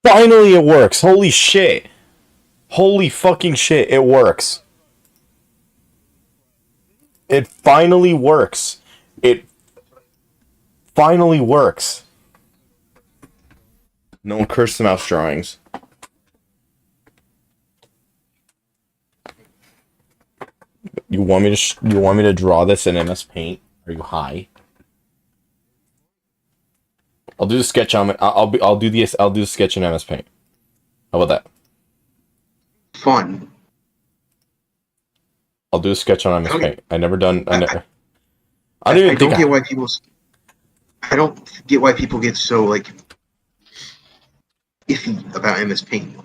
Finally it works. Holy shit. Holy fucking shit, it works. It finally works. It finally works. No one curse the mouse drawings. You want me to draw this in MS Paint? Are you high? I'll do the sketch on I'll do the sketch in MS Paint. How about that? Fun. I'll do a sketch on MS Paint. I never done. I don't get why people. I don't get why people get so like iffy about MS Paint.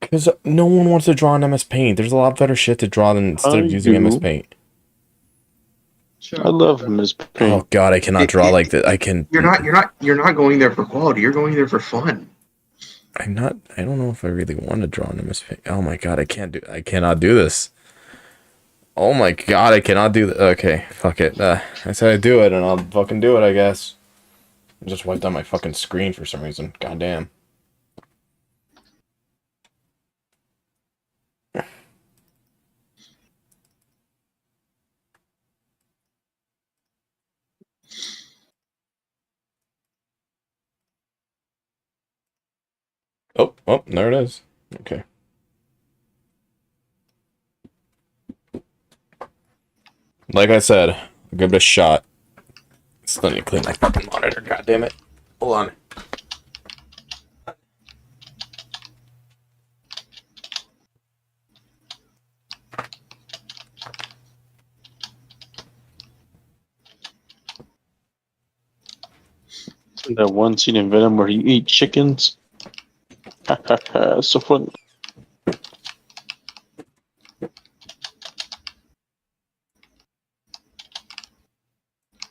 Because no one wants to draw in MS Paint. There's a lot better shit to draw than instead of using MS Paint. Sure. I love MS Paint. Oh god, I cannot draw like that. I can. You're not going there for quality. You're going there for fun. I'm not. I don't know if I really want to draw in MS Paint. Oh my god, I cannot do this. Oh my god, I cannot do that. Okay, fuck it. I said I'd do it, and I'll fucking do it, I guess. I just wiped out my fucking screen for some reason. God damn. Oh, there it is. Okay. Like I said, I'll give it a shot. Still need to clean my fucking monitor, god damn it. Hold on. That one scene in Venom where you eat chickens. So fun.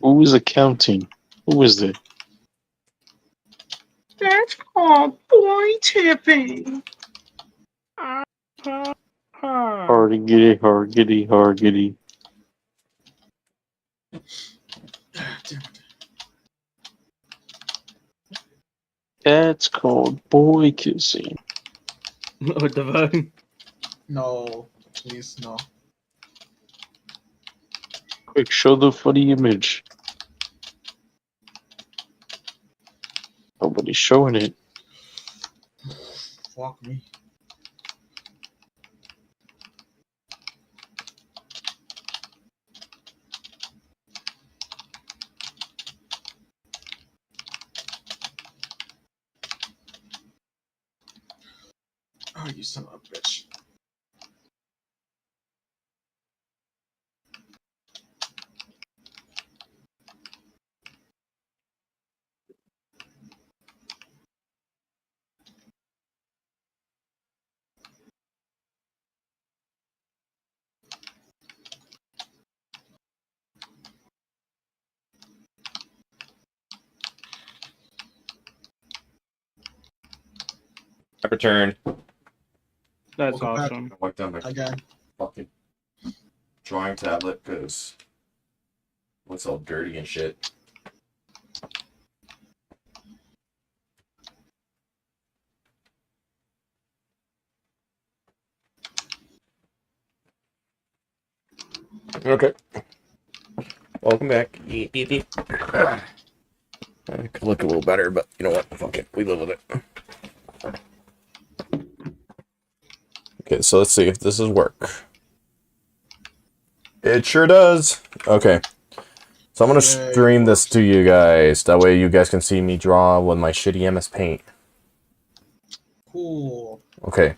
Who is accounting? Who is it? That's called boy tipping. Hargitty, hargitty, hargitty. That's called boy kissing. Oh, Devon. No, please, no. Quick, show the funny image. Nobody's showing it. Fuck me. Oh, you son of a bitch. I returned. That's Welcome back. awesome. I wiped down my Again. fucking drawing tablet because it's all dirty and shit. Okay. Welcome back. I could look a little better, but you know what? Fuck it. We live with it. Okay, so let's see if this is work. It sure does. Okay. So I'm going to stream this to you guys. That way you guys can see me draw with my shitty MS Paint. Cool. Okay.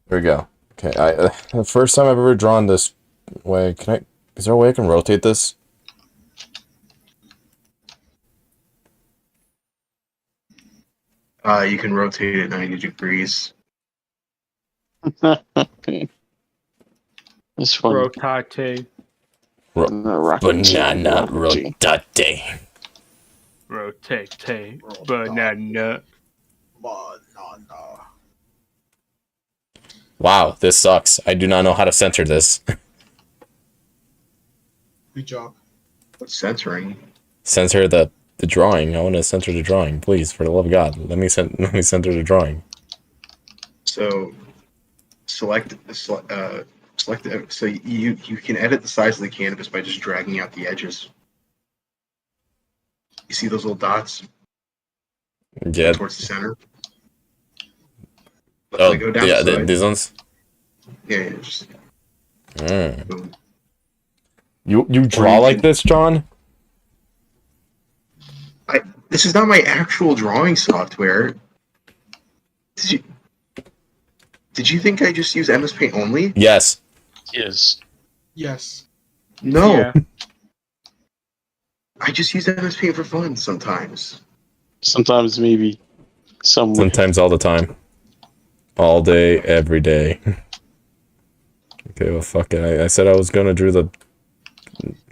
Here we go. Okay, the first time I've ever drawn this way, is there a way I can rotate this? You can rotate it 90 degrees. It's fun. Rotate. Banana rotate. Rotate. Banana. Banana. Wow, this sucks. I do not know how to censor this. Good job. What's censoring? Censor the The drawing. I want to center the drawing, please, for the love of God. Let me center the drawing. So select so you can edit the size of the canvas by just dragging out the edges. You see those little dots Yeah. towards the center? Oh, Go down yeah, the side. these ones. Yeah, just boom. You draw like this, John? This is not my actual drawing software. Did you think I just use MS Paint only? Yes. Yes. Yes. No. Yeah. I just use MS Paint for fun sometimes. Sometimes maybe. Somewhere. Sometimes all the time. All day, every day. Okay, well, fuck it. I said I was gonna draw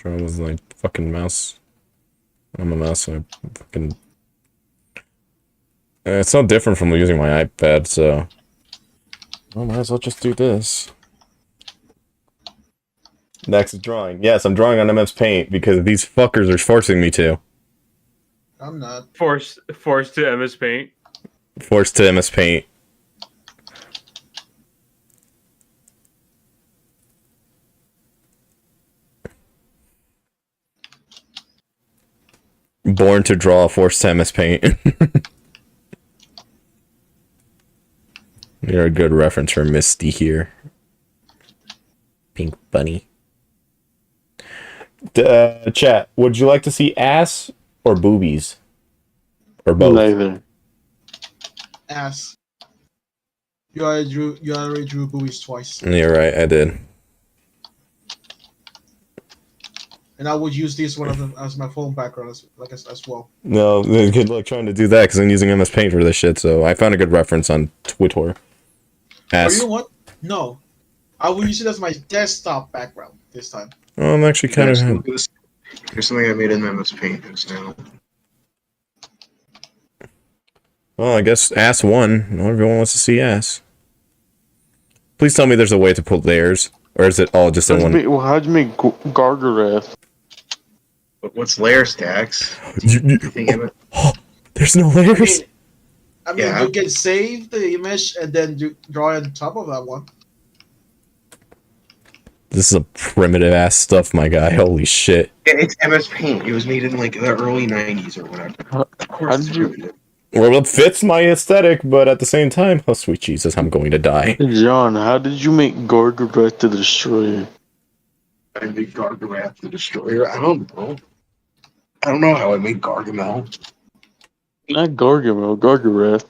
was like fucking mouse. I'm a mouse, so I fucking... it's no different from using my iPad, so... I might as well just do this. Next is drawing. Yes, I'm drawing on MS Paint because these fuckers are forcing me to. I'm not. Forced to MS Paint. Forced to MS Paint. Born to draw, forced to MS Paint. You're a good reference for Misty here. Pink bunny. Chat, would you like to see ass or boobies? Or both? Neither. Ass. You already drew boobies twice. You're right, I did. And I would use this one as my phone background as well. No, good luck trying to do that because I'm using MS Paint for this shit, so I found a good reference on Twitter. Or Ass. you know what? No. I will use it as my desktop background this time. Oh, I'm actually kind of... Here's something I made in MS Paint just now. Well, I guess ass won. Not everyone wants to see ass. Please tell me there's a way to put layers, or is it all just in one? How'd you make Gargarath? But what's layer stacks? There's no layers? I mean, Yeah. you can save the image and then draw on top of that one. This is a primitive ass stuff, my guy. Holy shit. Yeah, it's MS Paint. It was made in like the early 90s or whatever. Of course How it's did you- primitive. Well, it fits my aesthetic, but at the same time, oh sweet Jesus, I'm going to die. John, how did you make Gargarath the Destroyer? I made Gargarath the Destroyer. I don't know. I don't know how I made Gargamel. Not Gargamel, Gargarath.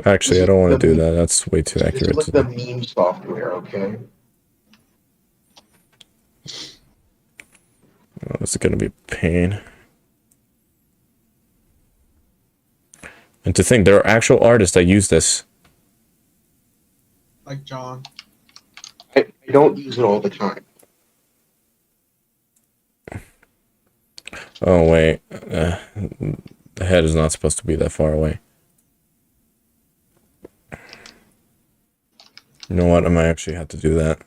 Actually, I don't want to do that. That's way too This accurate. is like the meme software, okay? Oh, this is going to be a pain. And to think, there are actual artists that use this. Like John. I don't use it all the time. Oh, wait. The head is not supposed to be that far away. You know what? I might actually have to do that.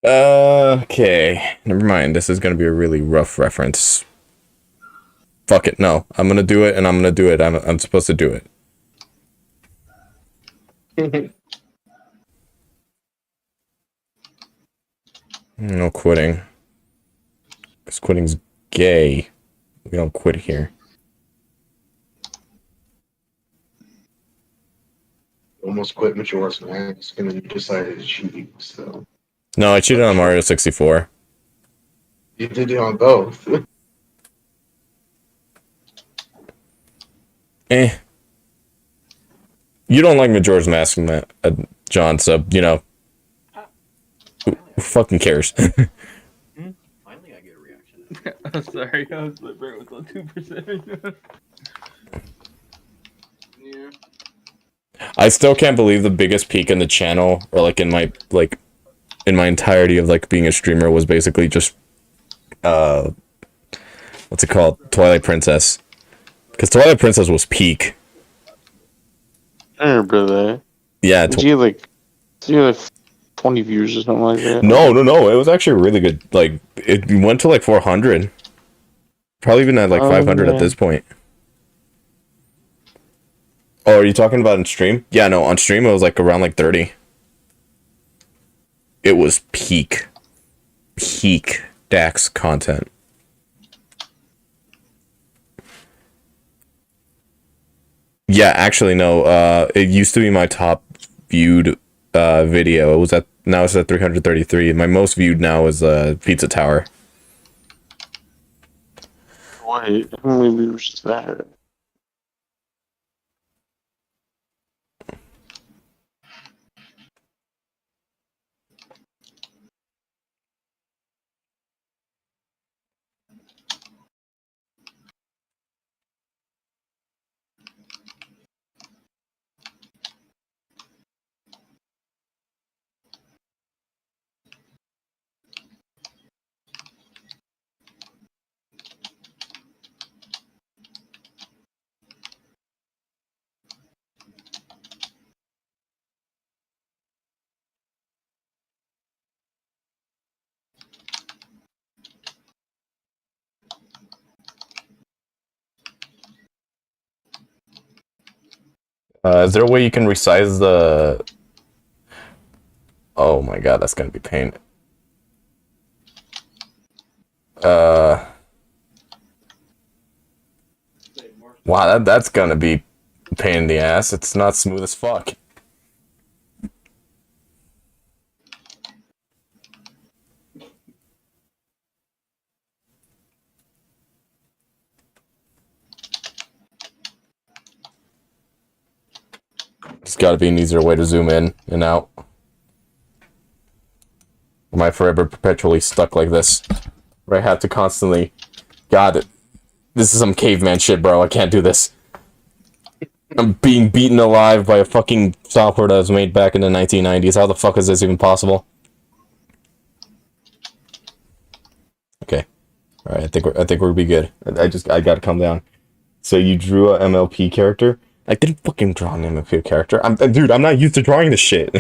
Okay. Never mind. This is going to be a really rough reference. Fuck it. No. I'm going to do it, and I'm going to do it. I'm supposed to do it. No quitting. Because quitting's gay. We don't quit here. Almost quit Majora's Mask and then decided to cheat, so. No, I cheated on Mario 64. You did it on both. Eh. You don't like Majora's Mask, John, so, you know. Who fucking cares? Finally, I get a reaction. I'm sorry, I was my brain was on 2%. Yeah. I still can't believe the biggest peak in the channel, or like in my entirety of like being a streamer, was basically just what's it called? Twilight Princess. Because Twilight Princess was peak. I remember that. Yeah. Did you have like 20 views or something like that? No. It was actually really good. Like it went to like 400. Probably even at like 500 at this point. Oh, are you talking about on stream? Yeah, no, on stream it was like around like 30. It was peak Dax content. Yeah, actually no. It used to be my top viewed video. It was now it's at 333. My most viewed now is Pizza Tower. Wait, how many views is that? Is there a way you can resize the? Oh my god, that's gonna be pain. Wow, that's gonna be a pain in the ass. It's not smooth as fuck. There's gotta be an easier way to zoom in and out. Am I forever perpetually stuck like this? Where I have to constantly... God, this is some caveman shit, bro. I can't do this. I'm being beaten alive by a fucking software that was made back in the 1990s. How the fuck is this even possible? Okay. Alright, I think we'll be good. I gotta calm down. So you drew a MLP character? I didn't fucking draw an MLP character. Dude, I'm not used to drawing this shit.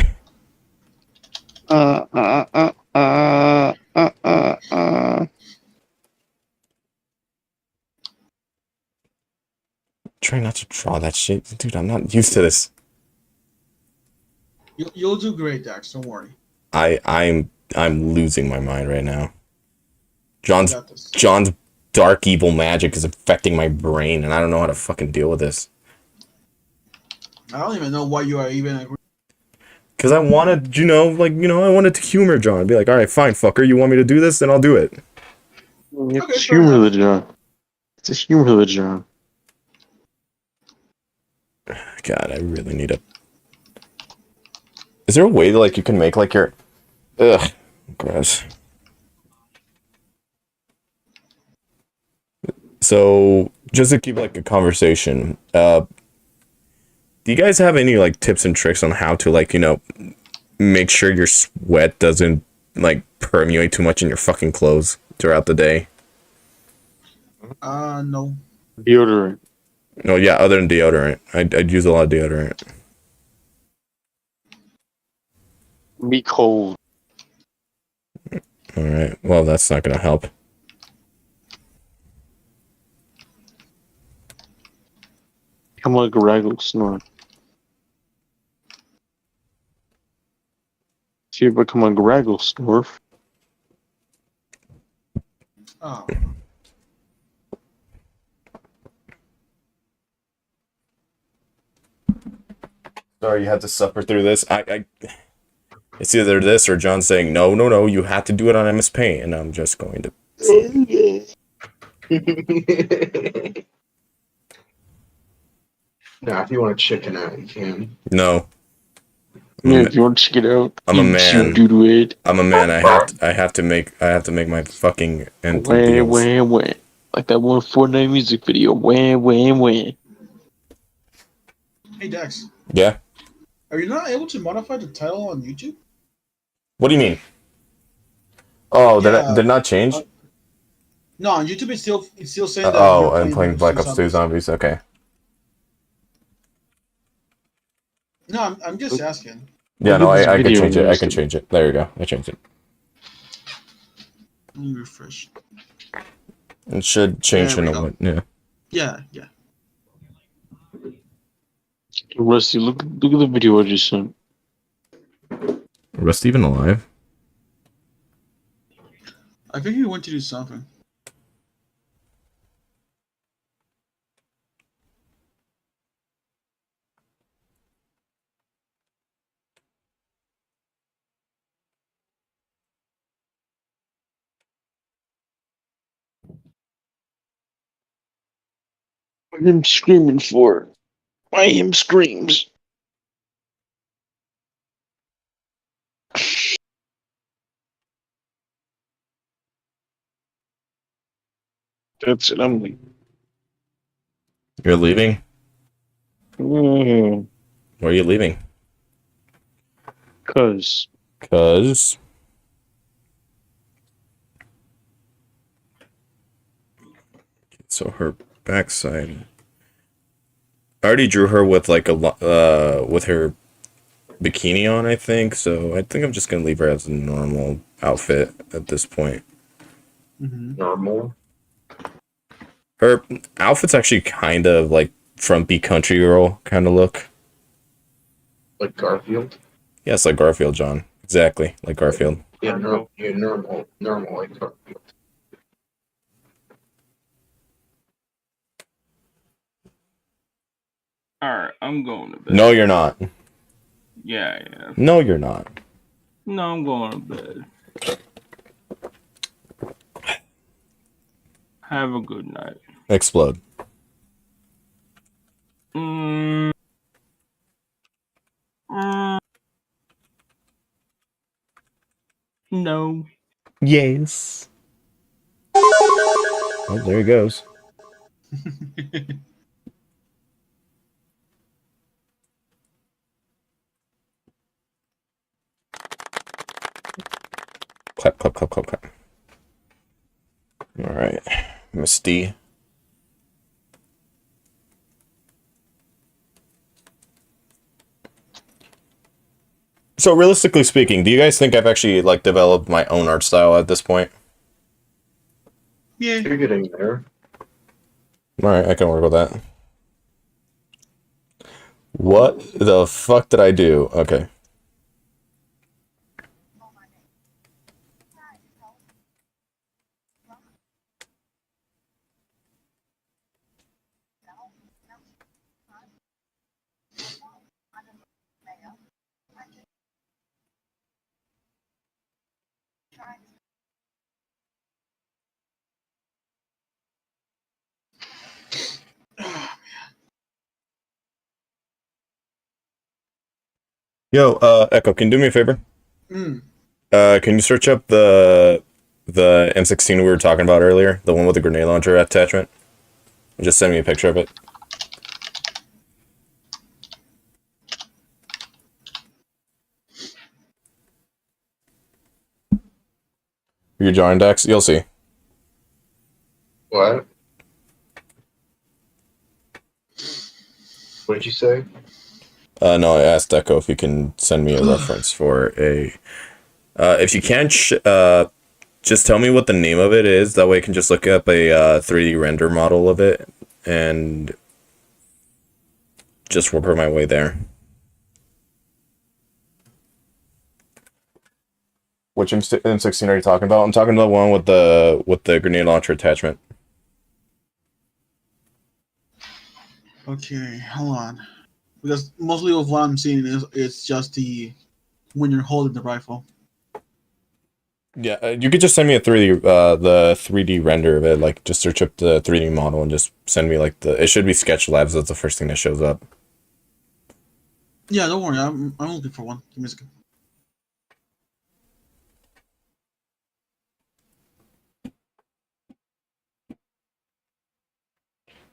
Try not to draw that shit. Dude, I'm not used to this. You'll do great, Dax. Don't worry. I'm losing my mind right now. You got this. John's dark evil magic is affecting my brain, and I don't know how to fucking deal with this. I don't even know why you are even agree. Cause I wanted, I wanted to humor John. Be like, all right, fine, fucker. You want me to do this? Then I'll do it. It's humor the John. It's a humor the John. God, I really need a. Is there a way that you can make your? Ugh, gross. So just to keep a conversation, do you guys have any tips and tricks on how to make sure your sweat doesn't permeate too much in your fucking clothes throughout the day? No. Deodorant. No, yeah, other than deodorant. I'd use a lot of deodorant. Be cold. Alright, well, that's not gonna help. Come like a raggle snore. See if I come like a raggle snore. Oh. Sorry, you had to suffer through this. It's either this or John saying, no, you had to do it on MS Paint, and I'm just going to... Nah, if you want to chicken out, you can. No. Yeah, if you want to check it out, I'm a you man. do it. I'm a man. I have to make my fucking end Wah, deals. wah, wah. Like that one Fortnite music video. Wah, wah, wah. Hey Dex, Yeah. are you not able to modify the title on YouTube? What do you mean? Oh, Yeah. did it not change? No, on YouTube it's still saying that Oh, you're I'm playing playing Black Black Ops Ops 2 2 Zombies. Zombies. Okay. No, I'm just asking. Yeah, Look no, at this I can video change it. I can listed. change it. There you go. I changed it. Let me refresh. It should change There in we a go. minute. Yeah. Yeah. Rusty, look at the video I just sent. Rust even alive? I think he went to do something. What him screaming for? Why him screams? That's it. I'm leaving. You're leaving? Mm, Where are you leaving? Cause Cause so her backside. I already drew her with like with her bikini on, I think. So I think I'm just gonna leave her as a normal outfit at this point. Mm-hmm. Normal. Her outfit's actually kind of like frumpy country girl kind of look. Like Garfield. Yes, like Garfield, John. Exactly, like Garfield. Yeah, normal like Garfield. Alright, I'm going to bed. No, you're not. Yeah, yeah. No, you're not. No, I'm going to bed. Have a good night. Explode. Mm. No. Yes. Oh, there he goes. Clap, clap, clap, clap, clap. All right, Misty. So realistically speaking, do you guys think I've actually like developed my own art style at this point? Yeah. You're getting there. All right, I can work with that. What the fuck did I do? Okay. Yo, Echo, can you do me a favor? Mm. Can you search up the M16 we were talking about earlier, the one with the grenade launcher attachment? And just send me a picture of it. Your John Dex, you'll see. What? What did you say? No, I asked Echo if you can send me a reference for a. If you can, just tell me what the name of it is. That way I can just look up a 3D render model of it and just work my way there. Which M16 are you talking about? I'm talking about the one with the grenade launcher attachment. Okay, hold on. Because mostly of what I'm seeing is it's just the when you're holding the rifle. Yeah, you could just send me a 3D the 3D render of it. Like, just search up the 3D model and just send me like the. It should be Sketch Labs. That's the first thing that shows up. Yeah, don't worry. I'm looking for one. Give me a second.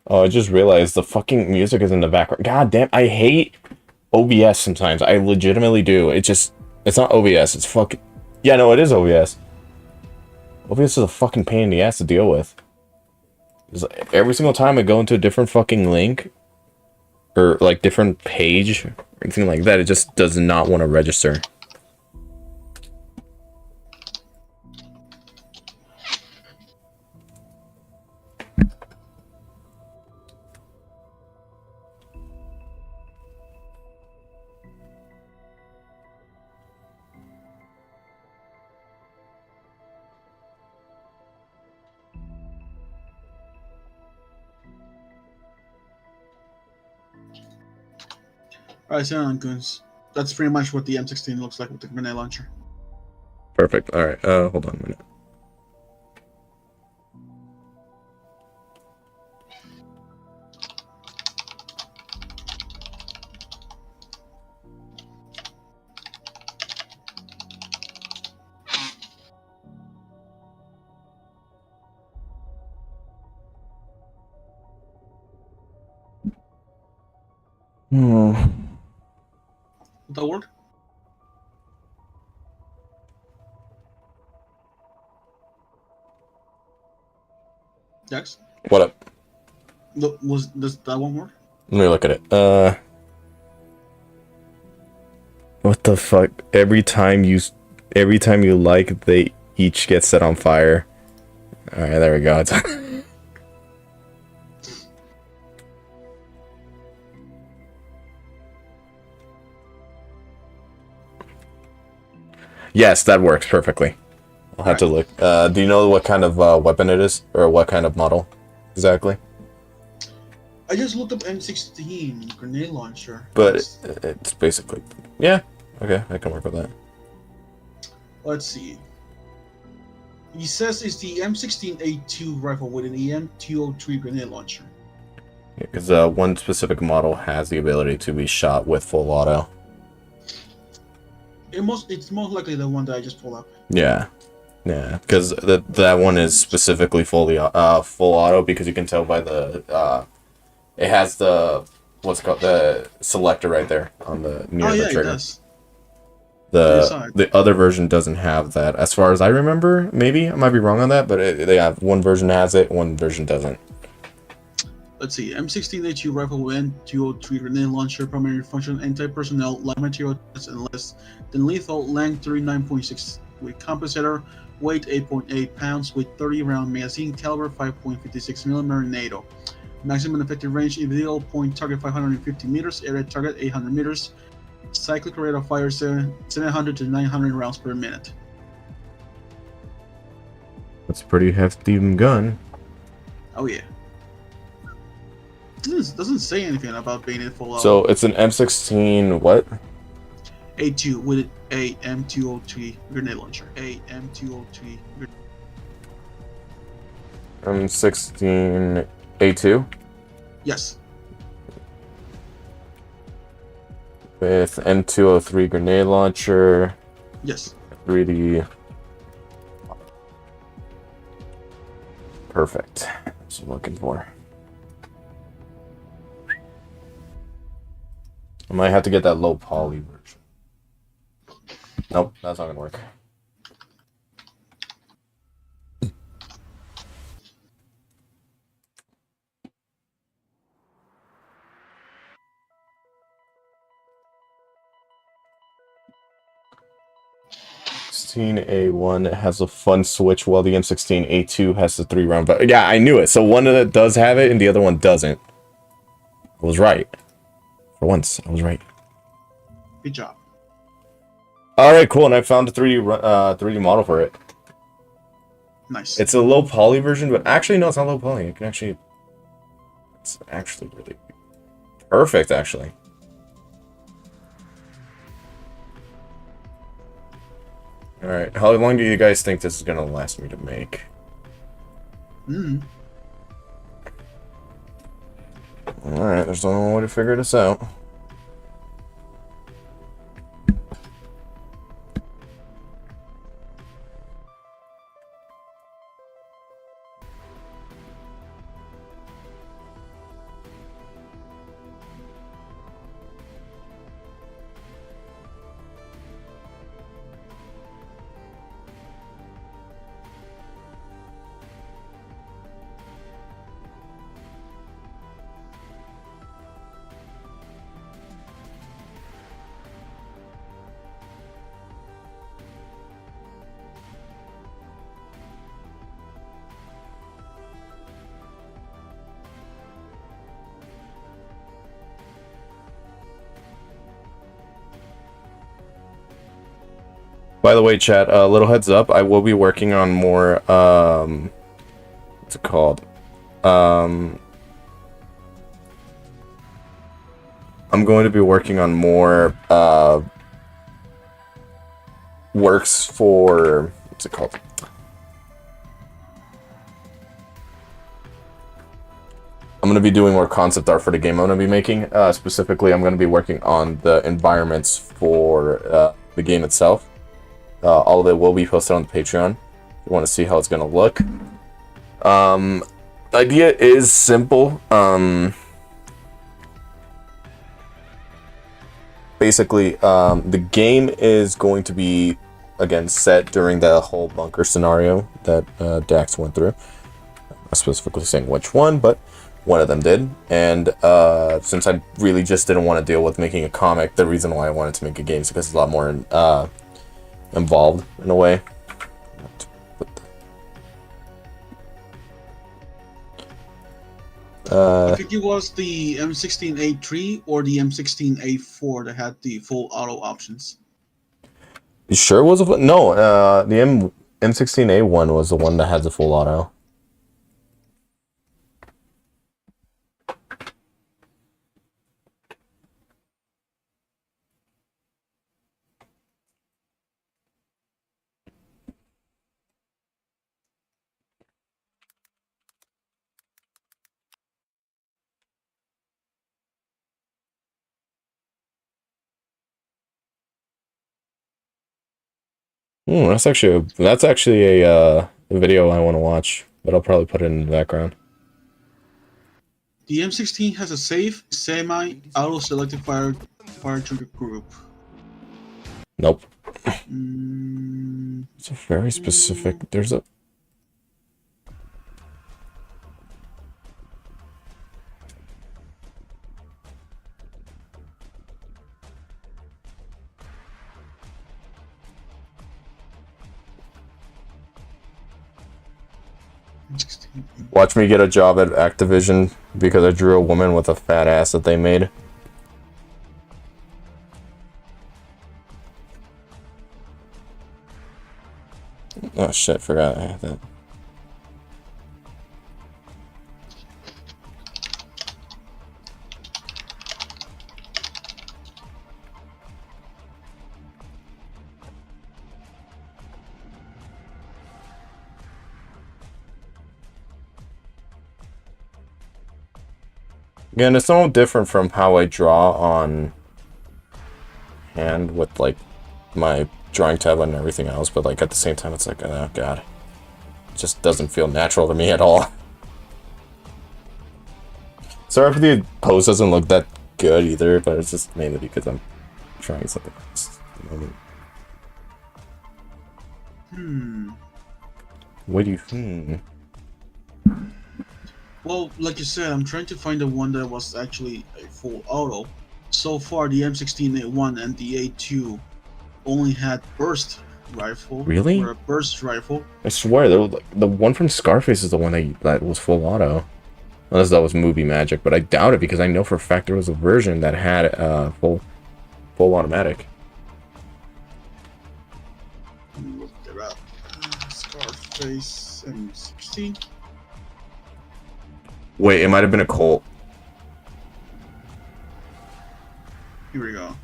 Oh, I just realized the fucking music is in the background. God damn, I hate OBS sometimes. I legitimately do. It's not OBS. It's fucking. Yeah, no, it is OBS. OBS is a fucking pain in the ass to deal with. It's like every single time I go into a different fucking link or like different page or anything like that, it just does not want to register. All right, so goons. That's pretty much what the M16 looks like with the grenade launcher. Perfect. All right. Hold on a minute. Hmm. Would that work? Dex? What up? Does that one work? Let me look at it. What the fuck? Every time you like, they each get set on fire. All right, there we go. Yes, that works perfectly. I'll have to look. Do you know what kind of weapon it is, or what kind of model exactly? I just looked up M16 grenade launcher. But it's basically, yeah. Okay, I can work with that. Let's see. He says it's the M16A2 rifle with an EM203 grenade launcher. Because one specific model has the ability to be shot with full auto. It's most likely the one that I just pulled up. Yeah, yeah. Because that one is specifically fully full auto, because you can tell by the it has the what's called the selector right there on the near the trigger. It does. The other version doesn't have that, as far as I remember. Maybe I might be wrong on that, but they have one version has it, one version doesn't. Let's see. M16A2 rifle with N203 grenade launcher, primary function anti-personnel, light material tests, and less than lethal, length 39.6 with compensator, weight 8.8 pounds with 30 round magazine, caliber 5.56 millimeter NATO. Maximum effective range, individual point target 550 meters, area target 800 meters. Cyclic rate of fire 700 to 900 rounds per minute. That's a pretty hefty gun. Oh yeah. Doesn't say anything about being in full auto. So it's an M16 what? A2 with a M203 grenade launcher. A M203 M16 A2 Yes. with M203 grenade launcher. Yes. 3D. Perfect. That's what I'm looking for. I might have to get that low poly version. Nope, that's not gonna work. M16A1 has a fun switch, while the M16A2 has the 3-round. But yeah, I knew it. So one of it does have it, and the other one doesn't. I was right. For once, I was right. Good job. All right, cool. And I found a 3D model for it. Nice. It's a low poly version, but actually, no, it's not low poly. It can actually, it's actually really perfect, actually. All right, how long do you guys think this is gonna last me to make? All right, there's no way to figure this out. By the way, chat, a little heads up, I will be working on more, what's it called? I'm going to be working on more, works for, what's it called? I'm going to be doing more concept art for the game I'm going to be making. Specifically, I'm going to be working on the environments for the game itself. All of it will be posted on the Patreon. If you want to see how it's going to look. The idea is simple. Basically, the game is going to be, again, set during the whole bunker scenario that Dax went through. I'm not specifically saying which one, but one of them did. And since I really just didn't want to deal with making a comic, the reason why I wanted to make a game is because it's a lot more involved in a way. I think it was the M16A3 or the M16A4 that had the full auto options. You sure it was a no? The M16A1 was the one that had the full auto. That's actually a video I want to watch, but I'll probably put it in the background. The M16 has a safe, semi-auto-selected fire trigger group. Nope. It's a very specific. There's a. Watch me get a job at Activision because I drew a woman with a fat ass that they made. Oh shit, forgot I had that. Again, it's no different from how I draw on hand with like my drawing tablet and everything else, but like at the same time it's like, oh god, it just doesn't feel natural to me at all. Sorry if the pose doesn't look that good either, but it's just mainly because I'm trying something else at the moment. What do you Well, like you said, I'm trying to find the one that was actually a full auto. So far, the M16A1 and the A2 only had burst rifle. Really? Or a burst rifle. I swear, the one from Scarface is the one that was full auto. Unless that was movie magic, but I doubt it because I know for a fact there was a version that had full automatic. Look it up. Scarface M16. Wait, it might have been a Colt. Here we go.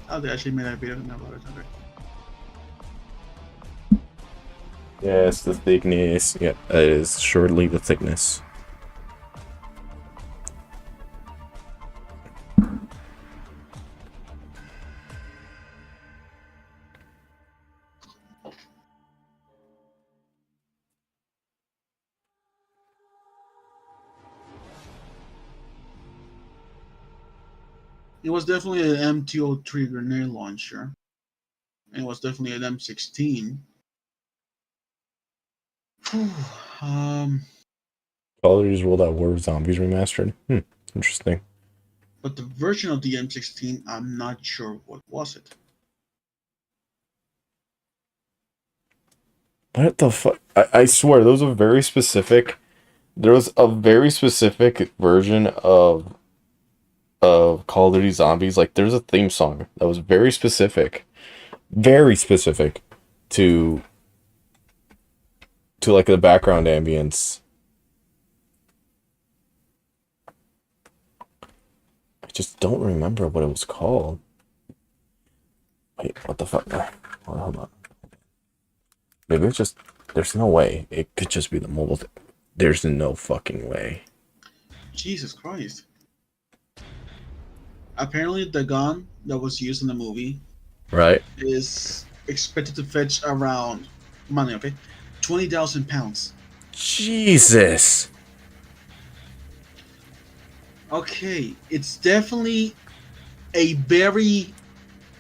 Oh, they actually made a video about it. Okay. Yes, the thickness. Yeah, it is shortly the thickness. It was definitely an MTO3 grenade launcher. And it was definitely an M16. Call of Duty's rolled out War Zombies remastered. Interesting. But the version of the M16, I'm not sure what was it. What the fuck? I swear, there was a very specific. There was a very specific version of Call of Duty Zombies. Like, there's a theme song that was very specific to like the background ambience. I just don't remember what it was called. Wait, what the fuck? Hold on. Maybe it's just, there's no way. It could just be the mobile. There's no fucking way. Jesus Christ. Apparently, the gun that was used in the movie Right? is expected to fetch around money, okay? 20,000 pounds. Jesus. Okay, it's definitely a very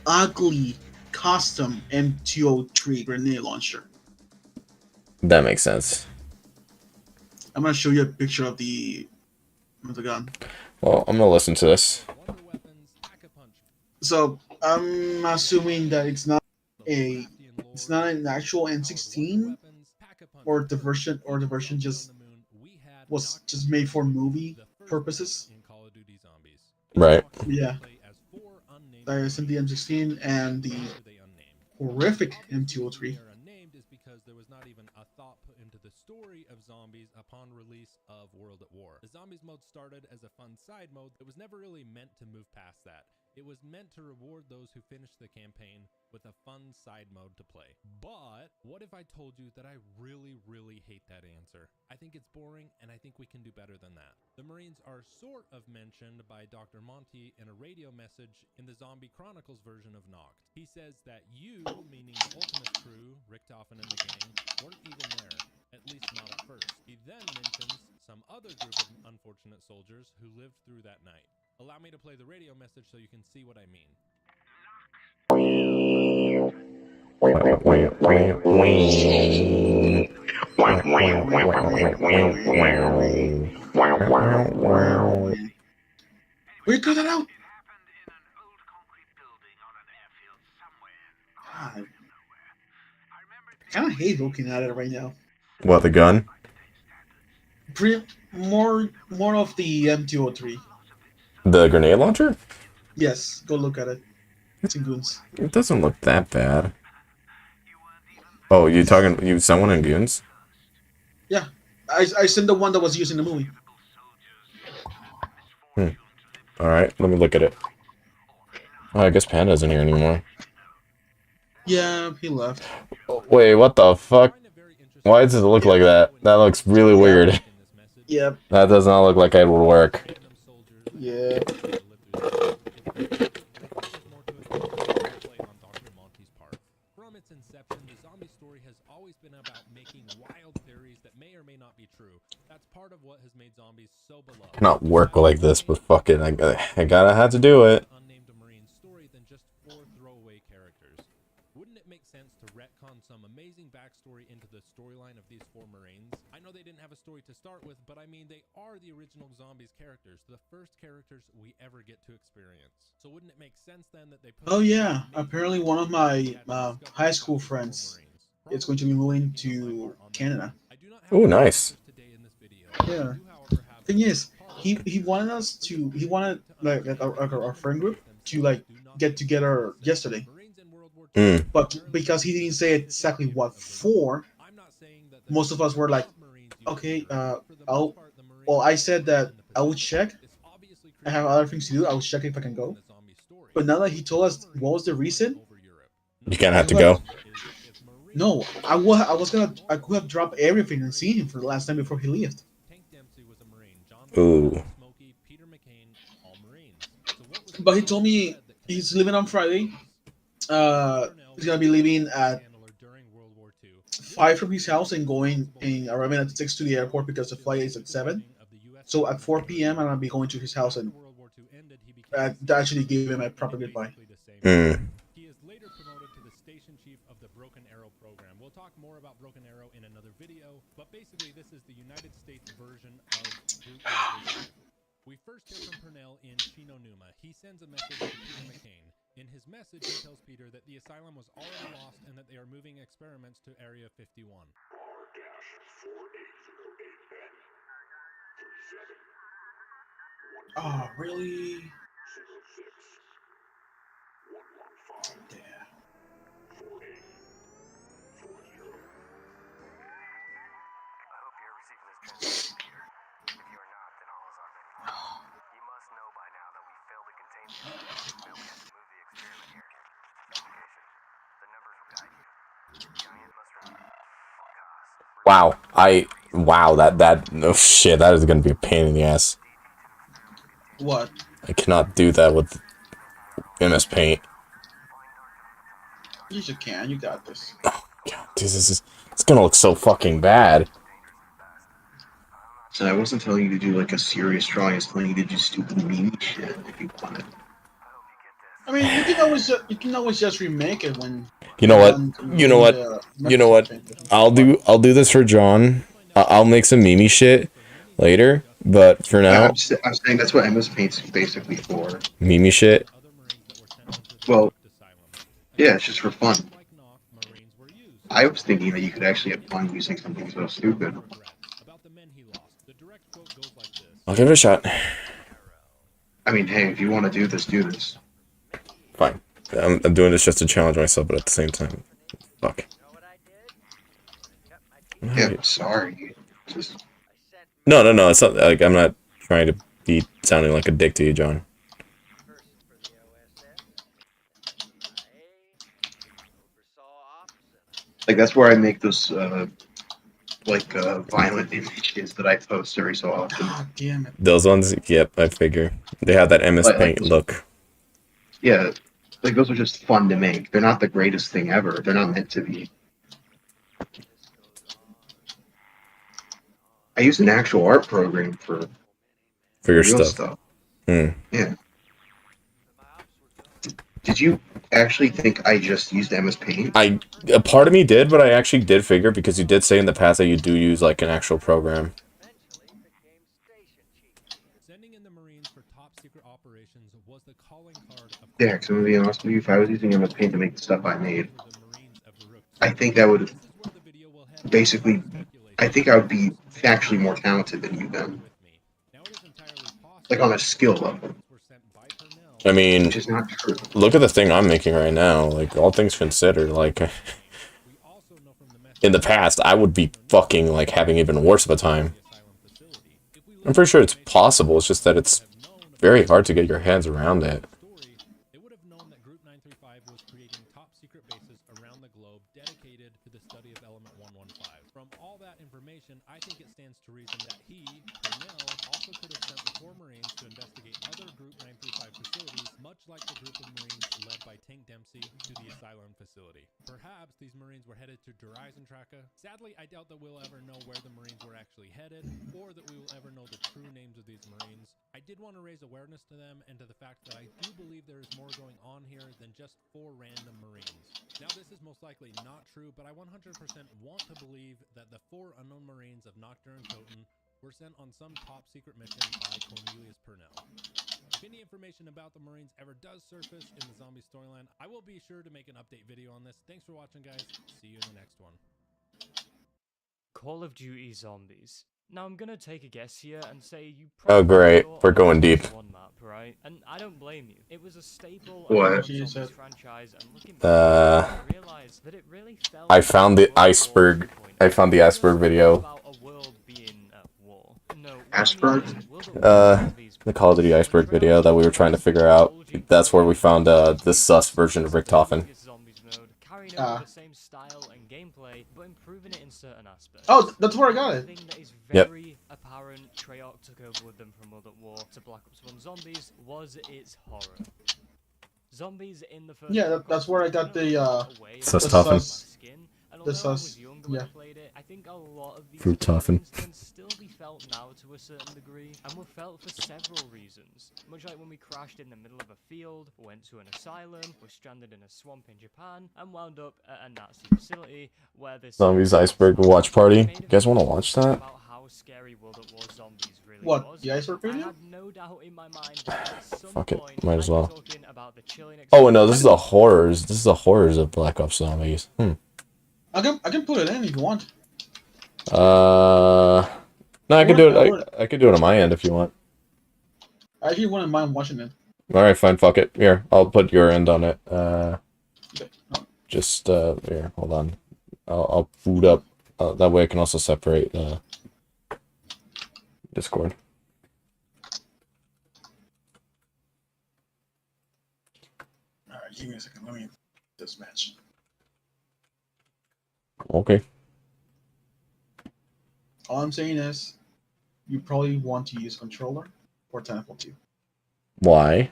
ugly custom M203 grenade launcher. That makes sense. I'm gonna show you a picture of the gun. Well, I'm gonna listen to this. So I'm assuming that it's not an actual M16, or the version just was just made for movie purposes. Right. Yeah, there isn't the M16 and the horrific M203. There was not even a thought put into the story of zombies upon release of World at War. The zombies mode started as a fun side mode that was never really meant to move past that. It was meant to reward those who finished the campaign with a fun side mode to play. But what if I told you that I really, really hate that answer? I think it's boring, and I think we can do better than that. The Marines are sort of mentioned by Dr. Monty in a radio message in the Zombie Chronicles version of Noct. He says that you, meaning the Ultimate crew, Richtofen and the gang, weren't even there, at least not at first. He then mentions some other group of unfortunate soldiers who lived through that night. Allow me to play the radio message so you can see what I mean. We cut it out. God, I kind of hate looking at it right now. What, the gun? More of the M203. The grenade launcher? Yes, go look at it. It's in Goons. It doesn't look that bad. Oh, you sent one in Goons? Yeah, I sent the one that was used in the movie. Alright, let me look at it. Oh, I guess Panda isn't here anymore. Yeah, he left. Wait, what the fuck? Why does it look like that? That looks really weird. Yep. That does not look like it would work. Yeah. From its inception, the zombie story has always been about making wild theories that may or may not be true. That's part of what has made zombies so beloved. Not work like this, but fuck it, I gotta have to do it. Unnamed Marine story than just 4 throwaway characters. Wouldn't it make sense to retcon some amazing backstory into the storyline of these 4 Marines? I know they didn't have a story to start with, but I mean they are the original zombies characters, the first characters we ever get to experience. So wouldn't it make sense then that they put Oh yeah, apparently one of my high school friends is going to be moving to Canada. Oh, nice. Yeah. Thing is, he wanted like our friend group to like get together yesterday. But because he didn't say exactly what for, most of us were like, okay, I said that I would check. I have other things to do. I will check if I can go. But now that he told us what was the reason, You can't have to go. no, I could have dropped everything and seen him for the last time before he left. Ooh. But he told me he's leaving on Friday. He's gonna be leaving at 5 from his house and arriving at 6 to the airport because the flight is at 7. So at 4 p.m. I'm gonna be going to his house and actually give him a proper goodbye. He is later promoted to the station chief of the Broken Arrow program. We'll talk more about Broken Arrow in another video, but basically this is the United States version of Brute Inquisition. We first hear from Purnell in Shinonuma. He sends a message to Peter McCain. In his message, he tells Peter that the asylum was already lost and that they are moving experiments to Area 51. Oh, really? Yeah. Wow. Wow, that no shit, that is gonna be a pain in the ass. What? I cannot do that with MS Paint. Yes, you can. You got this. God, it's gonna look so fucking bad. So I wasn't telling you to do like a serious drawing. I was telling you to do stupid meme shit if you wanted. I mean, you can always just remake it when. You know what? You know what? You know what? I'll do this for John. I'll make some meme shit later, but for now, I'm saying that's what MS Paint's basically for. meme shit. Well, yeah, it's just for fun. I was thinking that you could actually have fun using something so stupid. I'll give it a shot. I mean, hey, if you want to do this, do this. Fine. I'm doing this just to challenge myself, but at the same time, fuck. Yeah, sorry. Just No. It's not like I'm not trying to be sounding like a dick to you, John. like that's where I make those violent images that I post every so often. God damn it. Those ones, yep, I figure they have that MS Paint look. Yeah, like those are just fun to make. They're not the greatest thing ever. They're not meant to be. I use an actual art program for your real stuff. Hmm. Yeah. Did you actually think I just used MS Paint? A part of me did, but I actually did figure, because you did say in the past that you do use like an actual program. Sending in the Marines for top secret operations was the calling card of Yeah, because I'm gonna be honest with you, if I was using MS Paint to make the stuff I made, I think that would basically, I think I would be factually more talented than you then. Like on a skill level. I mean, Which is not true. look at the thing I'm making right now. Like, all things considered, like, in the past, I would be fucking, like, having even worse of a time. I'm pretty sure it's possible, it's just that it's very hard to get your hands around it. They would have known that Group 935 was creating top secret bases around the globe dedicated to the study of Element 115. From all that information, I think it stands to reason that he, Purnell, also could have sent the 4 Marines to investigate other Group 935 facilities, much like the group of Marines led by Tank Dempsey to the Asylum facility. Perhaps these Marines were headed to DRAWING Hotties. Sadly, I doubt that we'll ever know where the Marines were actually headed, or that we will ever know the true names of these Marines. I did want to raise awareness to them and to the fact that I do believe there is more going on here than just 4 random Marines. Now, this is most likely not true, but I 100% want to believe that the 4 unknown Marines of Nocturne and Toten were sent on some top secret mission by Cornelius Purnell. If any information about the Marines ever does surface in the zombie storyline, I will be sure to make an update video on this. Thanks for watching, guys. See you in the next one. Call of Duty Zombies. Now I'm gonna take a guess here and say you Oh, great. thought We're going deep. one map, right? And I don't blame you. It was a staple What? of the Zombies franchise, and looking back, I realized that it really felt I found the iceberg. I found the iceberg video. about a world being at war. No, Iceberg? The Call of Duty iceberg video that we were trying to figure out. That's where we found the sus version of Richtofen. Carrying over the same style and gameplay, but improving it in certain aspects. Oh, that's where I got it. The thing that is Yep. very apparent Treyarch took over with them from World at War to Black Ops 1 Zombies was its horror. Zombies in the first Yeah, that's where I got the Sustoffen. The sus. Yeah. I think a lot of these Fruitoffen. feelings can still be felt now to a certain degree, and were felt for several reasons. Much like when we crashed in the middle of a field, went to an asylum, were stranded in a swamp in Japan, and wound up at a Nazi facility where this Zombies iceberg watch party. You guys want to watch that? about how scary World at War Zombies really What, was. the iceberg I video? had no doubt in my mind that at some Fuck it, point might as I'd be well. talking about the chilling Oh no, this is a horrors. This is a horrors of Black Ops Zombies. I can put it in if you want. No, I can do it. I can do it on my end if you want. I actually wouldn't mind watching it. All right, fine. Fuck it. Here, I'll put your end on it. Okay. Just here. Hold on. I'll boot up. That way I can also separate Discord. All right, give me a second. Let me this match. Okay. All I'm saying is, you probably want to use controller or Tentacle 2. Why?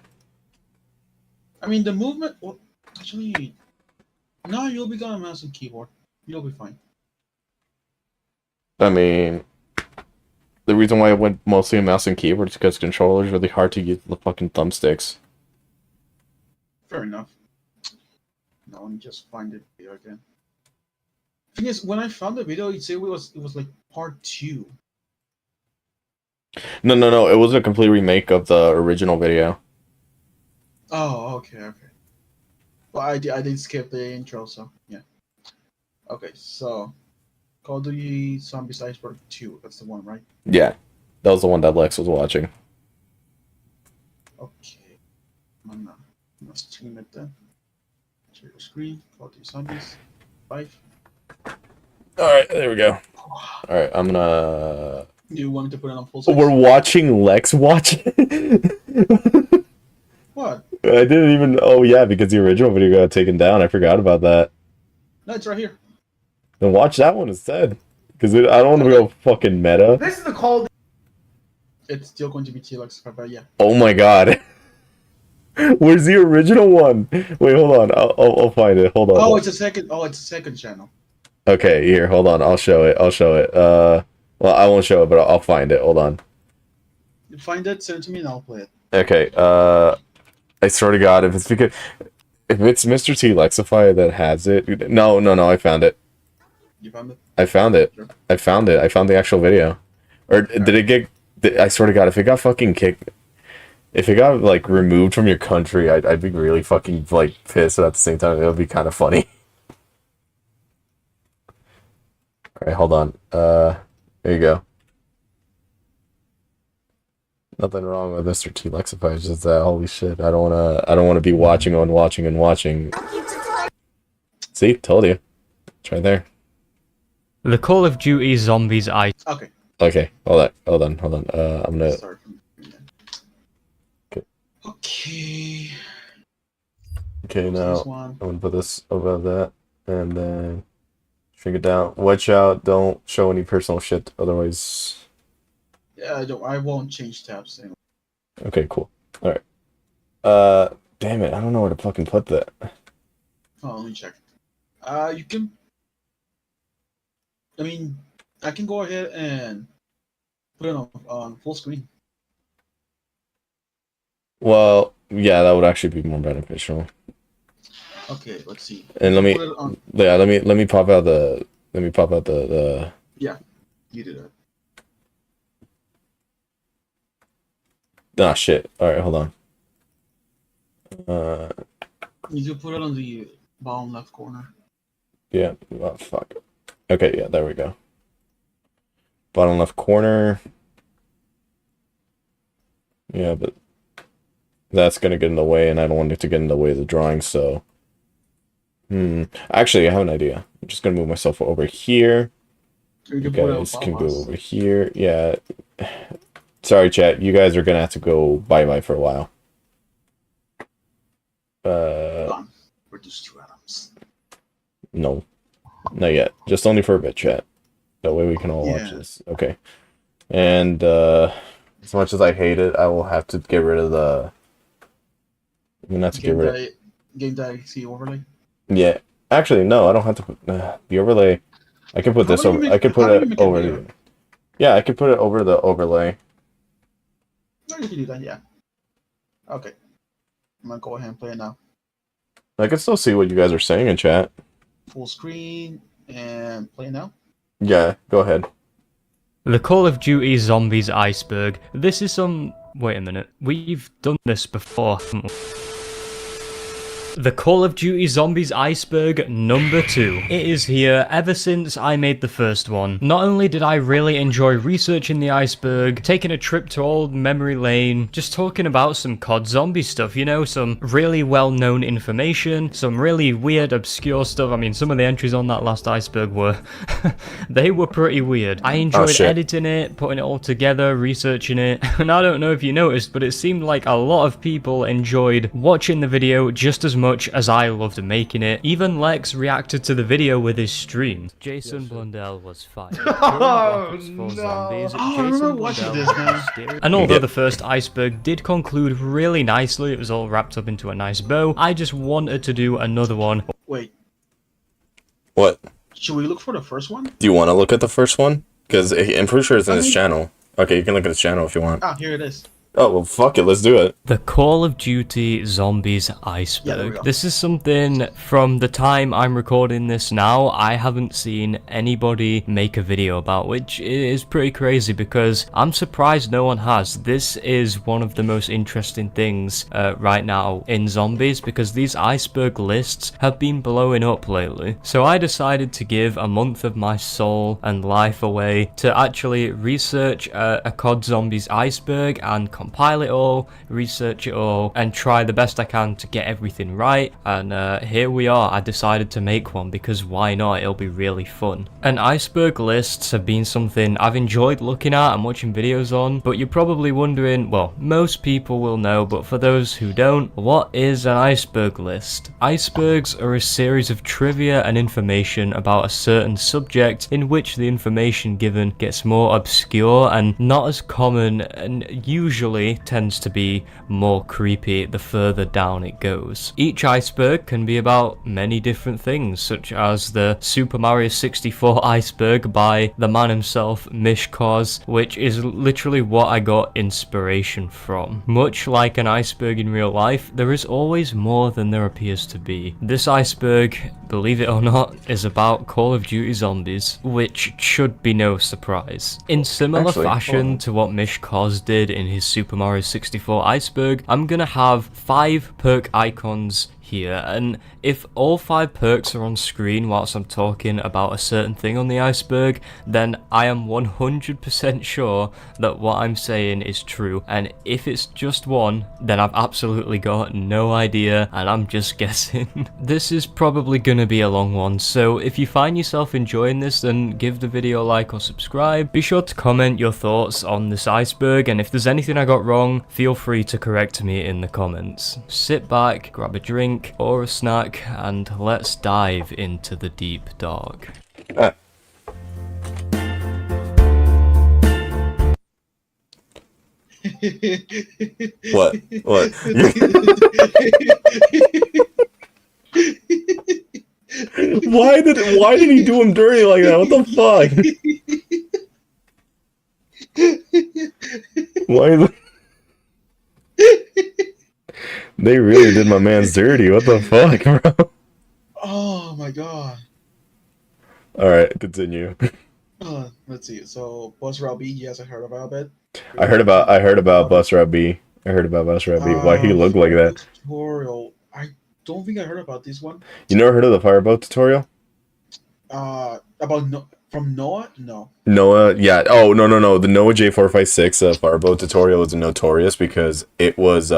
I mean, the movement. Well, actually, no. You'll be on a mouse and keyboard. You'll be fine. I mean, the reason why I went mostly on mouse and keyboard is because controllers are really hard to use the fucking thumbsticks. Fair enough. No, let me just find it video again. Thing is, when I found the video, it said it was like part 2. No. It wasn't a complete remake of the original video. Oh, okay. Well, I did skip the intro, so yeah. Okay, so Call of Duty Zombies Iceberg 2. That's the one, right? Yeah, that was the one that Lex was watching. Okay. I'm gonna stream it then. Share your screen. Call of Duty Zombies 5. All right, there we go. All right, I'm gonna. You wanted to put it on full size? We're watching Lex watch it. What? I didn't even. Oh yeah, because the original video got taken down. I forgot about that. No, it's right here. Then watch that one instead, because I don't want to go fucking meta. This is the Call. It's still going to be T-Lex, but yeah. Oh my god. Where's the original one? Wait, hold on. I'll find it. Hold on. Oh, it's a second. Oh, it's a second channel. Okay, here. Hold on. I'll show it. Well, I won't show it, but I'll find it. Hold on. You find it, send it to me, and I'll play it. Okay. I swear to God, if it's Mr. T Lexify that has it. No. I found it. You found it? I found it. Sure. I found it. I found the actual video. Or did it get? I swear to God, if it got fucking kicked. If it got, like, removed from your country, I'd be really fucking, like, pissed, but at the same time, it would be kind of funny. Alright, hold on. There you go. Nothing wrong with Mr. T Lexify, it's just that, holy shit, I don't wanna be watching. See? Told you. It's right there. The Call of Duty Zombies Okay. Okay, hold on. I'm gonna... Start from Okay. Okay, This now, one. I'm gonna put this over that, and then shrink it down. Watch out, don't show any personal shit, otherwise... Yeah, I won't change tabs anyway. Okay, cool. Alright. Damn it, I don't know where to fucking put that. Oh, let me check. You can... I mean, I can go ahead and put it on full screen. Well, yeah, that would actually be more beneficial. Okay, let's see. And let me... Put it on... Yeah, let me pop out the... Yeah, you did it. Ah, shit. Alright, hold on. You do put it on the bottom left corner. Yeah, oh, fuck. Okay, yeah, there we go. Bottom left corner. Yeah, but that's gonna get in the way, and I don't want it to get in the way of the drawing, so... Actually, I have an idea. I'm just gonna move myself over here. You guys can go over here. Yeah. Sorry, chat. You guys are gonna have to go bye-bye for a while. Reduce 2 atoms. No. Not yet. Just only for a bit, chat. That way we can all watch this. Okay. And, as much as I hate it, I will have to get rid of the... I'm gonna have to get rid of... Game Dynasty overlay? Yeah. Actually, no, I don't have to put... the overlay... I can put this over... I can put it over... Yeah, I can put it over the overlay. No, you can do that, yeah. Okay. I'm gonna go ahead and play it now. I can still see what you guys are saying in chat. Full screen and play now. Yeah, go ahead. The Call of Duty Zombies Iceberg. This is some... Wait a minute. We've done this before, haven't we? The Call of Duty Zombies iceberg number 2. It is here ever since I made the first one. Not only did I really enjoy researching the iceberg, taking a trip to old memory lane, just talking about some COD zombie stuff, you know, some really well-known information, some really weird, obscure stuff. I mean, some of the entries on that last iceberg were, they were pretty weird. I enjoyed editing it, putting it all together, researching it, and I don't know if you noticed, but it seemed like a lot of people enjoyed watching the video just as much as I loved making it. Even Lex reacted to the video with his stream. Jason Blundell was fired. Oh, no. I remember watching this, man. And although the first iceberg did conclude really nicely, it was all wrapped up into a nice bow, I just wanted to do another one. Wait, What? should we look for the first one? Do you want to look at the first one? Because I'm pretty sure it's in his channel. Okay, you can look at his channel if you want. Ah, here it is. Oh, well, fuck it. Let's do it. The Call of Duty Zombies iceberg. This is something from the time I'm recording this now, I haven't seen anybody make a video about, which is pretty crazy because I'm surprised no one has. This is one of the most interesting things right now in zombies because these iceberg lists have been blowing up lately. So I decided to give a month of my soul and life away to actually research a COD Zombies iceberg and compile it all, research it all, and try the best I can to get everything right. And here we are. I decided to make one because why not? It'll be really fun. And iceberg lists have been something I've enjoyed looking at and watching videos on, but you're probably wondering, well, most people will know, but for those who don't, what is an iceberg list? Icebergs are a series of trivia and information about a certain subject in which the information given gets more obscure and not as common, and usually tends to be more creepy the further down it goes. Each iceberg can be about many different things, such as the Super Mario 64 iceberg by the man himself, Mishkoz, which is literally what I got inspiration from. Much like an iceberg in real life, there is always more than there appears to be. This iceberg, believe it or not, is about Call of Duty Zombies, which should be no surprise. In similar fashion to what Mishkoz did in his Super Mario 64 iceberg, I'm gonna have 5 perk icons here, and if all 5 perks are on screen whilst I'm talking about a certain thing on the iceberg, then I am 100% sure that what I'm saying is true, and if it's just one, then I've absolutely got no idea and I'm just guessing. This is probably gonna be a long one, so if you find yourself enjoying this, then give the video a like or subscribe. Be sure to comment your thoughts on this iceberg, and if there's anything I got wrong, feel free to correct me in the comments. Sit back, grab a drink or a snack, and let's dive into the deep dark. What? What? Why did he do him dirty like that? What the fuck? Why is it? They really did my man's dirty. What the fuck, bro? Oh my god. Alright, continue. Let's see. So, Buzz Route B, yes, I heard about it. I heard about Bus Route B. I heard about Bus Route B. Why he looked like that? Tutorial. I don't think I heard about this one. You never heard of the fireboat tutorial? From Noah? No. Noah, yeah. Oh, no. The Noah J456 fireboat tutorial is notorious because it was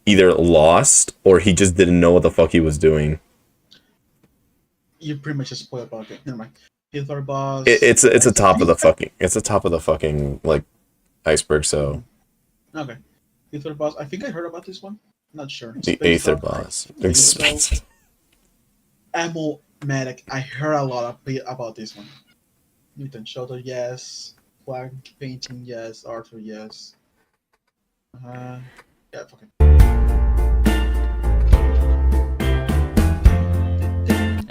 either lost or he just didn't know what the fuck he was doing. You pretty much just spoiled about it. Never mind. Hitler boss. It's a top of the fucking like iceberg. So okay, Hitler boss. I think I heard about this one. Not sure. The Aether boss. Expensive. Ammo-matic. I heard a lot about this one. Newton Shelter, yes. Flag painting, yes. Arthur, yes. Yeah, fucking.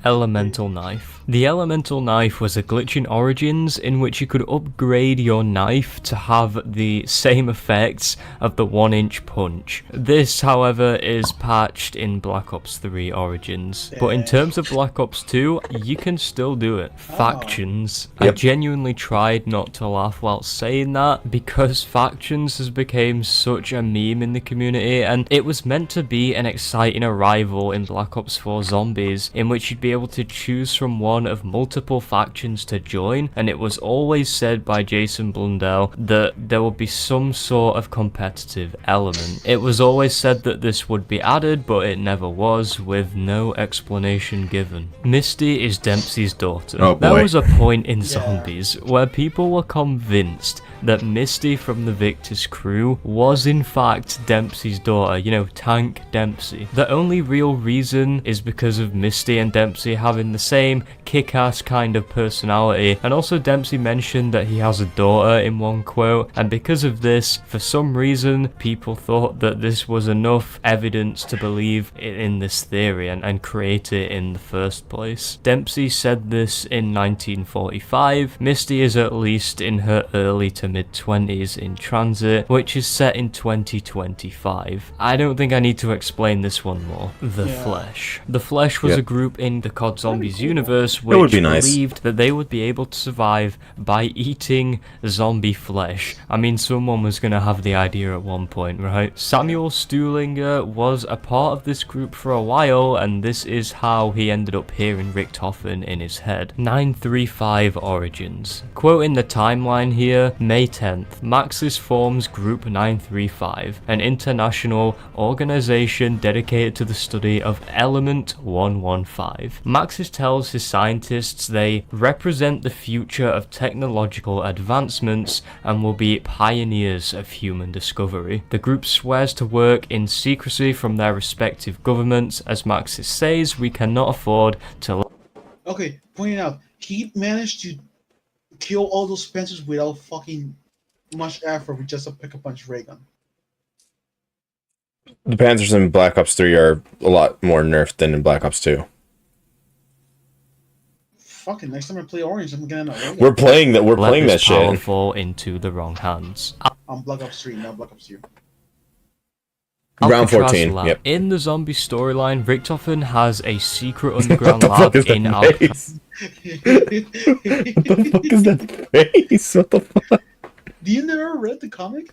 Elemental knife. The elemental knife was a glitch in Origins in which you could upgrade your knife to have the same effects of the 1-inch punch. This, however, is patched in Black Ops 3 Origins. But in terms of Black Ops 2, you can still do it. Factions. I genuinely tried not to laugh while saying that because Factions has become such a meme in the community, and it was meant to be an exciting arrival in Black Ops 4 Zombies in which you'd be able to choose from one of multiple factions to join, and it was always said by Jason Blundell that there would be some sort of competitive element. It was always said that this would be added, but it never was, with no explanation given. Misty is Dempsey's daughter. Oh boy. There was a point in Zombies where people were convinced that Misty from the Victus crew was in fact Dempsey's daughter, you know, Tank Dempsey. The only real reason is because of Misty and Dempsey having the same kick-ass kind of personality, and also Dempsey mentioned that he has a daughter in one quote, and because of this, for some reason, people thought that this was enough evidence to believe in this theory and create it in the first place. Dempsey said this in 1945. Misty is at least in her early to mid-20s in Transit, which is set in 2025. I don't think I need to explain this one more. The Flesh. The Flesh was a group in the COD Zombies universe which believed that they would be able to survive by eating zombie flesh. I mean, someone was going to have the idea at one point, right? Samuel Stuhlinger was a part of this group for a while, and this is how he ended up hearing Richthofen in his head. 935 Origins. Quoting the timeline here, May 10th, Maxis forms Group 935, an international organization dedicated to the study of Element 115. Maxis tells his scientists they represent the future of technological advancements and will be pioneers of human discovery. The group swears to work in secrecy from their respective governments. As Maxis says, we cannot afford to... Okay, pointing out, he managed to kill all those Spencers without fucking much effort with just a pick-a-punch ray gun. The Panzers in Black Ops 3 are a lot more nerfed than in Black Ops 2. Fucking next time I play Orange, I'm getting a ray gun. We're playing that. We're playing that power shit. fall into the wrong hands. I'm Black Ops 3, not Black Ops 2. Round Alcatraz 14. lab. Yep. In the zombie storyline, Richthofen has a secret underground What the lab fuck is in that Alcatraz. face? What the fuck is that face? What the fuck? Do you never read the comic?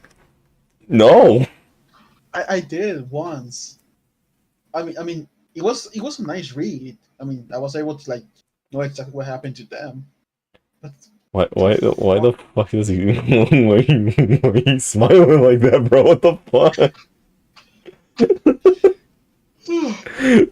No. I did once. I mean, it was a nice read. I mean, I was able to like know exactly what happened to them. But Why the fuck is he? Why are you smiling like that, bro? What the fuck?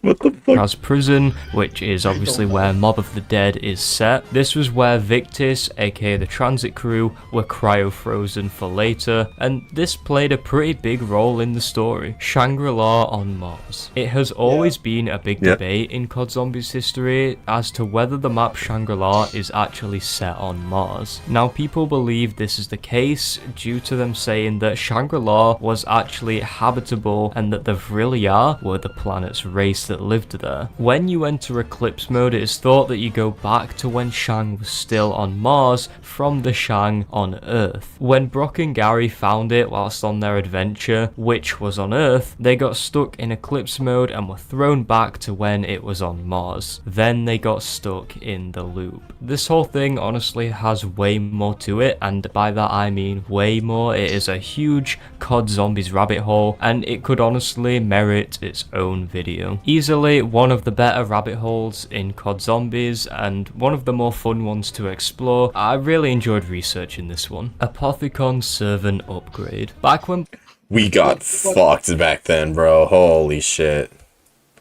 What the fuck? As prison, which is obviously where Mob of the Dead is set. This was where Victus, aka the transit crew, were cryo-frozen for later, and this played a pretty big role in the story. Shangri-La on Mars. It has always been a big debate in COD Zombies history as to whether the map Shangri-La is actually set on Mars. Now, people believe this is the case due to them saying that Shangri-La was actually habitable and that the Vrilya were the planet's race that lived there. When you enter Eclipse mode, it is thought that you go back to when Shang was still on Mars from the Shang on Earth. When Brock and Gary found it whilst on their adventure, which was on Earth, they got stuck in Eclipse mode and were thrown back to when it was on Mars. Then they got stuck in the loop. This whole thing honestly has way more to it, and by that I mean way more. It is a huge COD Zombies rabbit hole, and it could honestly merit its own video. Easily one of the better rabbit holes in COD Zombies, and one of the more fun ones to explore. I really enjoyed researching this one. Apothicon Servant Upgrade. Back when We got fucked back then, bro. Holy shit.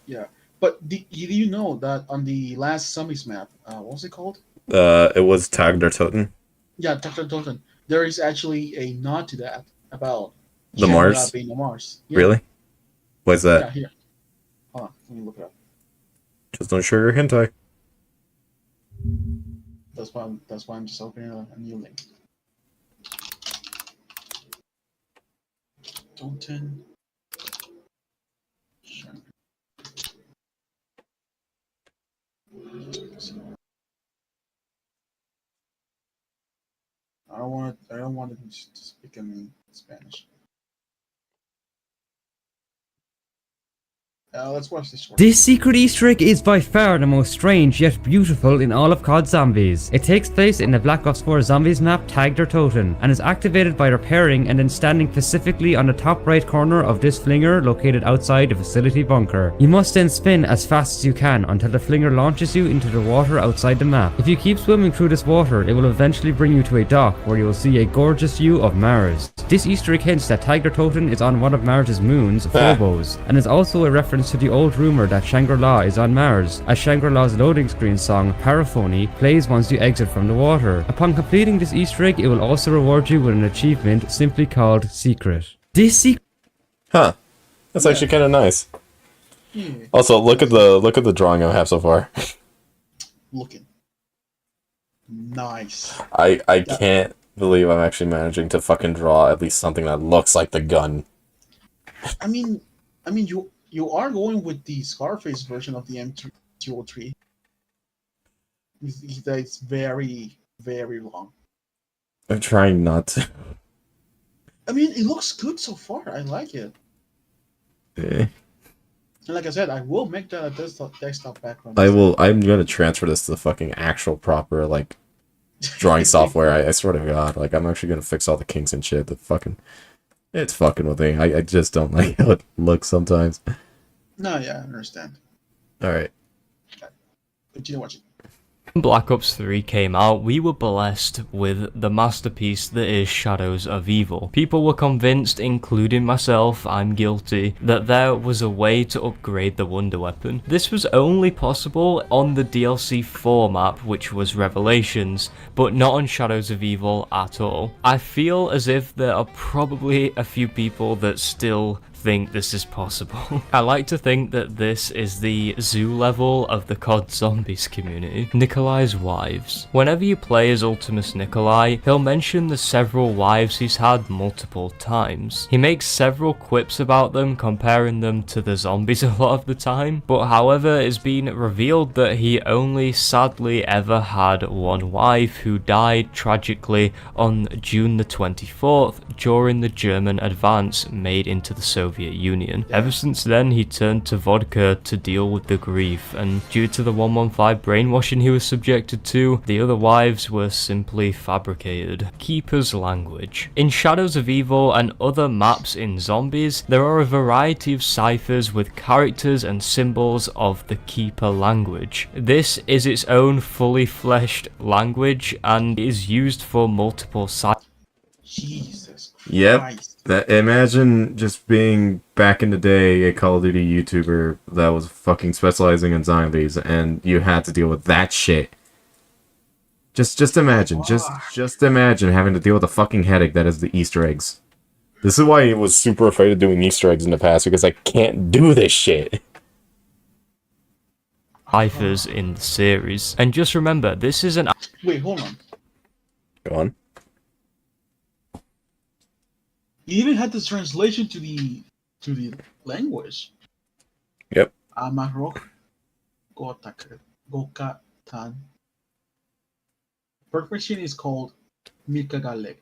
yeah, but do you know that on the last Zombies map, what was it called? It was Tag der Toten. Yeah, Dr. Dalton. There is actually a nod to that about The Mars? being a Mars. Yeah. Really? What's that? Yeah, here. Hold on, let me look it up. Just don't sugar hentai. That's why I'm just opening a new link. Dalton. Sure. I don't want to speak in Spanish. Let's watch this one. This secret Easter egg is by far the most strange yet beautiful in all of COD Zombies. It takes place in the Black Ops 4 Zombies map tagged or totem, and is activated by repairing and then standing specifically on the top right corner of this flinger located outside the facility bunker. You must then spin as fast as you can until the flinger launches you into the water outside the map. If you keep swimming through this water, it will eventually bring you to a dock where you will see a gorgeous view of Mars. This Easter egg hints that Tiger Totem is on one of Mars' moons, Phobos, and is also a reference to the old rumor that Shangri-La is on Mars, as Shangri-La's loading screen song Paraphony plays once you exit from the water. Upon completing this Easter egg, it will also reward you with an achievement simply called Secret. Huh. That's actually kind of nice. Yeah. Also, look at the drawing I have so far. Looking nice. I can't believe I'm actually managing to fucking draw at least something that looks like the gun. I mean, you are going with the Scarface version of the M203. It's very, very long. I'm trying not to. I mean, it looks good so far. I like it. Eh. And like I said, I will make that a desktop background. I'm gonna transfer this to the fucking actual proper, like, drawing software. I swear to God. Like, I'm actually gonna fix all the kinks and shit. It's fucking with me. I just don't like how it looks sometimes. No, yeah, I understand. Alright. Continue watching. When Black Ops 3 came out, we were blessed with the masterpiece that is Shadows of Evil. People were convinced, including myself, I'm guilty, that there was a way to upgrade the Wonder Weapon. This was only possible on the DLC 4 map, which was Revelations, but not on Shadows of Evil at all. I feel as if there are probably a few people that still think this is possible. I like to think that this is the zoo level of the COD Zombies community. Nikolai's wives. Whenever you play as Ultimus Nikolai, he'll mention the several wives he's had multiple times. He makes several quips about them, comparing them to the zombies a lot of the time, but however, it's been revealed that he only sadly ever had one wife who died tragically on June the 24th during the German advance made into the Soviet Union. Ever since then, he turned to vodka to deal with the grief, and due to the 115 brainwashing he was subjected to, the other wives were simply fabricated. Keeper's language. In Shadows of Evil and other maps in Zombies, there are a variety of ciphers with characters and symbols of the Keeper language. This is its own fully fleshed language and is used for multiple ciphers. Jesus Yep. Christ. Imagine just being, back in the day, a Call of Duty YouTuber that was fucking specializing in zombies, and you had to deal with that shit. Just imagine. Just imagine having to deal with the fucking headache that is the Easter eggs. This is why I was super afraid of doing Easter eggs in the past, because I can't do this shit. Ciphers in the series. And just remember, this is an... Wait, hold on. Go on. You even had this translation to the language. Yep. Amarok Gokatan. Perfection is called Mikagalek.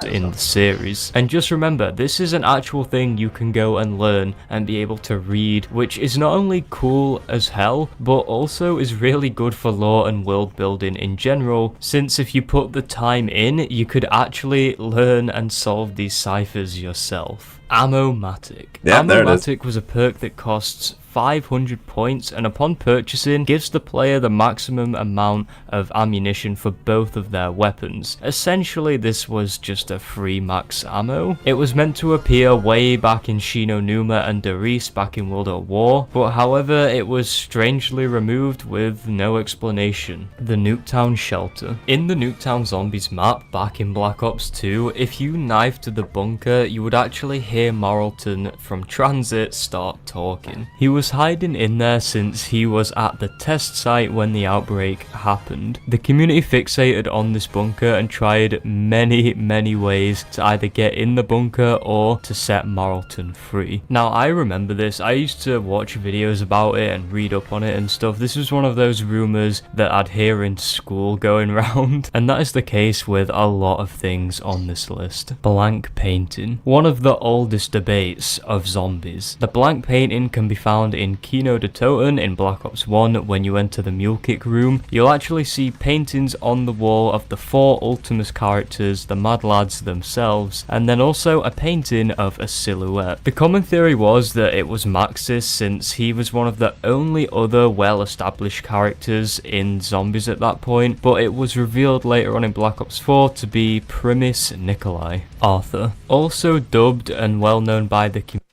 in the series. And just remember, this is an actual thing you can go and learn and be able to read, which is not only cool as hell, but also is really good for lore and world building in general, since if you put the time in, you could actually learn and solve these ciphers yourself. Ammo-matic. Yeah, there it is. Ammo-matic was a perk that costs 500 points, and upon purchasing gives the player the maximum amount of ammunition for both of their weapons. Essentially, this was just a free max ammo. It was meant to appear way back in Shino Numa and Darius back in World at War, but however it was strangely removed with no explanation. The Nuketown Shelter. In the Nuketown Zombies map back in Black Ops 2, if you knifed the bunker, you would actually hear Moralton from transit start talking. He was was hiding in there since he was at the test site when the outbreak happened. The community fixated on this bunker and tried many ways to either get in the bunker or to set Marlton free. Now, I remember this. I used to watch videos about it and read up on it and stuff. This was one of those rumors that I'd hear in school going round, and that is the case with a lot of things on this list. Blank painting. One of the oldest debates of zombies. The blank painting can be found in Kino de Toten in Black Ops 1. When you enter the mule kick room, you'll actually see paintings on the wall of the 4 Ultimus characters, the Mad Lads themselves, and then also a painting of a silhouette. The common theory was that it was Maxis, since he was one of the only other well-established characters in zombies at that point, but it was revealed later on in Black Ops 4 to be Primus Nikolai. Arthur. Also dubbed and well known by the community.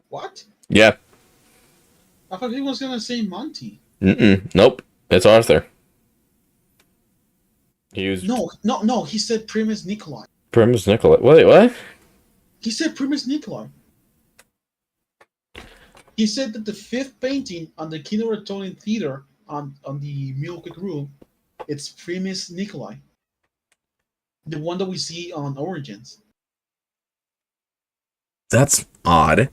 What? Yeah. I thought he was gonna say Monty. Nope. It's Arthur. He used No. He said Primus Nikolai. Primus Nikolai. Wait, what? He said Primus Nikolai. He said that the 5th painting on the Kino-Rotonin Theater on the Mule Kick room, it's Primus Nikolai. The one that we see on Origins. That's odd.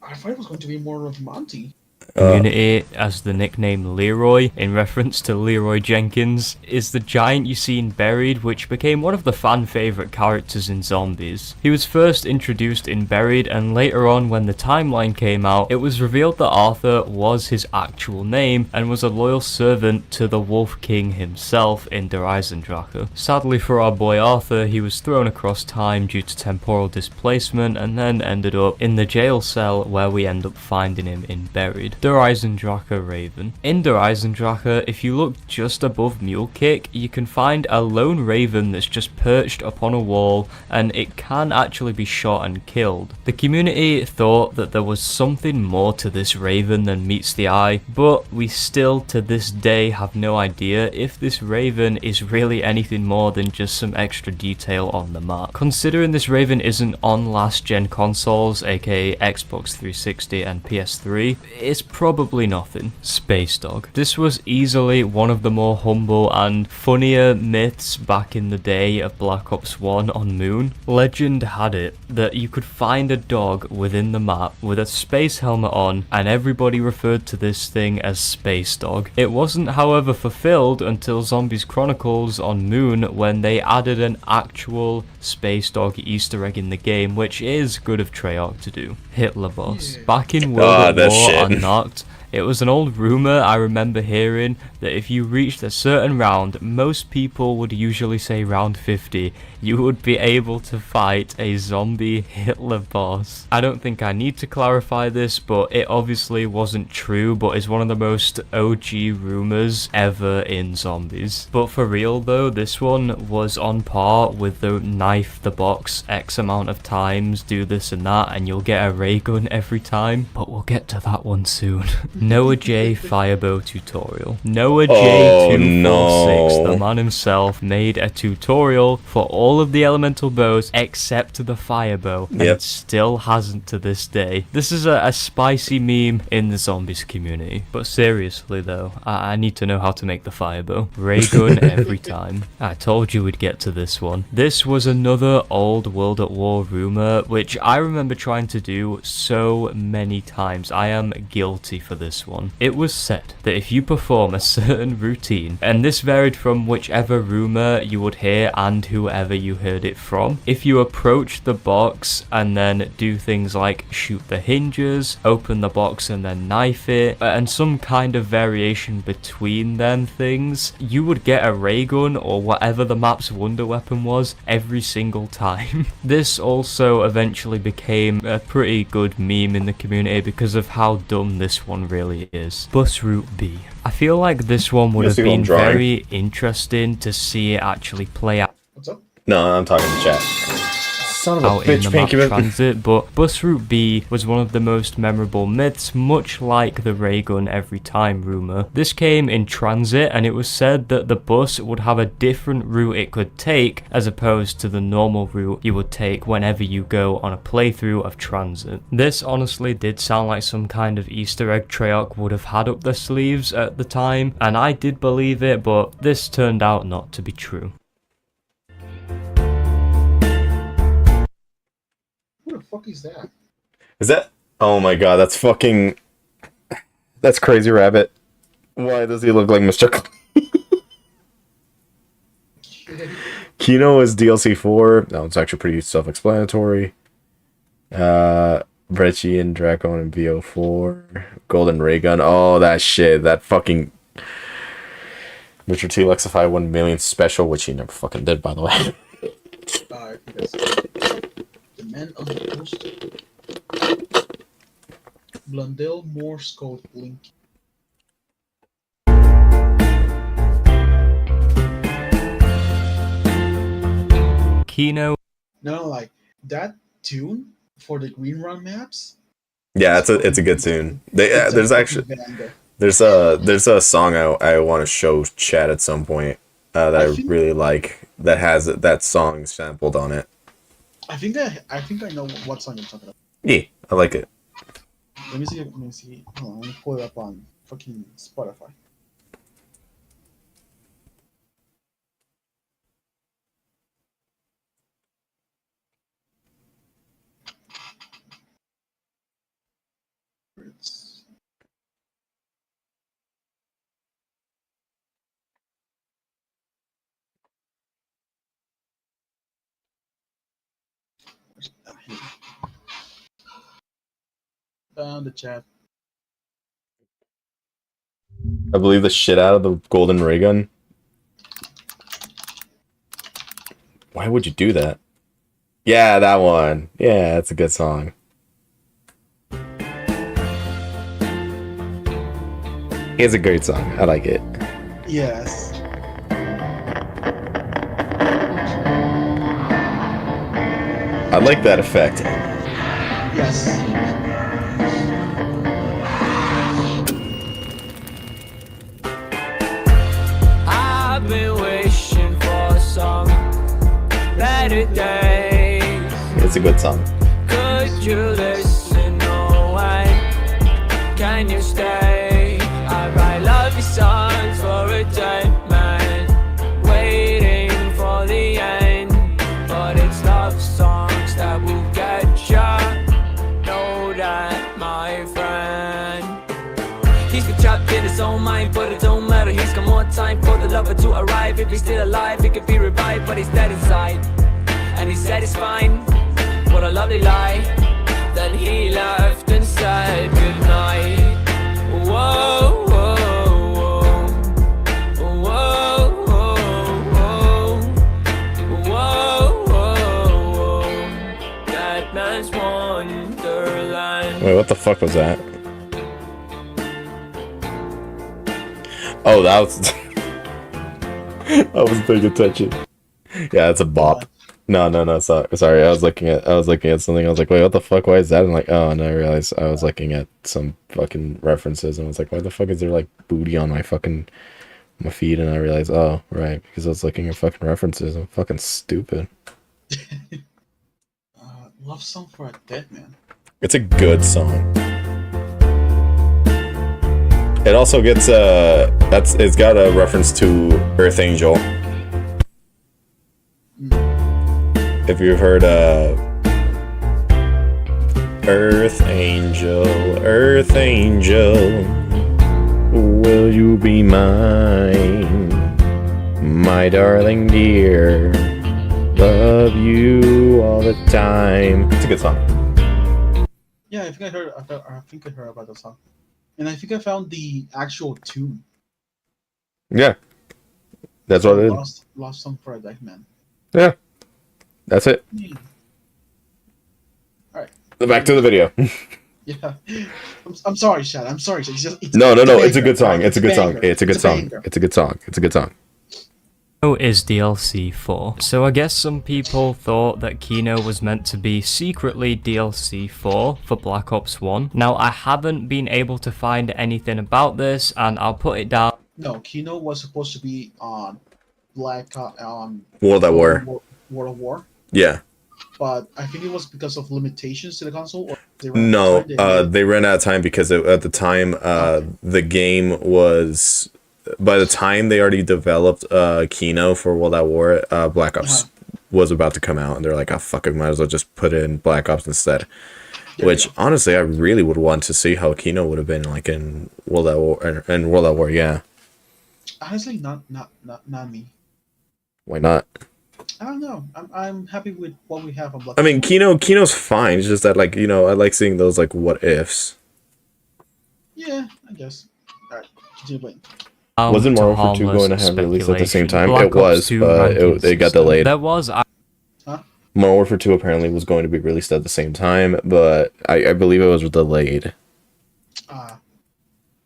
I thought it was going to be more of Monty. Community as the nickname Leroy, in reference to Leroy Jenkins, is the giant you see in Buried, which became one of the fan favourite characters in Zombies. He was first introduced in Buried, and later on when the timeline came out, it was revealed that Arthur was his actual name and was a loyal servant to the Wolf King himself in Der Eisendrache. Sadly for our boy Arthur, he was thrown across time due to temporal displacement and then ended up in the jail cell where we end up finding him in Buried. Der Eisendrache Raven. In Der Eisendrache, if you look just above Mule Kick, you can find a lone raven that's just perched upon a wall, and it can actually be shot and killed. The community thought that there was something more to this raven than meets the eye, but we still to this day have no idea if this raven is really anything more than just some extra detail on the map. Considering this raven isn't on last gen consoles, aka Xbox 360 and PS3, it's probably nothing. Space Dog. This was easily one of the more humble and funnier myths back in the day of Black Ops 1 on Moon. Legend had it that you could find a dog within the map with a space helmet on, and everybody referred to this thing as Space Dog. It wasn't, however, fulfilled until Zombies Chronicles on Moon, when they added an actual Space Dog Easter egg in the game, which is good of Treyarch to do. Hitler Boss. Back in World at War Unlocked, it was an old rumour I remember hearing that if you reached a certain round, most people would usually say round 50, you would be able to fight a zombie Hitler boss. I don't think I need to clarify this, but it obviously wasn't true, but is one of the most OG rumours ever in Zombies. But for real though, this one was on par with the knife the box X amount of times, do this and that, and you'll get a ray gun every time, but we'll get to that one soon. Noah J Firebow tutorial. Noah J246, the man himself, made a tutorial for all of the elemental bows except the firebow, and it still hasn't to this day. This is a spicy meme in the Zombies community, but seriously though, I need to know how to make the firebow. Ray gun every time. I told you we'd get to this one. This was another old World at War rumor, which I remember trying to do so many times. I am guilty for this one. It was said that if you perform a certain routine, and this varied from whichever rumor you would hear and whoever you heard it from, if you approach the box and then do things like shoot the hinges, open the box and then knife it, and some kind of variation between them things, you would get a ray gun or whatever the map's wonder weapon was every single time. This also eventually became a pretty good meme in the community because of how dumb this one really is. Bus Route B. I feel like this one would have been very interesting to see it actually play out. What's up? No, I'm talking to chat. Son of a out in bitch, the map Pinky. transit, but Bus Route B was one of the most memorable myths, much like the ray gun every time rumour. This came in transit, and it was said that the bus would have a different route it could take as opposed to the normal route you would take whenever you go on a playthrough of transit. This honestly did sound like some kind of Easter egg Treyarch would have had up their sleeves at the time, and I did believe it, but this turned out not to be true. Who the fuck is that? Is that? Oh my god, that's fucking. That's Crazy Rabbit. Why does he look like Mr. Kino is DLC 4. No, it's actually pretty self-explanatory. Brechi and Draco and VO4. Golden Ray Gun. Oh, that shit. That fucking. Richard T. Lexify 1 million special, which he never fucking did, by the way. I think that's the man on the poster. Blundell Morse code link. Kino. No, like that tune for the Green Run maps. Yeah, it's a good tune. There's actually there's a song I want to show Chad at some point that I really like that has that song sampled on it. I think I know what song you're talking about. Yeah, I like it. Let me see. Hold on, let me pull it up on fucking Spotify. Found the chat. I believe the shit out of the Golden Ray Gun. Why would you do that? Yeah, that one. Yeah, that's a good song. It's a great song. I like it. Yes. I like that effect. Yes. I've been wishing for some better days. It's a good song. Could you listen? No way. Can you stay? I write lovely songs for a dead man, waiting for the end. But it's love songs that will get ya. Know that, my friend. He's been trapped in his own mind, but it don't matter. He's got more time for the lover to arrive. If he's still alive, he could be revived, but he's dead inside. And he said it's fine. What a lovely lie. Then he left and said goodnight. Whoa, whoa, whoa. Whoa, whoa, whoa. Whoa, whoa, whoa. That man's wonderland. Wait, what the fuck was that? Oh, that was. I wasn't paying attention. Yeah, it's a bop. No, sorry. I was looking at something. I was like, wait, what the fuck? Why is that? And like, oh, and I realized I was looking at some fucking references, and I was like, why the fuck is there like booty on my feed? And I realized, oh, right, because I was looking at fucking references. I'm fucking stupid. Love song for a dead man. It's a good song. It also gets it's got a reference to Earth Angel. If you've heard Earth Angel, Earth Angel, will you be mine, my darling dear, love you all the time. It's a good song. Yeah, I think I heard about that song, and I think I found the actual tune. Yeah, that's what it is. Lost song for a dead man. Yeah. That's it. Alright. Back to the video. Yeah. I'm sorry, Chad. I'm sorry. No. It's a good song. It's a good song. It's a good song. It's a good song. It's a good song. is DLC for. So I guess some people thought that Kino was meant to be secretly DLC 4 for Black Ops 1. Now I haven't been able to find anything about this, and I'll put it down. No, Kino was supposed to be on World at War. World of War, Yeah. but I think it was because of limitations to the console. Or They ran out of time because at the time the game was. By the time they already developed Kino for World at War, Black Ops was about to come out, and they're like, "Oh fuck, I might as well just put in Black Ops instead." Which honestly, I really would want to see how Kino would have been like in World at War. In World at War, yeah. Honestly, not me. Why not? I don't know. I'm happy with what we have on Black. I mean, Kino's fine. It's just that, like, you know, I like seeing those like what ifs. Yeah, I guess. All right, continue playing. Wasn't Modern Warfare 2 going to have released at the same time? It was, but it got delayed. There was. Modern Warfare 2 apparently was going to be released at the same time, but I believe it was delayed.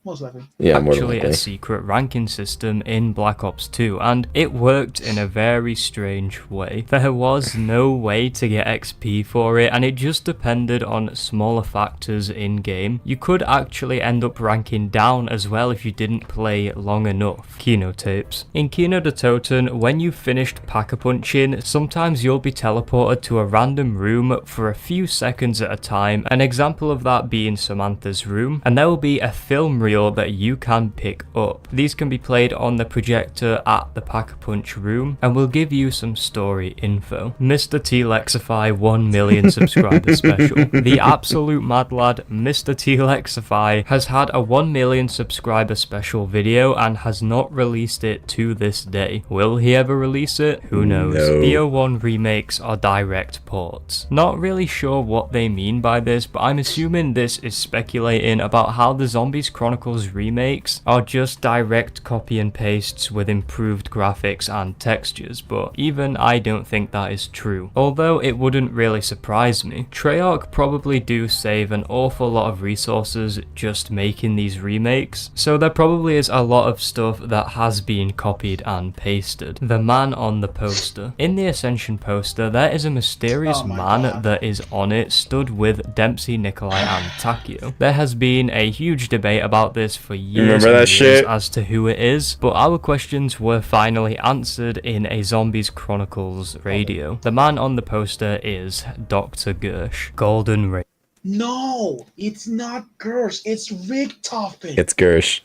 Most likely. Yeah, actually a secret ranking system in Black Ops 2, and it worked in a very strange way. There was no way to get XP for it, and it just depended on smaller factors in-game. You could actually end up ranking down as well if you didn't play long enough. Kino tapes. In Kino der Toten, when you've finished pack-a-punching, sometimes you'll be teleported to a random room for a few seconds at a time, an example of that being Samantha's room, and there will be a film reel that you can pick up. These can be played on the projector at the Pack-a-Punch room, and will give you some story info. Mr. T-Lexify 1 million subscriber special. The absolute mad lad, Mr. T-Lexify, has had a 1 million subscriber special video and has not released it to this day. Will he ever release it? Who knows? No. The 01 remakes are direct ports. Not really sure what they mean by this, but I'm assuming this is speculating about how the Zombies Chronicles remakes are just direct copy and pastes with improved graphics and textures, but even I don't think that is true. Although it wouldn't really surprise me. Treyarch probably do save an awful lot of resources just making these remakes, so there probably is a lot of stuff that has been copied and pasted. The man on the poster. In the Ascension poster, there is a mysterious man that is on it, stood with Dempsey, Nikolai and Takio. There has been a huge debate about this for years and years as to who it is, but our questions were finally answered in a Zombies Chronicles radio. The man on the poster is Dr. Gersh. Golden Ray. No, it's not Gersh. It's Richtofen. It's Gersh.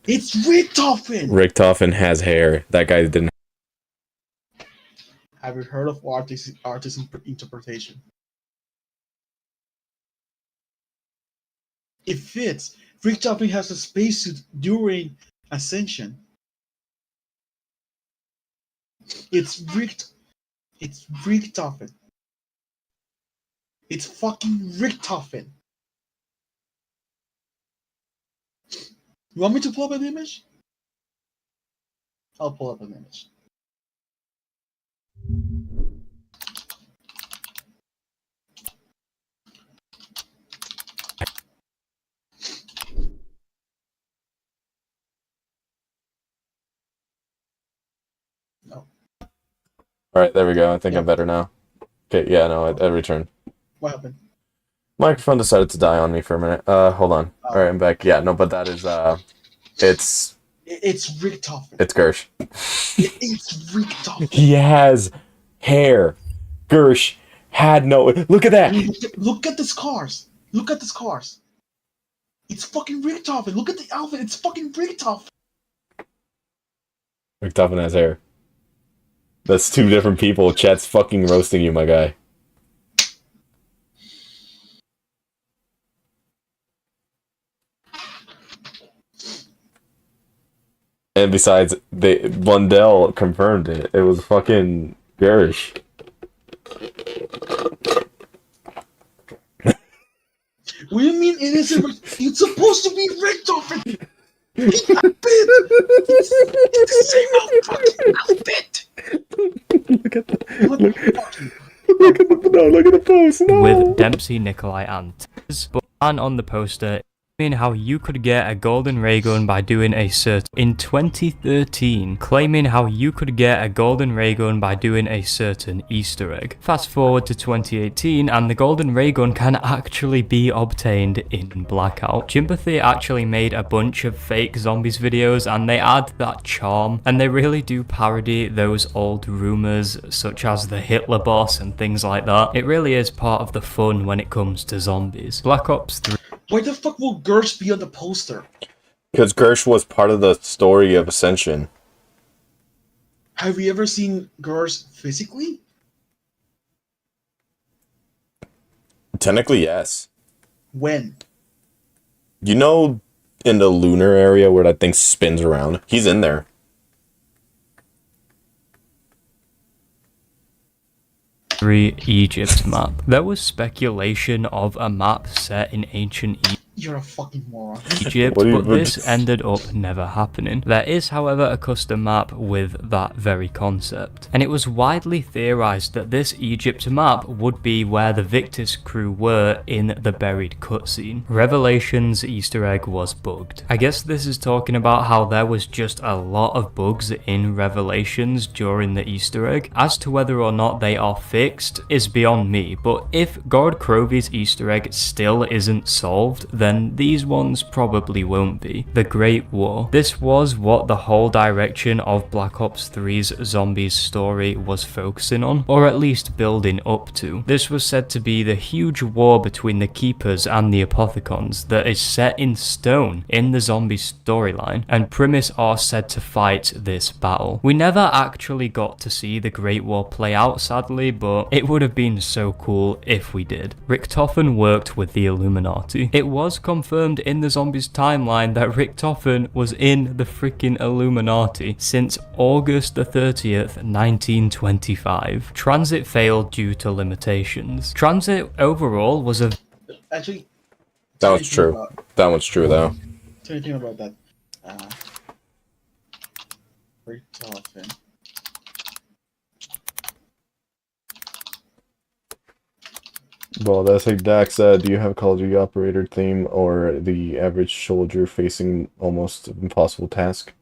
It's Richtofen. Richtofen has hair. That guy didn't. Have you heard of artist interpretation? It fits. Richtofen has a spacesuit during Ascension. It's Richtofen. It's fucking Richtofen. You want me to pull up an image? I'll pull up an image. Alright, there we go. I think I'm better now. Okay, yeah, no, I returned. What happened? Microphone decided to die on me for a minute. Hold on. Alright, I'm back. Yeah, no, but that is, it's Richtofen. It's Gersh. It's Richtofen. He has hair. Gersh had no... Look at that! Look at the scars. Look at the scars. It's fucking Richtofen. Look at the outfit. It's fucking Richtofen. Richtofen has hair. That's two different people. Chat's fucking roasting you, my guy. And besides, Blundell confirmed it. It was fucking garish. What do you mean it isn't? It's supposed to be Richtofen. It's the same fucking outfit. Look at the post. No. With Dempsey, Nikolai and Tiz, but man on the poster how you could get a golden ray gun by doing a certain in 2013, claiming how you could get a golden ray gun by doing a certain Easter egg. Fast forward to 2018 and the golden ray gun can actually be obtained in Blackout. Jimbathy actually made a bunch of fake zombies videos and they add that charm and they really do parody those old rumors such as the Hitler boss and things like that. It really is part of the fun when it comes to zombies. Black Ops 3. Why the fuck will Gersh be on the poster? Because Gersh was part of the story of Ascension. Have you ever seen Gersh physically? Technically, yes. When? You know, in the lunar area where that thing spins around, he's in there. Egypt map. There was speculation of a map set in ancient You're a fucking moron. Egypt, but this ended up never happening. There is, however, a custom map with that very concept, and it was widely theorized that this Egypt map would be where the Victus crew were in the buried cutscene. Revelations Easter egg was bugged. I guess this is talking about how there was just a lot of bugs in Revelations during the Easter egg. As to whether or not they are fixed is beyond me, but if God Crovy's Easter egg still isn't solved, then these ones probably won't be. The Great War. This was what the whole direction of Black Ops 3's Zombies story was focusing on, or at least building up to. This was said to be the huge war between the Keepers and the Apothicons that is set in stone in the Zombies storyline, and Primus are said to fight this battle. We never actually got to see the Great War play out, sadly, but it would have been so cool if we did. Richtofen worked with the Illuminati. It was confirmed in the Zombies timeline that Richtofen was in the freaking Illuminati since August the 30th, 1925. Transit failed due to limitations. Transit overall was a... Actually... That was true. That one's true, though. Tell me about that. Richtofen. Well, that's like Dax said, do you have Call of Duty operator theme or the average soldier facing almost impossible task?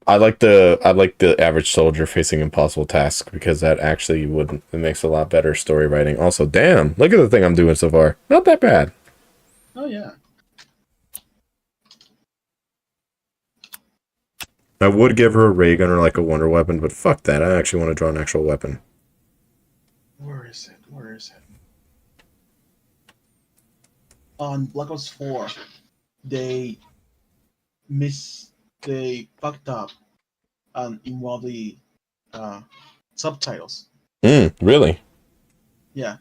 I like the average soldier facing impossible task because that actually it makes a lot better story writing. Also, damn, look at the thing I'm doing so far. Not that bad. Oh yeah. I would give her a ray gun or like a wonder weapon, but fuck that. I actually want to draw an actual weapon. Where is it? Where is it? On Black Ops 4, they fucked up in one of the subtitles. Really? Yeah.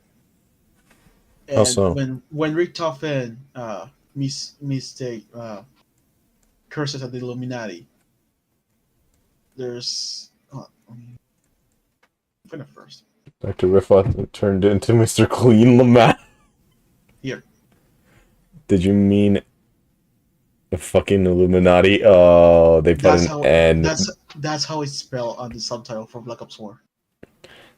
And How so? when Richtofen mistake curses at the Illuminati, there's finish first. Dr. Riffot turned into Mr. Clean Lamar. Here. Did you mean the fucking Illuminati? Oh, they put an N. That's how it's spelled on the subtitle for Black Ops 4.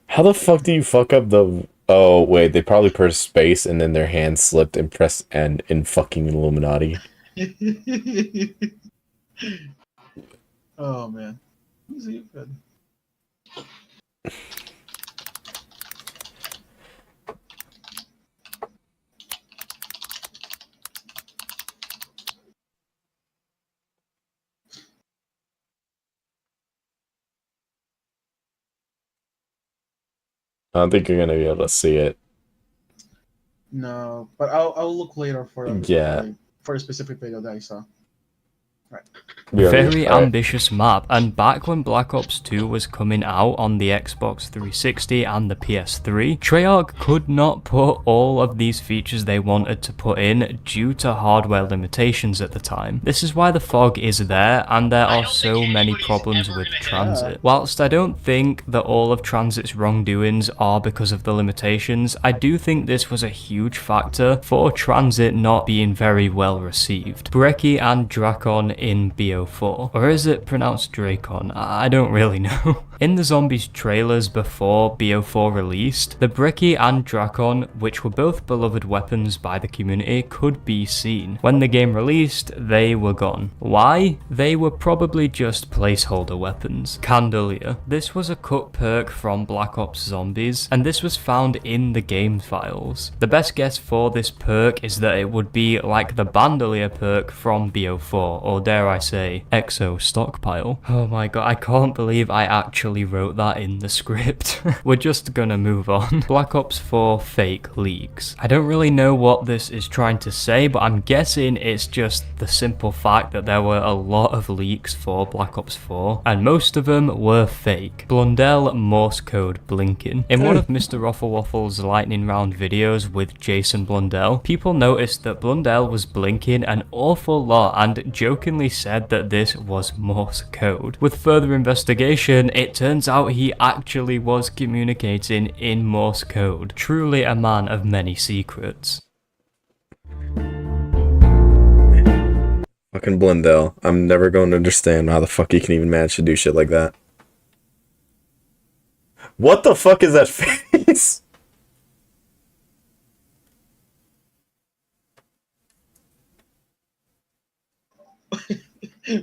How the fuck do you fuck up the... Oh, wait, they probably pressed space and then their hand slipped and pressed N in fucking Illuminati. Oh, man. Who's he good? I don't think you're gonna be able to see it. No, but I'll look later for a specific video that I saw. Right. Very ambitious map, and back when Black Ops 2 was coming out on the Xbox 360 and the PS3, Treyarch could not put all of these features they wanted to put in due to hardware limitations at the time. This is why the fog is there, and there are so many problems with Transit. Whilst I don't think that all of Transit's wrongdoings are because of the limitations, I do think this was a huge factor for Transit not being very well received. Brecci and Drakon in BO4, or is it pronounced Dracon? I don't really know. In the Zombies trailers before BO4 released, the Bricky and Drakon, which were both beloved weapons by the community, could be seen. When the game released, they were gone. Why? They were probably just placeholder weapons. Candelier. This was a cut perk from Black Ops Zombies, and this was found in the game files. The best guess for this perk is that it would be like the Bandolier perk from BO4, or dare I say, Exo Stockpile. Oh my god, I can't believe I actually wrote that in the script. We're just gonna move on. Black Ops 4 fake leaks. I don't really know what this is trying to say, but I'm guessing it's just the simple fact that there were a lot of leaks for Black Ops 4, and most of them were fake. Blundell Morse code blinking. In one of Mr. Waffle's lightning round videos with Jason Blundell, people noticed that Blundell was blinking an awful lot and jokingly said that this was Morse code. With further investigation, it turns out he actually was communicating in Morse code. Truly a man of many secrets. Fucking Blundell. I'm never going to understand how the fuck he can even manage to do shit like that. What the fuck is that face?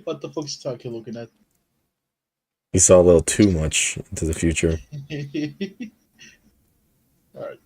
What the fuck's Taki looking at? He saw a little too much into the future. Alright.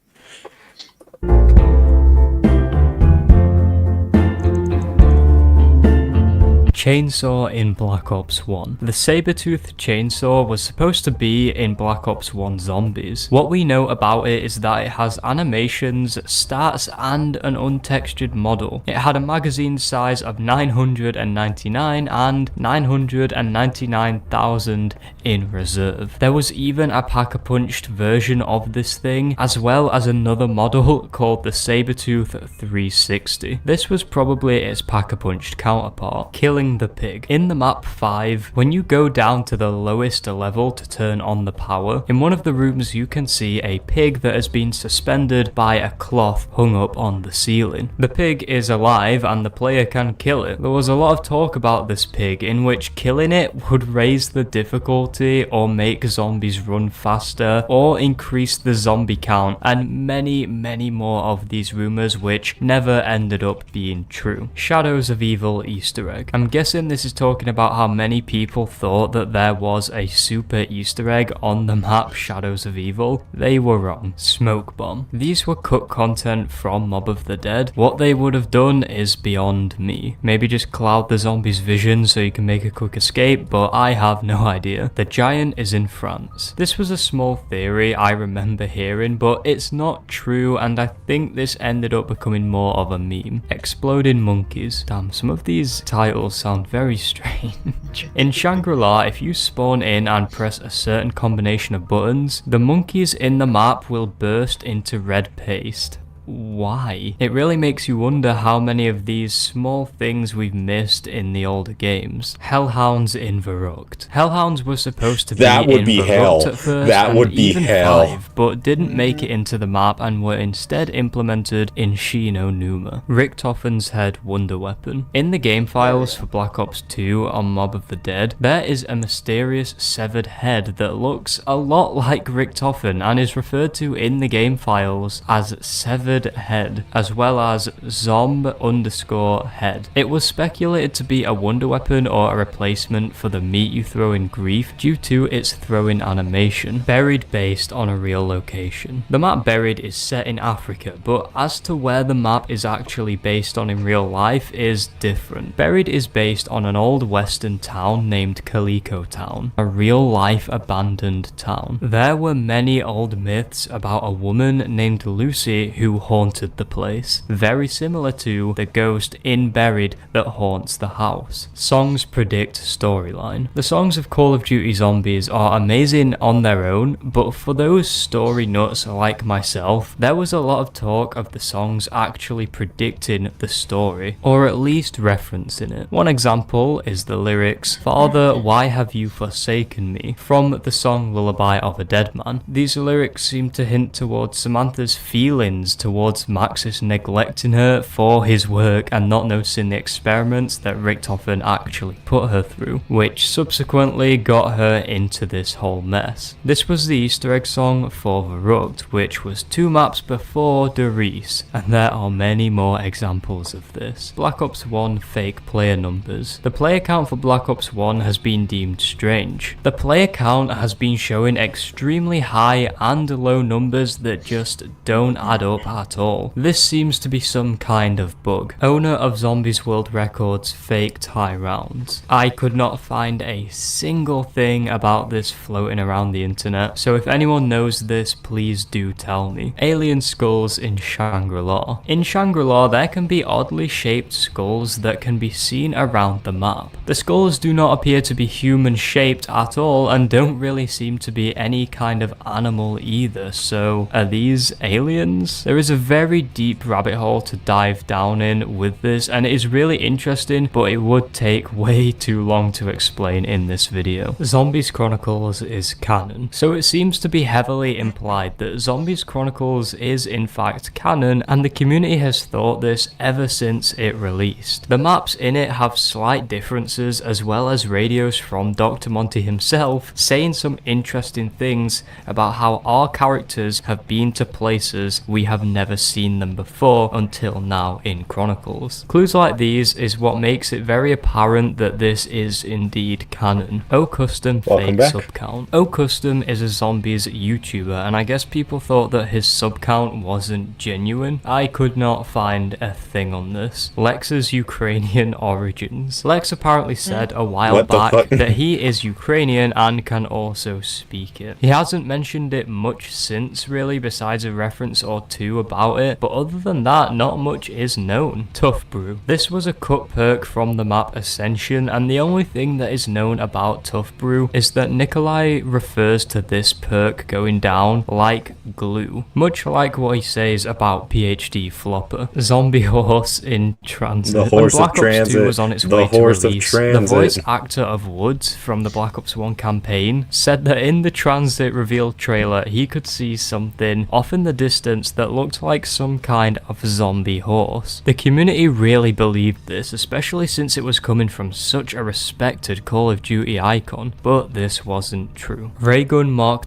Chainsaw in Black Ops 1. The saber-toothed chainsaw was supposed to be in Black Ops 1 Zombies. What we know about it is that it has animations, stats, and an untextured model. It had a magazine size of 999 and 999,000 in reserve. There was even a pack-a-punched version of this thing, as well as another model called the Sabertooth 360. This was probably its pack-a-punched counterpart, killing the pig. In the map 5, when you go down to the lowest level to turn on the power, in one of the rooms you can see a pig that has been suspended by a cloth hung up on the ceiling. The pig is alive and the player can kill it. There was a lot of talk about this pig in which killing it would raise the difficulty or make zombies run faster or increase the zombie count, and many more of these rumors which never ended up being true. Shadows of Evil Easter egg. I'm guessing this is talking about how many people thought that there was a super Easter egg on the map Shadows of Evil. They were wrong. Smoke bomb. These were cut content from Mob of the Dead. What they would have done is beyond me. Maybe just cloud the zombie's vision so you can make a quick escape, but I have no idea. The giant is in France. This was a small theory I remember hearing, but it's not true, and I think this ended up becoming more of a meme. Exploding monkeys. Damn, some of these titles sound very strange. In Shangri-La, if you spawn in and press a certain combination of buttons, the monkeys in the map will burst into red paste. Why? It really makes you wonder how many of these small things we've missed in the older games. Hellhounds in Verrucht. Hellhounds were supposed to be in Verrucht at first, that would be even hell. 5, but didn't make it into the map and were instead implemented in Shino Numa. Richtofen's head wonder weapon. In the game files for Black Ops 2 on Mob of the Dead, there is a mysterious severed head that looks a lot like Richtofen and is referred to in the game files as severed head, as well as zomb_head. It was speculated to be a wonder weapon or a replacement for the meat you throw in Grief due to its throwing animation. Buried based on a real location. The map Buried is set in Africa, but as to where the map is actually based on in real life is different. Buried is based on an old western town named Calico Town, a real life abandoned town. There were many old myths about a woman named Lucy who haunted the place, very similar to the ghost in Buried that haunts the house. Songs predict storyline. The songs of Call of Duty Zombies are amazing on their own, but for those story nuts like myself, there was a lot of talk of the songs actually predicting the story, or at least referencing it. One example is the lyrics, "Father, why have you forsaken me?" from the song Lullaby of a Dead Man. These lyrics seem to hint towards Samantha's feelings towards towards Maxis neglecting her for his work and not noticing the experiments that Richtofen actually put her through, which subsequently got her into this whole mess. This was the Easter egg song for Verrucht, which was 2 maps before Der Ries, and there are many more examples of this. Black Ops 1 fake player numbers. The player count for Black Ops 1 has been deemed strange. The player count has been showing extremely high and low numbers that just don't add up at all. This seems to be some kind of bug. Owner of Zombies World Records faked high rounds. I could not find a single thing about this floating around the internet, so if anyone knows this, please do tell me. Alien skulls in Shangri-La. In Shangri-La, there can be oddly shaped skulls that can be seen around the map. The skulls do not appear to be human shaped at all and don't really seem to be any kind of animal either, so are these aliens? There is a very deep rabbit hole to dive down in with this, and it is really interesting, but it would take way too long to explain in this video. Zombies Chronicles is canon, so it seems to be heavily implied that Zombies Chronicles is in fact canon, and the community has thought this ever since it released. The maps in it have slight differences, as well as radios from Dr. Monty himself saying some interesting things about how our characters have been to places we have never seen them before until now in Chronicles. Clues like these is what makes it very apparent that this is indeed canon. Custom fake sub count. Custom is a Zombies YouTuber, and I guess people thought that his sub count wasn't genuine. I could not find a thing on this. Lex's Ukrainian origins. Lex apparently said a while back that he is Ukrainian and can also speak it. He hasn't mentioned it much since really, besides a reference or two about it, but other than that, not much is known. Tough Brew. This was a cut perk from the map Ascension, and the only thing that is known about Tough Brew is that Nikolai refers to this perk going down like glue, much like what he says about PhD Flopper. Zombie Horse in Transit. The Horse when Black of Transit. Ops 2 was on its The way Horse to of release, the Transit. voice actor of Woods from the Black Ops 1 campaign said that in the Transit reveal trailer he could see something off in the distance that looked like some kind of zombie horse. The community really believed this, especially since it was coming from such a respected Call of Duty icon, but this wasn't true. Raygun Mark.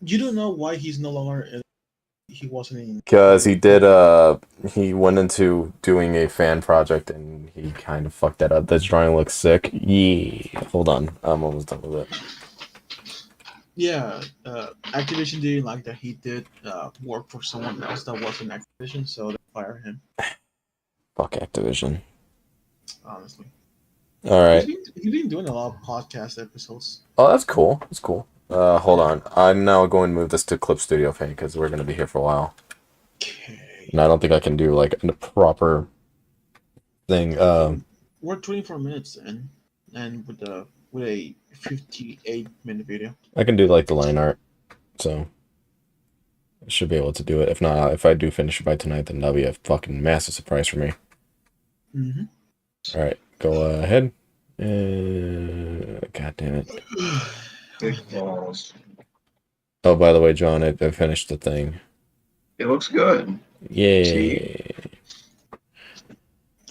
You don't know why he's no longer. He wasn't in. Because he went into doing a fan project and he kind of fucked that up. This drawing looks sick. Yeah. Hold on. I'm almost done with it. Yeah, Activision didn't like that he did work for someone else that wasn't Activision, so they fired him. Fuck Activision. Honestly. Alright. He's been doing a lot of podcast episodes. Oh, that's cool. That's cool. Hold on. I'm now going to move this to Clip Studio Paint because we're going to be here for a while. Okay. And I don't think I can do like a proper thing. We're 24 minutes in, and with a 58-minute video. I can do like the line art, so I should be able to do it. If not, if I do finish it by tonight, then that'll be a fucking massive surprise for me. Mm-hmm. All right, go ahead. God damn it. Big balls. Oh, by the way, John, I finished the thing. It looks good. Yay. See?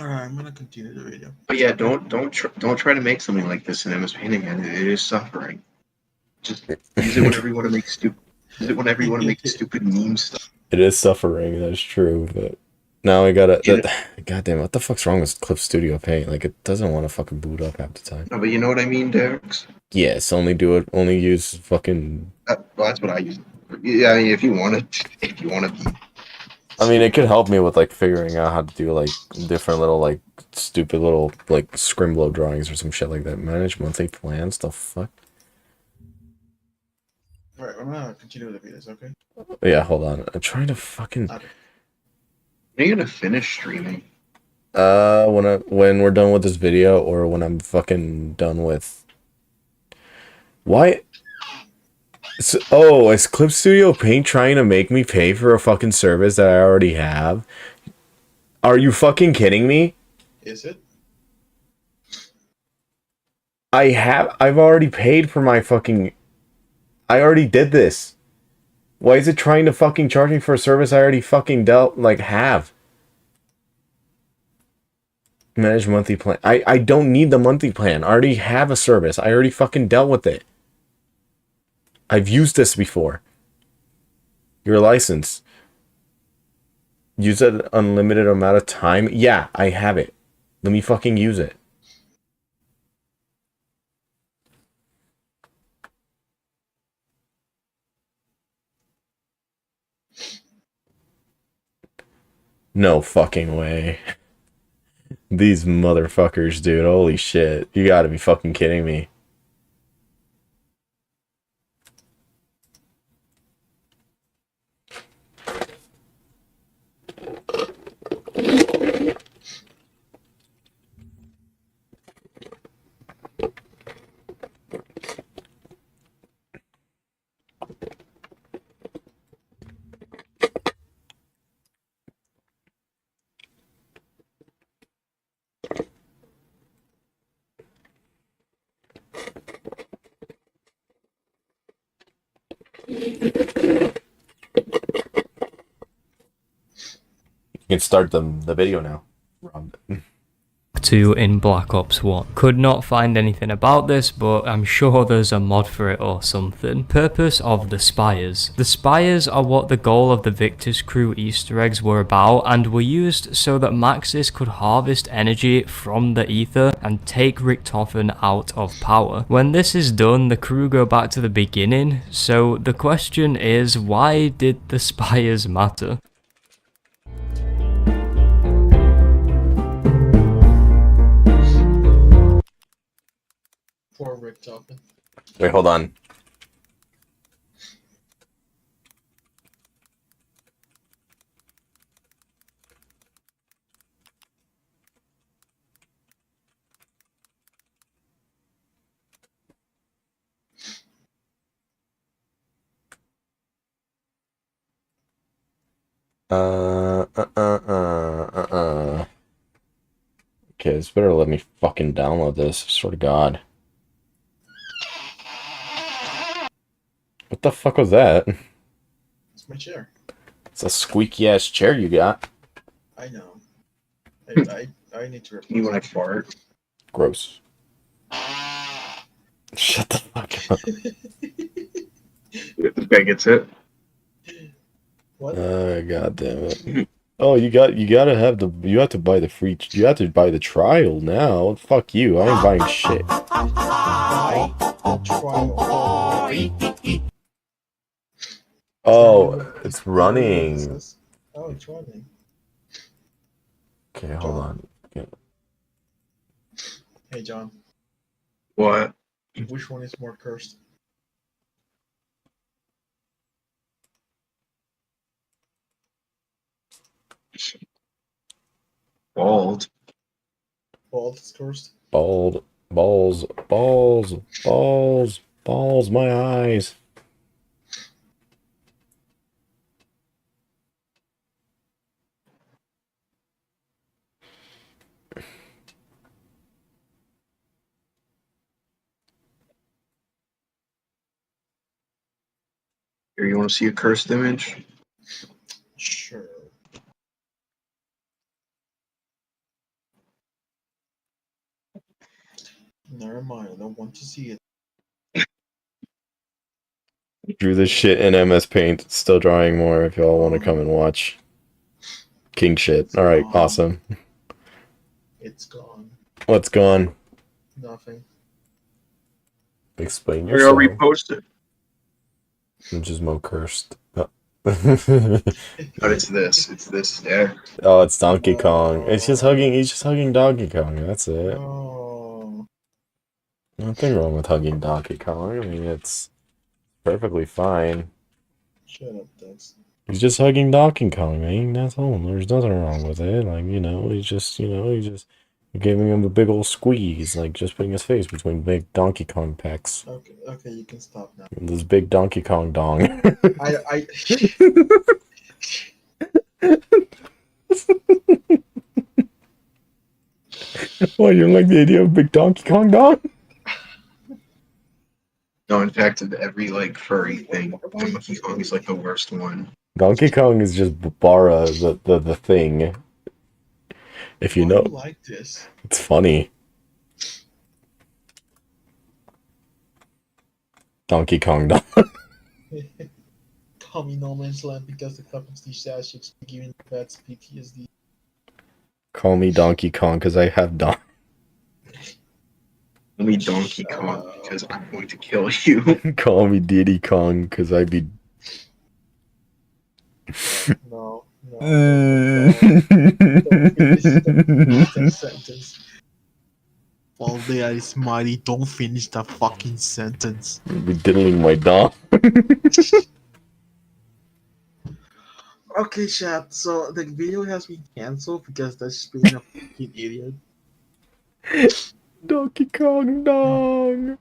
All right, I'm gonna continue the video. But yeah, don't try to make something like this in MS Paint again. It is suffering. Just use it whenever you want to make stupid. Use it whenever you want to make stupid meme stuff. It is suffering, that's true, but now I gotta... God damn, what the fuck's wrong with Clip Studio Paint? Like, it doesn't want to fucking boot up half the time. No, but you know what I mean, Derek's? Yes, only use fucking... Well, that's what I use. Yeah, I mean, if you want to... I mean, it could help me with, like, figuring out how to do, like, different little, like, stupid little, like, Scrimblow drawings or some shit like that. Manage monthly plans, the fuck? Alright, I'm gonna continue with the videos, okay? Yeah, hold on. I'm trying to fucking... When are you gonna finish streaming? When we're done with this video, or when I'm fucking done with... Why... is Clip Studio Paint trying to make me pay for a fucking service that I already have? Are you fucking kidding me? Is it? I've already paid for my fucking... I already did this. Why is it trying to fucking charge me for a service I already fucking have? Manage monthly plan. I don't need the monthly plan. I already have a service. I already fucking dealt with it. I've used this before. Your license. Use it an unlimited amount of time. Yeah, I have it. Let me fucking use it. No fucking way. These motherfuckers, dude. Holy shit. You gotta be fucking kidding me. You can start the video now. Rob. 2 in Black Ops 1. Could not find anything about this, but I'm sure there's a mod for it or something. Purpose of the Spires. The Spires are what the goal of the Victor's Crew Easter eggs were about, and were used so that Maxis could harvest energy from the ether and take Richtofen out of power. When this is done, the crew go back to the beginning, so the question is, why did the Spires matter? Poor Richtofen. Wait, hold on. Okay, this better let me fucking download this. I swear to God. What the fuck was that? It's my chair. It's a squeaky ass chair you got. I know. I need to replace You when I fart. Gross. Shut the fuck up. This guy gets it. What? God damn it. Oh, you have to buy the free. You have to buy the trial now. Fuck you. I ain't buying shit. Buy the trial. Oh, it's running. Oh, it's running. Okay, hold on. Yeah. Hey, John. What? Which one is more cursed? Bald. Bald is cursed. Balls, my eyes. Here, you want to see a cursed image? Sure. Never mind, I don't want to see it. Drew this shit in MS Paint. Still drawing more if y'all want to come and watch. King shit. Alright, awesome. It's gone. What's gone? Nothing. Explain Here, I'll yourself. repost it. Which is Mo cursed. Oh. But it's this. It's this there. Oh, it's Donkey Kong. It's just hugging. He's just hugging Donkey Kong. That's it. Oh. Nothing wrong with hugging Donkey Kong. I mean, it's perfectly fine. Shut up, Dex. He's just hugging Donkey Kong, man. That's all. There's nothing wrong with it. Like, he's just giving him a big old squeeze, like just putting his face between big Donkey Kong pecs. Okay, you can stop now. This big Donkey Kong dong. I What, you don't like the idea of big Donkey Kong dong? No, in fact, every like furry thing, Donkey Kong is like the worst one. Donkey Kong is just Bara, the thing. If you Why know, do you like this? it's funny. Donkey Kong dog. Tommy No Man's Land because the cup of these statues giving pets PTSD. Call me Donkey Kong because I have Don. Call me Donkey Kong because I'm going to kill you. Call me Diddy Kong because I be. No, no. Don't finish the sentence. All day is mighty. Don't finish that fucking sentence. be diddling my dog. Okay, chat. So the video has been cancelled because that's being a fucking idiot. Donkey Kong dong.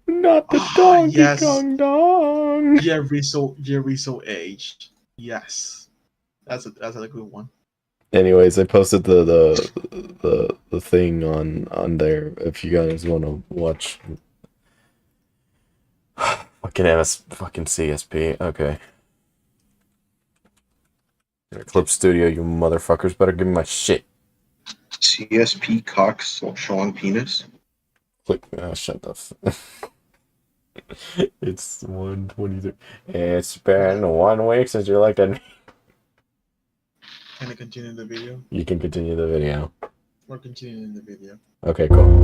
Not the Ah, Donkey yes. Kong dong. Jerry so aged. Yes, that's a good one. Anyways, I posted the thing on there if you guys want to watch. Fucking fucking CSP. Okay. Clip Studio, you motherfuckers better give me my shit. CSP cocks showing penis. Click. Shut the. It's 1:23. It's been 1 week since you liked it. Can I continue the video? You can continue the video. Or continue the video? Okay, cool.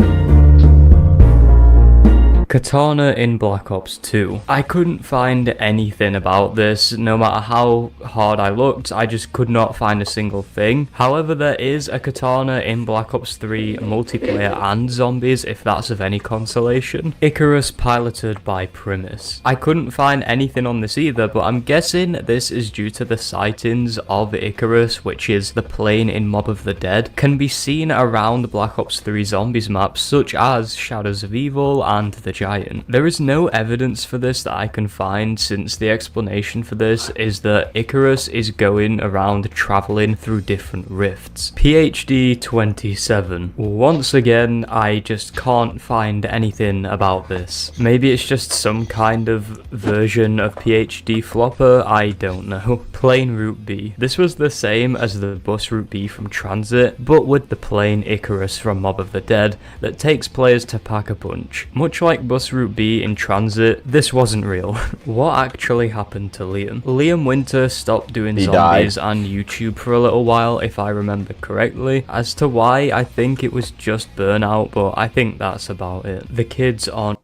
Katana in Black Ops 2. I couldn't find anything about this. No matter how hard I looked, I just could not find a single thing. However, there is a katana in Black Ops 3 multiplayer and zombies, if that's of any consolation. Icarus piloted by Primus. I couldn't find anything on this either, but I'm guessing this is due to the sightings of Icarus, which is the plane in Mob of the Dead, can be seen around Black Ops 3 zombies maps such as Shadows of Evil and the Giant. There is no evidence for this that I can find, since the explanation for this is that Icarus is going around traveling through different rifts. PhD 27. Once again, I just can't find anything about this. Maybe it's just some kind of version of PhD flopper, I don't know. Plane Route B. This was the same as the bus Route B from Transit, but with the plane Icarus from Mob of the Dead that takes players to Pack-a-Punch. Much like bus Route B in Transit, this wasn't real. What actually happened to Liam? Liam Winter stopped doing zombies on YouTube for a little while, if I remember correctly. As to why, I think it was just burnout, but I think that's about it. The kids on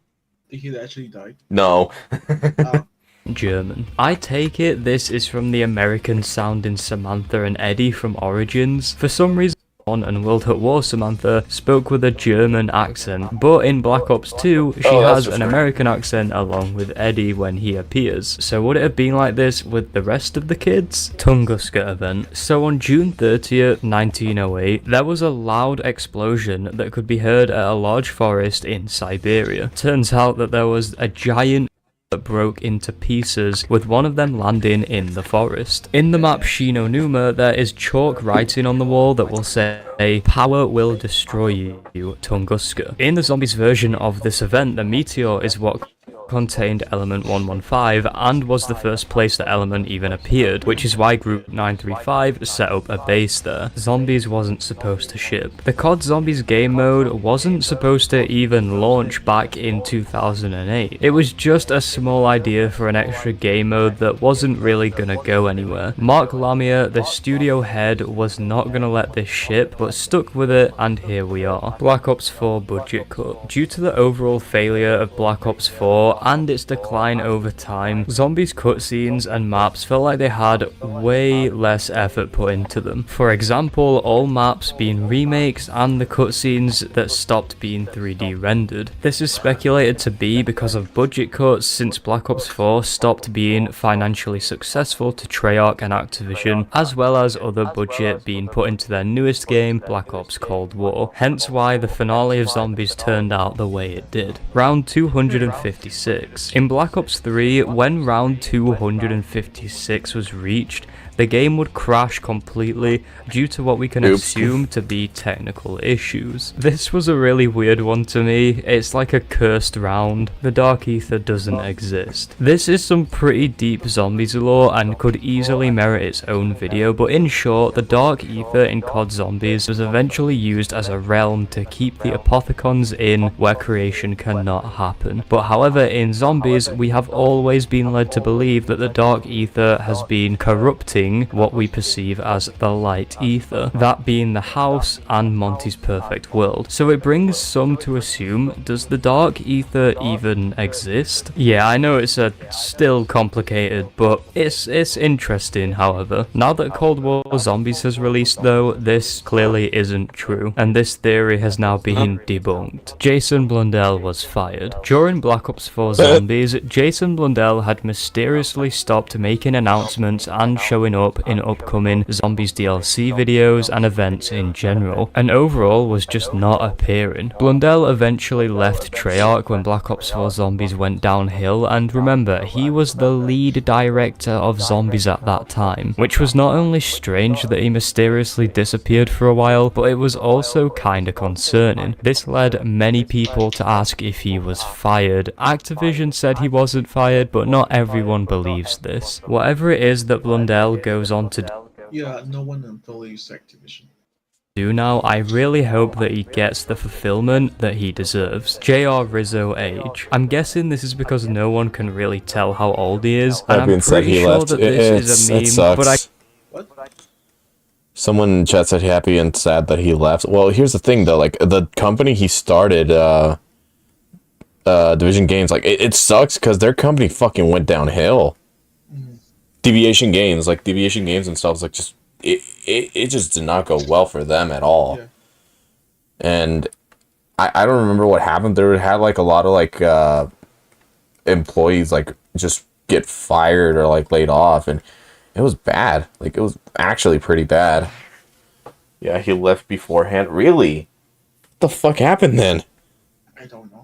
The kid actually died. No. German. I take it this is from the American sounding Samantha and Eddie from Origins. For some reason, and World at War Samantha spoke with a German accent, but in Black Ops 2 she has an American accent along with Eddie when he appears. So would it have been like this with the rest of the kids? Tunguska event. So on June 30th, 1908, there was a loud explosion that could be heard at a large forest in Siberia. Turns out that there was a giant that broke into pieces, with one of them landing in the forest. In the map Shinonuma, there is chalk writing on the wall that will say, "Power will destroy you, Tunguska." In the zombies version of this event, the meteor is what contained element 115 and was the first place the element even appeared, which is why group 935 set up a base there. Zombies wasn't supposed to ship. The COD Zombies game mode wasn't supposed to even launch back in 2008. It was just a small idea for an extra game mode that wasn't really gonna go anywhere. Mark Lamia, the studio head, was not gonna let this ship, but stuck with it, and here we are. Black Ops 4 budget cut. Due to the overall failure of Black Ops 4 and its decline over time, zombies cutscenes and maps felt like they had way less effort put into them. For example, all maps being remakes and the cutscenes that stopped being 3D rendered. This is speculated to be because of budget cuts, since Black Ops 4 stopped being financially successful to Treyarch and Activision, as well as other budget being put into their newest game, Black Ops Cold War. Hence why the finale of Zombies turned out the way it did. Round 256. In Black Ops 3, when round 256 was reached, the game would crash completely due to what we can Oops. assume to be technical issues. This was a really weird one to me. It's like a cursed round. The Dark Ether doesn't exist. This is some pretty deep zombies lore and could easily merit its own video, but in short, the Dark Ether in COD Zombies was eventually used as a realm to keep the Apothicons in where creation cannot happen. But however, in Zombies, we have always been led to believe that the Dark Ether has been corrupting what we perceive as the Light Ether, that being the house and Monty's perfect world. So it brings some to assume, does the Dark Ether even exist? Yeah, I know it's still complicated, but it's interesting, however. Now that Cold War Zombies has released though, this clearly isn't true, and this theory has now been debunked. Jason Blundell was fired. During Black Ops 4 Zombies, Jason Blundell had mysteriously stopped making announcements and showing up in upcoming Zombies DLC videos and events in general, and overall was just not appearing. Blundell eventually left Treyarch when Black Ops 4 Zombies went downhill, and remember, he was the lead director of Zombies at that time, which was not only strange that he mysteriously disappeared for a while, but it was also kinda concerning. This led many people to ask if he was fired. Activision said he wasn't fired, but not everyone believes this. Whatever it is that Blundell goes on to Yeah, no one believes Activision. do now, I really hope that he gets the fulfillment that he deserves. JR Rizzo age. I'm guessing this is because no one can really tell how old he is, and I'm pretty sure that this is a meme, sucks. but I What? Someone in chat said happy and sad that he left. Well, here's the thing though, like the company he started, Division Games, like it sucks because their company fucking went downhill. Deviation Games and stuff was like just it just did not go well for them at all. Yeah. And I don't remember what happened. There had like a lot of like employees like just get fired or like laid off, and it was bad. Like it was actually pretty bad. Yeah, he left beforehand. Really? What the fuck happened then? I don't know.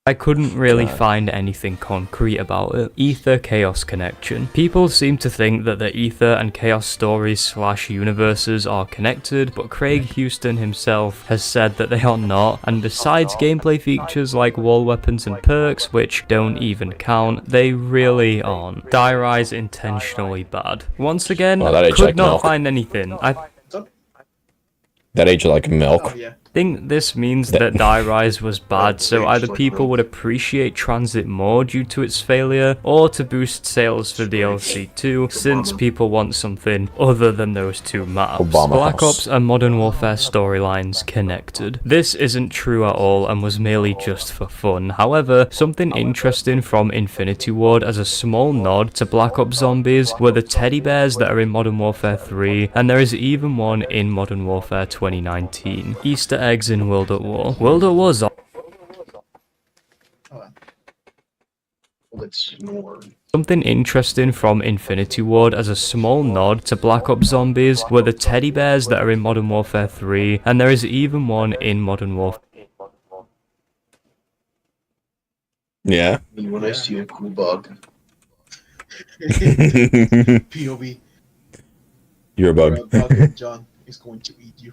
I couldn't really find anything concrete about it. Ether Chaos connection. People seem to think that the Ether and Chaos stories / universes are connected, but Craig Houston himself has said that they are not, and besides gameplay features like wall weapons and perks, which don't even count, they really aren't. Diari's intentionally bad. Once again, Well, that age could like not milk. find anything. I That age like milk. Oh yeah. think this means that Die Rise was bad, so either people would appreciate Transit more due to its failure, or to boost sales for DLC 2, since people want something other than those two maps. Obama Black House. Ops and Modern Warfare storylines connected. This isn't true at all and was merely just for fun. However, something interesting from Infinity Ward as a small nod to Black Ops Zombies were the teddy bears that are in Modern Warfare 3, and there is even one in Modern Warfare 2019. Easter eggs in World at War. World at War Let's snore. Something interesting from Infinity Ward as a small nod to Black Ops Zombies were the teddy bears that are in Modern Warfare 3, and there is even one in Modern Warfare. Yeah. When I see a cool bug, POV. You're a bug. Bug John is going to eat you.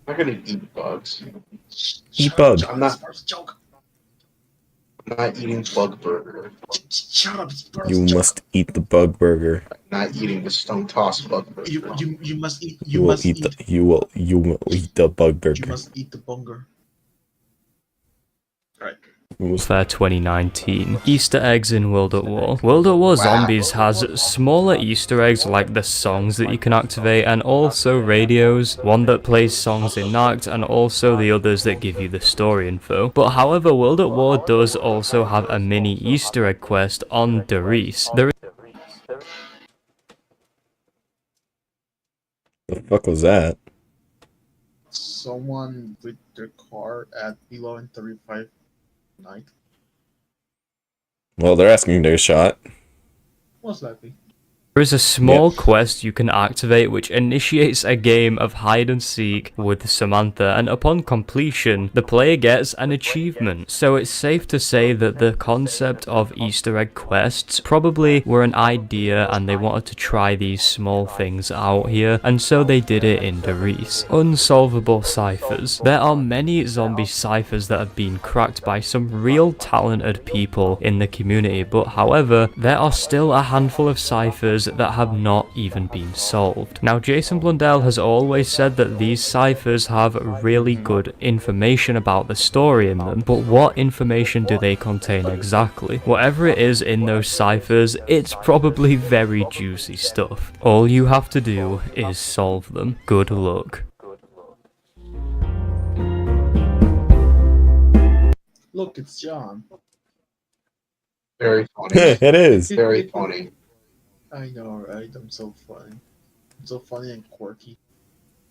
I'm not gonna eat bugs. Eat bug. I'm not. Joke. I'm not eating bug burger. Shut up. It's Burr's You joke. must eat the bug burger. I'm not eating the stone toss bug burger. You must eat. You will eat the bug You burger. must eat the bunger. Right. Warfare 2019. Easter eggs in World at War. World at War Zombies has smaller Easter eggs like the songs that you can activate, and also radios, one that plays songs in Nacht and also the others that give you the story info. But however, World at War does also have a mini Easter egg quest on Darius. The fuck was that? Someone with their car at below in 35 night. Well, they're asking their shot. Most likely. There is a small quest you can activate which initiates a game of hide and seek with Samantha, and upon completion, the player gets an achievement. So it's safe to say that the concept of Easter egg quests probably were an idea and they wanted to try these small things out here, and so they did it in DRAWING. Unsolvable ciphers. There are many zombie ciphers that have been cracked by some real talented people in the community, but however, there are still a handful of ciphers that have not even been solved. Now, Jason Blundell has always said that these ciphers have really good information about the story in them, but what information do they contain exactly? Whatever it is in those ciphers, it's probably very juicy stuff. All you have to do is solve them. Good luck. Look, it's John. Very funny. It is. Very funny. I know, right? I'm so funny. I'm so funny and quirky.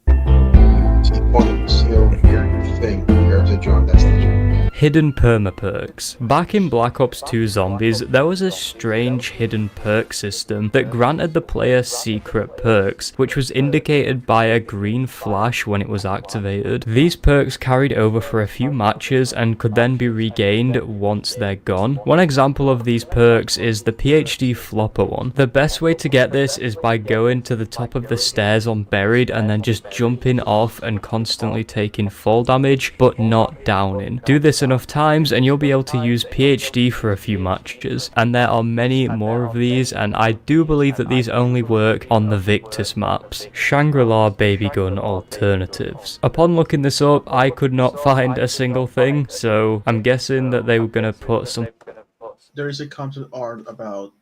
Funny, so here's your thing. Here's a John, that's the John. Hidden perma perks. Back in Black Ops 2 Zombies, there was a strange hidden perk system that granted the player secret perks, which was indicated by a green flash when it was activated. These perks carried over for a few matches and could then be regained once they're gone. One example of these perks is the PhD flopper one. The best way to get this is by going to the top of the stairs on buried and then just jumping off and constantly taking fall damage but not downing. Do this enough times and you'll be able to use PhD for a few matches, and there are many more of these, and I do believe that these only work on the Victus maps. Shangri-La baby gun alternatives. Upon looking this up, I could not find a single thing, so I'm guessing that they were gonna put some... There is a concept art about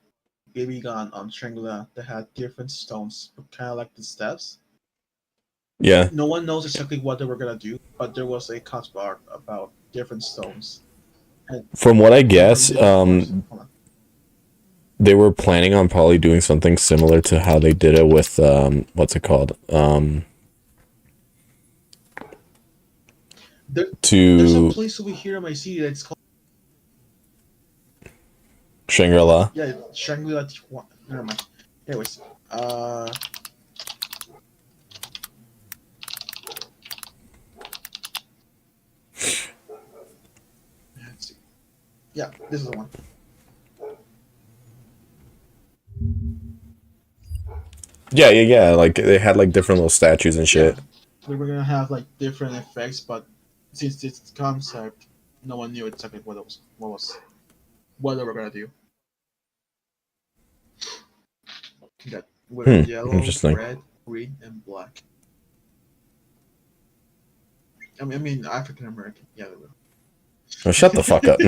baby gun on Shangri-La that had different stones, kind of like the steps. Yeah. No one knows exactly what they were gonna do, but there was a concept art about different stones. And From what I guess, they were planning on probably doing something similar to how they did it with what's it called? There's a place over here in my city that's called Shangri-La. Yeah, Shangri-La. Never mind. Anyways, let's see. Yeah, this is the one. Yeah. Like they had like different little statues and shit. Yeah. We were gonna have like different effects, but since this concept, no one knew exactly what they were gonna do. That with yellow, interesting. red, green, and black. I mean African American. Yeah, they will. Oh, shut the fuck up.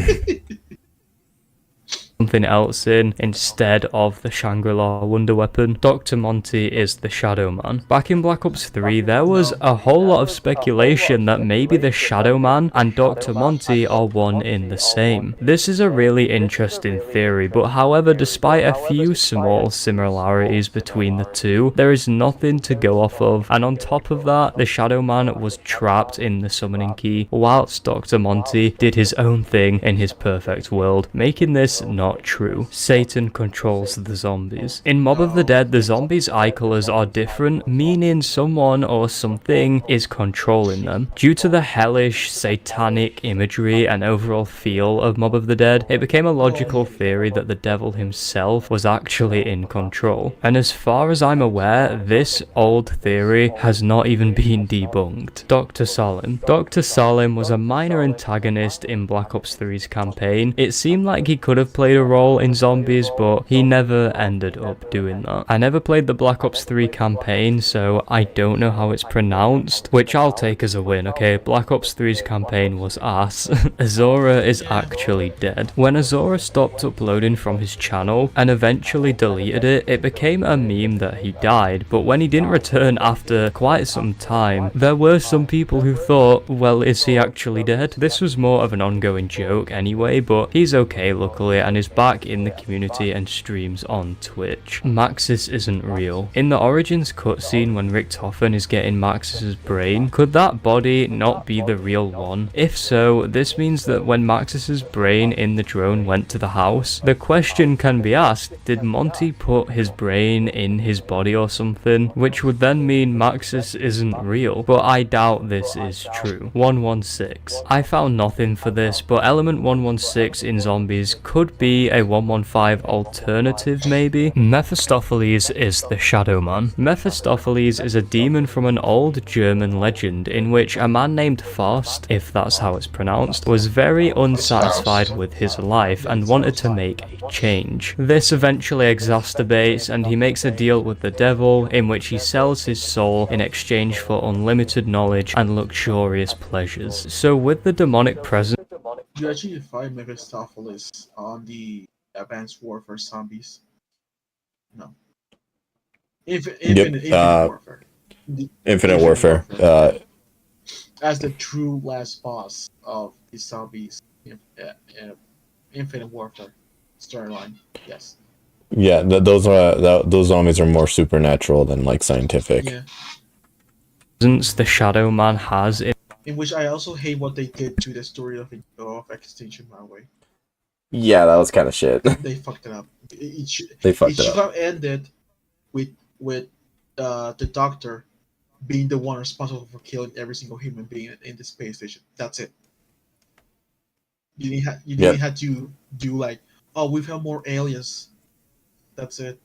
Something else in instead of the Shangri-La wonder weapon. Dr. Monty is the Shadow Man. Back in Black Ops 3, there was a whole lot of speculation that maybe the Shadow Man and Dr. Monty are one in the same. This is a really interesting theory, but however, despite a few small similarities between the two, there is nothing to go off of, and on top of that, the Shadow Man was trapped in the summoning key, whilst Dr. Monty did his own thing in his perfect world, making this not true. Satan controls the zombies. In Mob of the Dead, the zombies' eye colors are different, meaning someone or something is controlling them. Due to the hellish, satanic imagery and overall feel of Mob of the Dead, it became a logical theory that the devil himself was actually in control. And as far as I'm aware, this old theory has not even been debunked. Dr. Salim. Dr. Salim was a minor antagonist in Black Ops 3's campaign. It seemed like he could have played a role in zombies, but he never ended up doing that. I never played the Black Ops 3 campaign, so I don't know how it's pronounced, which I'll take as a win, okay? Black Ops 3's campaign was ass. Azora is actually dead. When Azora stopped uploading from his channel and eventually deleted it, it became a meme that he died, but when he didn't return after quite some time, there were some people who thought, well, is he actually dead? This was more of an ongoing joke anyway, but he's okay luckily, and his is back in the community and streams on Twitch. Maxis isn't real. In the Origins cutscene when Richtofen is getting Maxis's brain, could that body not be the real one? If so, this means that when Maxis's brain in the drone went to the house, the question can be asked, did Monty put his brain in his body or something? Which would then mean Maxis isn't real, but I doubt this is true. 116. I found nothing for this, but element 116 in Zombies could be a 115 alternative maybe? Mephistopheles is the Shadow Man. Mephistopheles is a demon from an old German legend in which a man named Faust, if that's how it's pronounced, was very unsatisfied with his life and wanted to make a change. This eventually exacerbates and he makes a deal with the devil in which he sells his soul in exchange for unlimited knowledge and luxurious pleasures. So with the demonic presence, Do you actually find Mephistopheles on the Advanced Warfare Zombies? No. Infinite Warfare. Infinite Warfare. As the true last boss of the Zombies Infinite Warfare storyline. Yes. Yeah, those zombies are more supernatural than like scientific. Yeah. the Shadow Man has In which I also hate what they did to the story of Extinction Highway. Yeah, that was kind of shit. They fucked it up. It should have ended with the Doctor being the one responsible for killing every single human being in the space station. That's it. You didn't have to do like, oh, we found more aliens. That's it.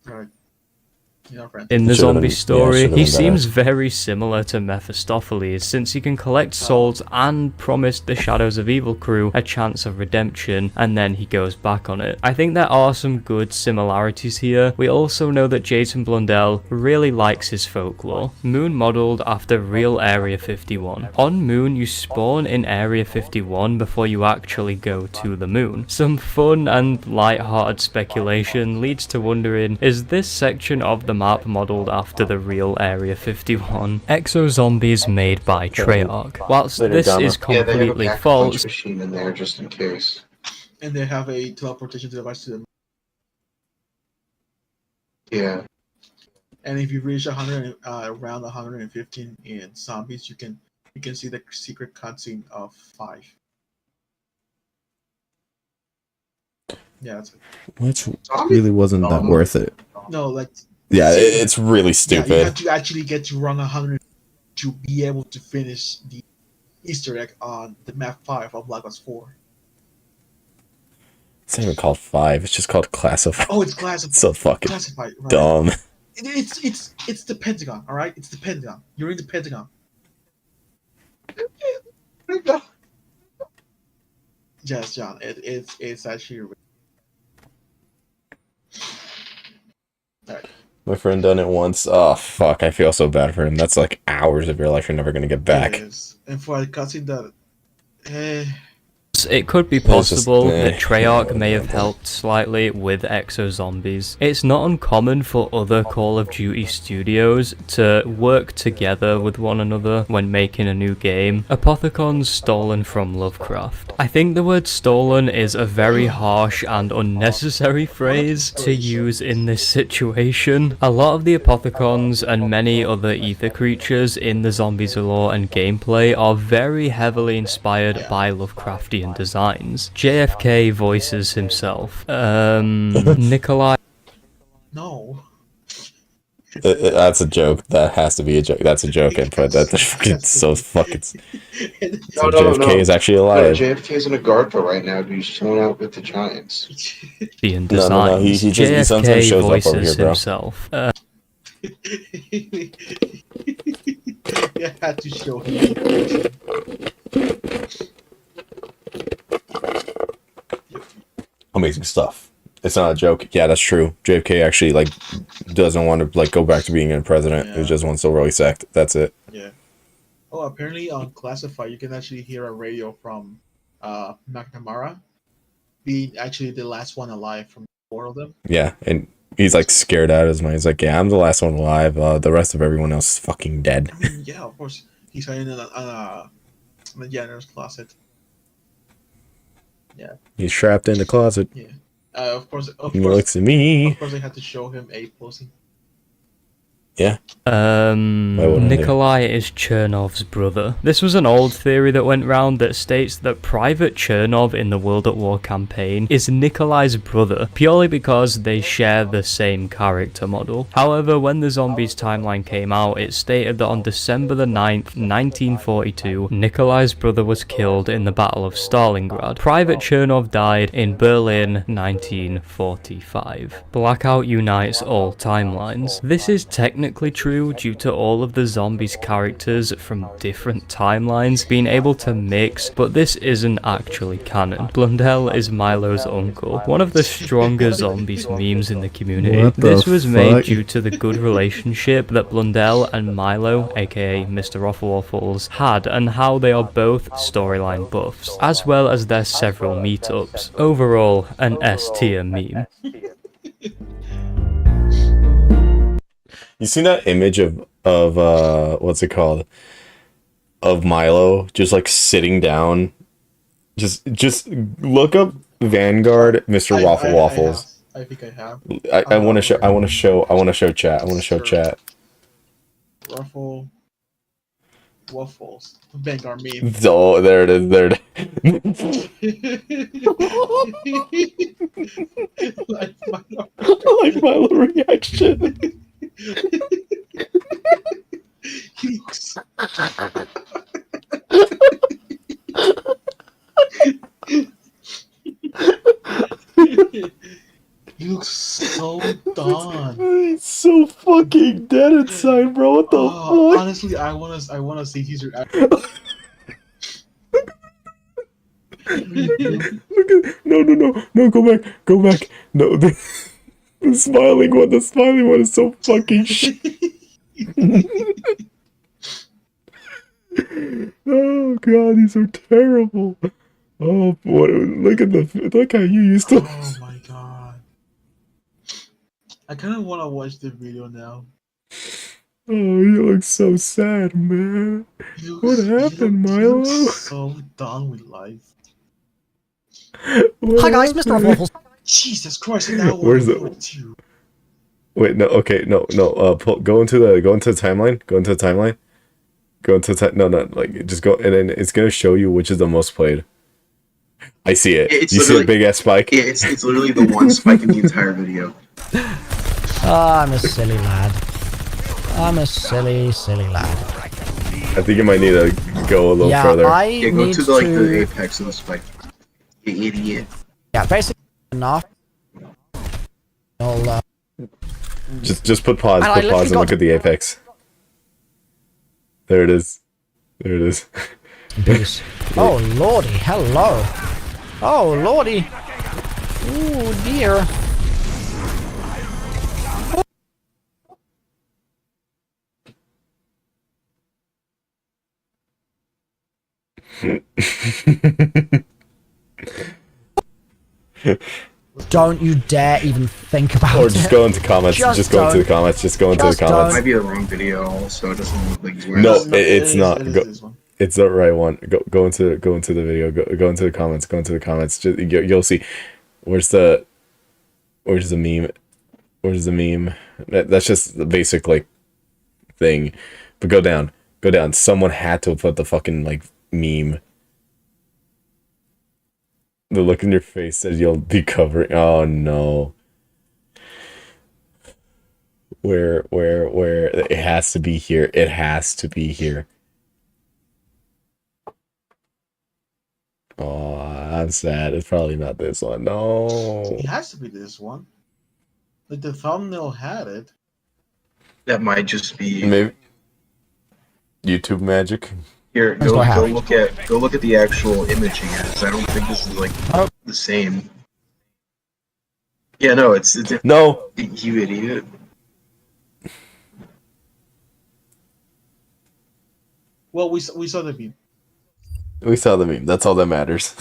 All right. In the zombie story, he seems very similar to Mephistopheles since he can collect souls and promise the Shadows of Evil crew a chance of redemption, and then he goes back on it. I think there are some good similarities here. We also know that Jason Blundell really likes his folklore. Moon modelled after real Area 51. On Moon, you spawn in Area 51 before you actually go to the moon. Some fun and light-hearted speculation leads to wondering, is this section of the map modelled after the real Area 51? Exo-zombies made by Treyarch. Whilst this is completely false, machine in there just in case. And they have a teleportation device to them. Yeah. And if you reach 100, around 115 in zombies, you can see the secret cutscene of 5. Yeah, that's it. Which really wasn't that worth it. No, like. Yeah, it's really stupid. Yeah, you have to actually get to run 100 to be able to finish the Easter egg on the map 5 of Black Ops 4. It's not even called 5. It's just called Classified. Oh, it's Classified. It's so fucking Classified, right. dumb. It's the Pentagon, all right? It's the Pentagon. You're in the Pentagon. Yes, John. It's actually. All right. My friend done it once. Oh fuck! I feel so bad for him. That's like hours of your life you're never gonna get back. And for a cutscene that, it could be possible that Treyarch may have helped slightly with Exo-Zombies. It's not uncommon for other Call of Duty studios to work together with one another when making a new game. Apothecon's stolen from Lovecraft. I think the word stolen is a very harsh and unnecessary phrase to use in this situation. A lot of the Apothecons and many other ether creatures in the Zombies lore and gameplay are very heavily inspired by Lovecraftian designs. JFK voices himself. Nikolai. No. That's a joke. That has to be a joke. That's a joke. But that's fucking so fucking. So JFK is actually alive. No, JFK is in a Agartha right now. He's chilling out with the Giants. Being designs. No. He sometimes shows up over here, bro. Himself. You had to show him. Amazing stuff. It's not a joke. Yeah, that's true. JFK actually like doesn't want to like go back to being a president. Yeah. He just wants to really sacked. That's it. Yeah. Oh, apparently on Classified you can actually hear a radio from McNamara being actually the last one alive from 4 of them. Yeah, and he's like scared out of his mind. He's like, yeah, I'm the last one alive. The rest of everyone else is fucking dead. I mean, yeah, of course. He's hiding in a janitor's closet. He's trapped in the closet. Yeah. Of course, He looks at me. Of course, I had to show him a posting. Yeah. wouldn't I? Nikolai is Chernov's brother. This was an old theory that went round that states that Private Chernov in the World at War campaign is Nikolai's brother, purely because they share the same character model. However, when the Zombies timeline came out, it stated that on December the 9th, 1942, Nikolai's brother was killed in the Battle of Stalingrad. Private Chernov died in Berlin, 1945. Blackout unites all timelines. This is technically true due to all of the Zombies characters from different timelines being able to mix, but this isn't actually canon. Blundell is Milo's uncle, one of the stronger Zombies memes in the community. This was made due to the good relationship that Blundell and Milo, aka Mr. Waffles, had, and how they are both storyline buffs, as well as their several meetups. Overall, an S tier meme. You seen that image of what's it called? Of Milo just like sitting down. Just look up Vanguard Mr. Waffles. I think I have. I want to show chat. Waffles. Vanguard meme. Oh, there it is. Like Milo. Like Milo reaction. He looks so done. He's so fucking dead inside, bro. What the fuck? Honestly, I wanna see his reaction. Look at no, go back. No, the smiling one is so fucking shit. Oh god, these are terrible. Oh boy, look how you used to. Oh my god. I kinda wanna watch the video now. Oh, you look so sad, man. What happened, Milo? He looks so done with life. Hi guys, Mr. Waffles. Jesus Christ, that Where's the? Wait, no, okay, no. Go into the timeline. Just go, and then it's gonna show you which is the most played. I see it. You see a big ass spike? Yeah, it's literally the one spike in the entire video. Oh, I'm a silly lad. I'm a silly lad. I think you might need to go a little further. Yeah, go to the apex of the spike. You idiot. Yeah, basically enough. I'll, Just put pause, and look at the apex. There it is. Peace. Oh lordy, hello. Oh lordy. Ooh dear. Don't you dare even think about it. Or just go into comments. Just go into the comments. It might be the wrong video, also. It doesn't look like he's wearing it's not. It's the right one. Go into the video. Go into the comments. Just, you'll see. Where's the meme? That's just the basic like thing. But go down. Someone had to put the fucking like meme. The look in your face says you'll be covering. Oh no. Where? It has to be here. Oh, I'm sad. It's probably not this one. No. It has to be this one. Like the thumbnail had it. That might just be maybe YouTube magic. Here, go look at the actual image again, because I don't think this is like the same. Yeah, no, it's no. You idiot. Well, we saw the meme. We saw the meme. That's all that matters.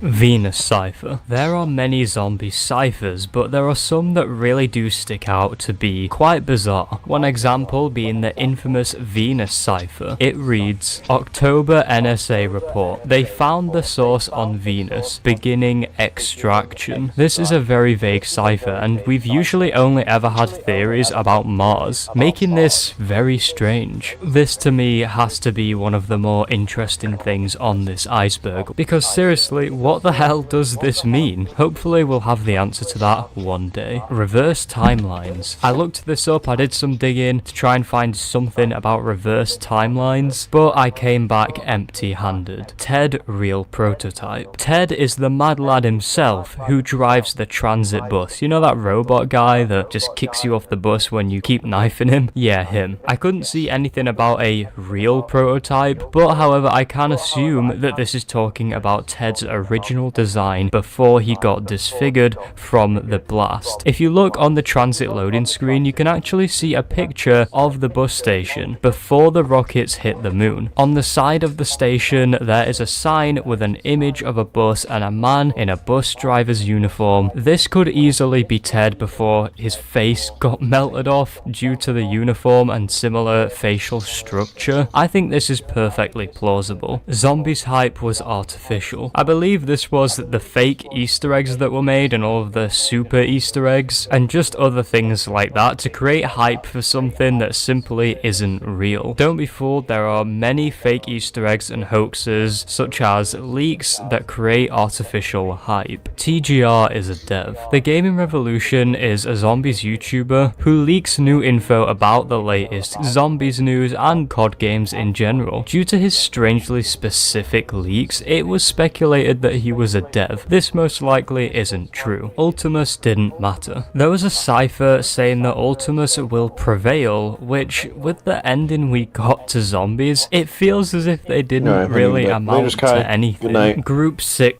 Venus Cipher. There are many zombie ciphers, but there are some that really do stick out to be quite bizarre. One example being the infamous Venus Cipher. It reads, October NSA report. They found the source on Venus, beginning extraction. This is a very vague cipher, and we've usually only ever had theories about Mars, making this very strange. This to me has to be one of the more interesting things on this iceberg, because seriously, what the hell does this mean? Hopefully we'll have the answer to that one day. Reverse timelines. I looked this up, I did some digging to try and find something about reverse timelines, but I came back empty-handed. Ted real prototype. Ted is the mad lad himself who drives the transit bus. You know that robot guy that just kicks you off the bus when you keep knifing him? Yeah, him. I couldn't see anything about a real prototype, but however I can assume that this is talking about Ted's original design before he got disfigured from the blast. If you look on the transit loading screen, you can actually see a picture of the bus station before the rockets hit the moon. On the side of the station there is a sign with an image of a bus and a man in a bus driver's uniform. This could easily be Ted before his face got melted off due to the uniform and similar facial structure. I think this is perfectly plausible. Zombies hype was artificial. I believe this was the fake Easter eggs that were made and all of the super Easter eggs and just other things like that to create hype for something that simply isn't real. Don't be fooled, there are many fake Easter eggs and hoaxes such as leaks that create artificial hype. TGR is a dev. The Gaming Revolution is a zombies YouTuber who leaks new info about the latest zombies news and COD games in general. Due to his strangely specific leaks, it was speculated that he was a dev. This most likely isn't true. Ultimus didn't matter. There was a cipher saying that Ultimus will prevail, which, with the ending we got to zombies, it feels as if they didn't really amount to anything. Good night. Group 6.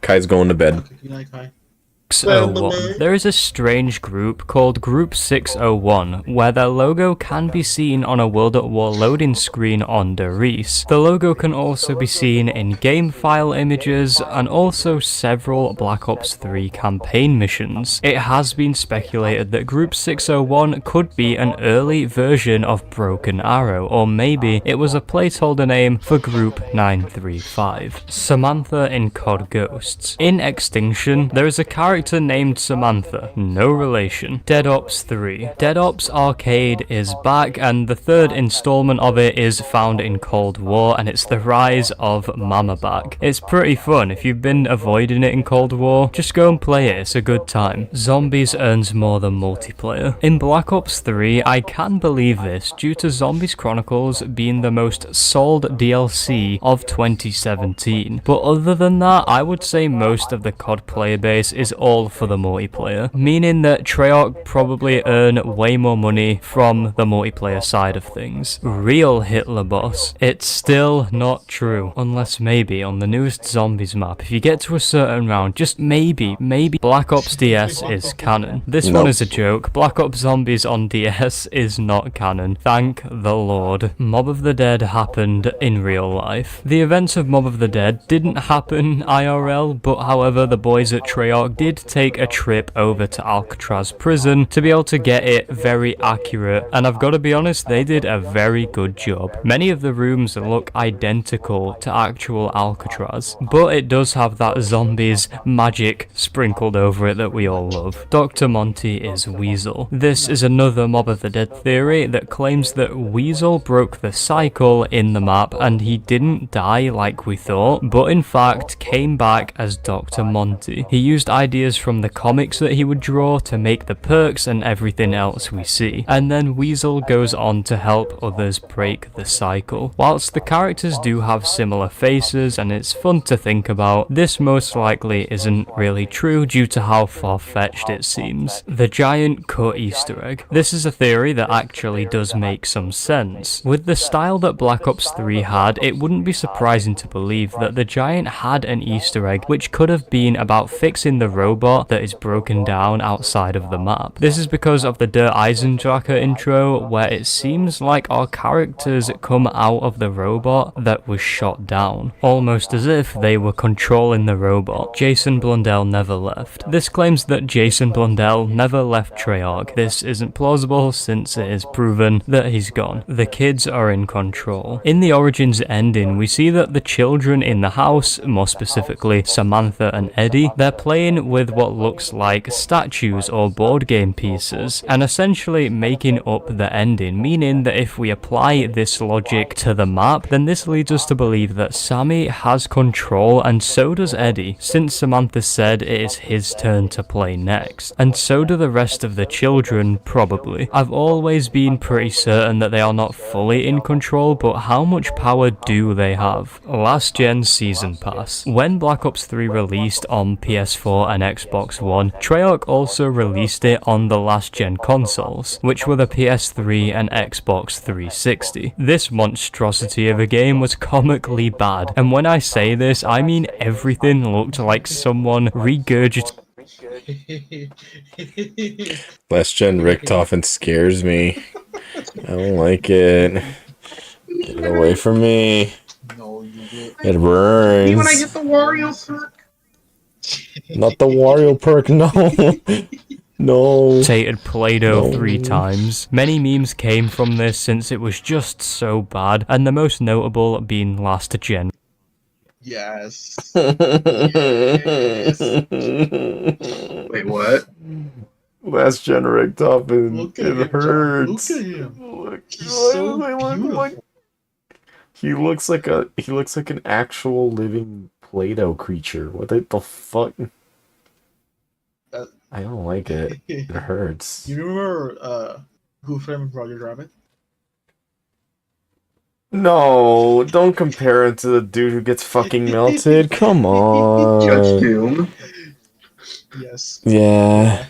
Kai's going to bed. Okay, good night, Kai. 601. There is a strange group called Group 601 where their logo can be seen on a World at War loading screen on Derice. The logo can also be seen in game file images and also several Black Ops 3 campaign missions. It has been speculated that Group 601 could be an early version of Broken Arrow, or maybe it was a placeholder name for Group 935. Samantha in COD Ghosts. In Extinction, there is a character named Samantha, no relation. Dead Ops 3. Dead Ops Arcade is back and the third installment of it is found in Cold War and it's the rise of Mama Back. It's pretty fun. If you've been avoiding it in Cold War, just go and play it, it's a good time. Zombies earns more than multiplayer. In Black Ops 3, I can believe this due to Zombies Chronicles being the most sold DLC of 2017. But other than that, I would say most of the COD player base is all for the multiplayer, meaning that Treyarch probably earn way more money from the multiplayer side of things. Real Hitler boss. It's still not true, unless maybe on the newest Zombies map, if you get to a certain round, just maybe Black Ops DS is canon. This one is a joke. Black Ops Zombies on DS is not canon. Thank the Lord. Mob of the Dead happened in real life. The events of Mob of the Dead didn't happen IRL, but however the boys at Treyarch did take a trip over to Alcatraz prison to be able to get it very accurate, and I've got to be honest, they did a very good job. Many of the rooms look identical to actual Alcatraz, but it does have that zombies magic sprinkled over it that we all love. Dr. Monty is Weasel. This is another Mob of the Dead theory that claims that Weasel broke the cycle in the map and he didn't die like we thought, but in fact came back as Dr. Monty. He used ideas from the comics that he would draw to make the perks and everything else we see, and then Weasel goes on to help others break the cycle. Whilst the characters do have similar faces and it's fun to think about, this most likely isn't really true due to how far-fetched it seems. The giant cut Easter egg. This is a theory that actually does make some sense. With the style that Black Ops 3 had, it wouldn't be surprising to believe that the giant had an Easter egg which could have been about fixing the robot robot that is broken down outside of the map. This is because of the Der Eisendrache intro, where it seems like our characters come out of the robot that was shot down, almost as if they were controlling the robot. Jason Blundell never left. This claims that Jason Blundell never left Treyarch. This isn't plausible since it is proven that he's gone. The kids are in control. In the Origins ending, we see that the children in the house, more specifically Samantha and Eddie, they're playing with what looks like statues or board game pieces, and essentially making up the ending, meaning that if we apply this logic to the map, then this leads us to believe that Sammy has control, and so does Eddie, since Samantha said it is his turn to play next, and so do the rest of the children, probably. I've always been pretty certain that they are not fully in control, but how much power do they have? Last gen season pass. When Black Ops 3 released on PS4 and Xbox One, Treyarch also released it on the last gen consoles, which were the PS3 and Xbox 360. This monstrosity of a game was comically bad, and when I say this, I mean everything looked like someone regurgitated. Last gen Richtofen scares me. I don't like it. Get it away from me. No, you get. It burns. See when I get the Wario perk? Not the Wario perk, no. No. Play-Doh 3 times. Many memes came from this since it was just so bad, and the most notable being last gen. Yes. Yes. Wait, what? Last gen Richtofen. Look at It him, hurts. Look at him. Look, He's so like, he looks like an actual living Play-Doh creature. What the fuck? I don't like it. It hurts. You remember Who Framed Roger Rabbit? No, don't compare it to the dude who gets fucking melted. Come on. Judge Doom. Yes. Yeah.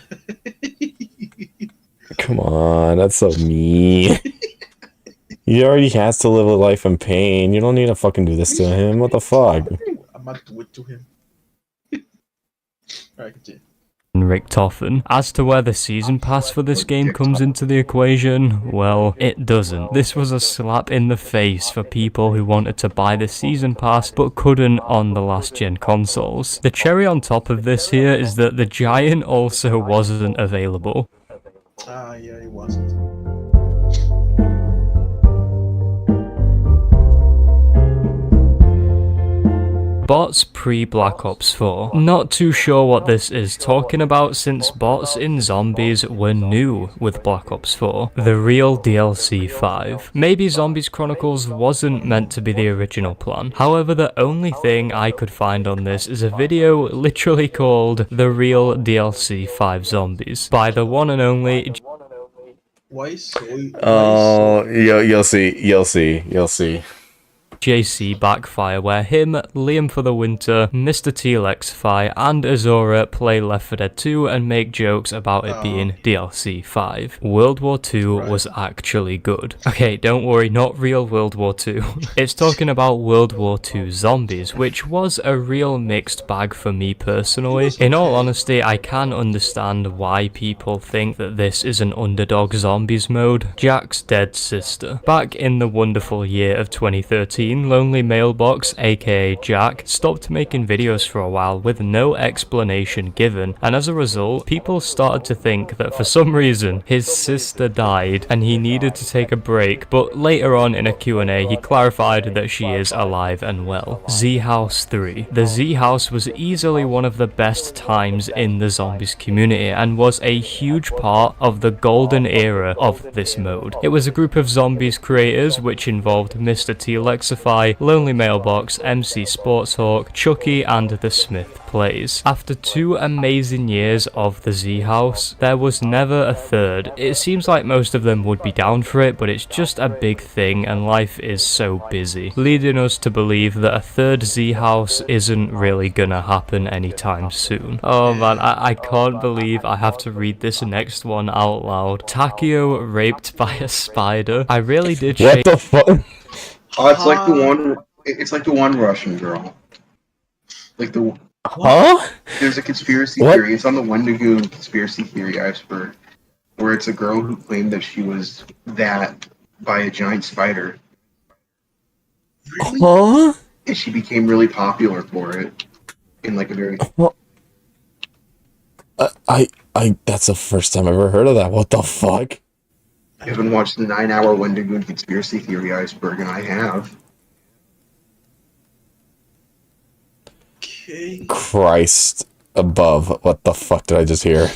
Come on, that's so mean. He already has to live a life in pain. You don't need to fucking do this to him. What the fuck? I'm not do it to him. Alright, continue. Richtofen. As to where the season pass for this game comes into the equation, well, it doesn't. This was a slap in the face for people who wanted to buy the season pass but couldn't on the last gen consoles. The cherry on top of this here is that the Giant also wasn't available. Ah, yeah, it wasn't. Bots pre-Black Ops 4. Not too sure what this is talking about since bots in Zombies were new with Black Ops 4. The real DLC 5. Maybe Zombies Chronicles wasn't meant to be the original plan. However, the only thing I could find on this is a video literally called The Real DLC 5 Zombies by the one and only... Why so? Oh, you'll see. JC Backfire, where him, Liam for the Winter, Mr. Telexify, and Azora play Left 4 Dead 2 and make jokes about it being DLC 5. World War II was actually good. Okay, don't worry, not real World War II. It's talking about World War II Zombies, which was a real mixed bag for me personally. In all honesty, I can understand why people think that this is an underdog zombies mode. Jack's dead sister. Back in the wonderful year of 2013, Lonely Mailbox, aka Jack, stopped making videos for a while with no explanation given, and as a result, people started to think that for some reason his sister died and he needed to take a break, but later on in a Q&A he clarified that she is alive and well. Z-House 3. The Z-House was easily one of the best times in the zombies community and was a huge part of the golden era of this mode. It was a group of zombies creators which involved Mr. Telexify, Lonely Mailbox, MC Sportshawk, Chucky, and The Smith Plays. After 2 amazing years of the Z-House, there was never a third. It seems like most of them would be down for it, but it's just a big thing and life is so busy, leading us to believe that a third Z-House isn't really gonna happen anytime soon. Oh man, I can't believe I have to read this next one out loud. Takio raped by a spider. I really did What the fuck? Oh, it's like the one. It's like the one Russian girl. Like the. Huh? There's a conspiracy What? theory. It's on the Wendigoon conspiracy theory iceberg, where it's a girl who claimed that she was that by a giant spider. Huh? And she became really popular for it in like a very. That's the first time I've ever heard of that. What the fuck? I haven't watched the 9-hour Wendigoon conspiracy theory iceberg, and I have. Okay. Christ above. What the fuck did I just hear?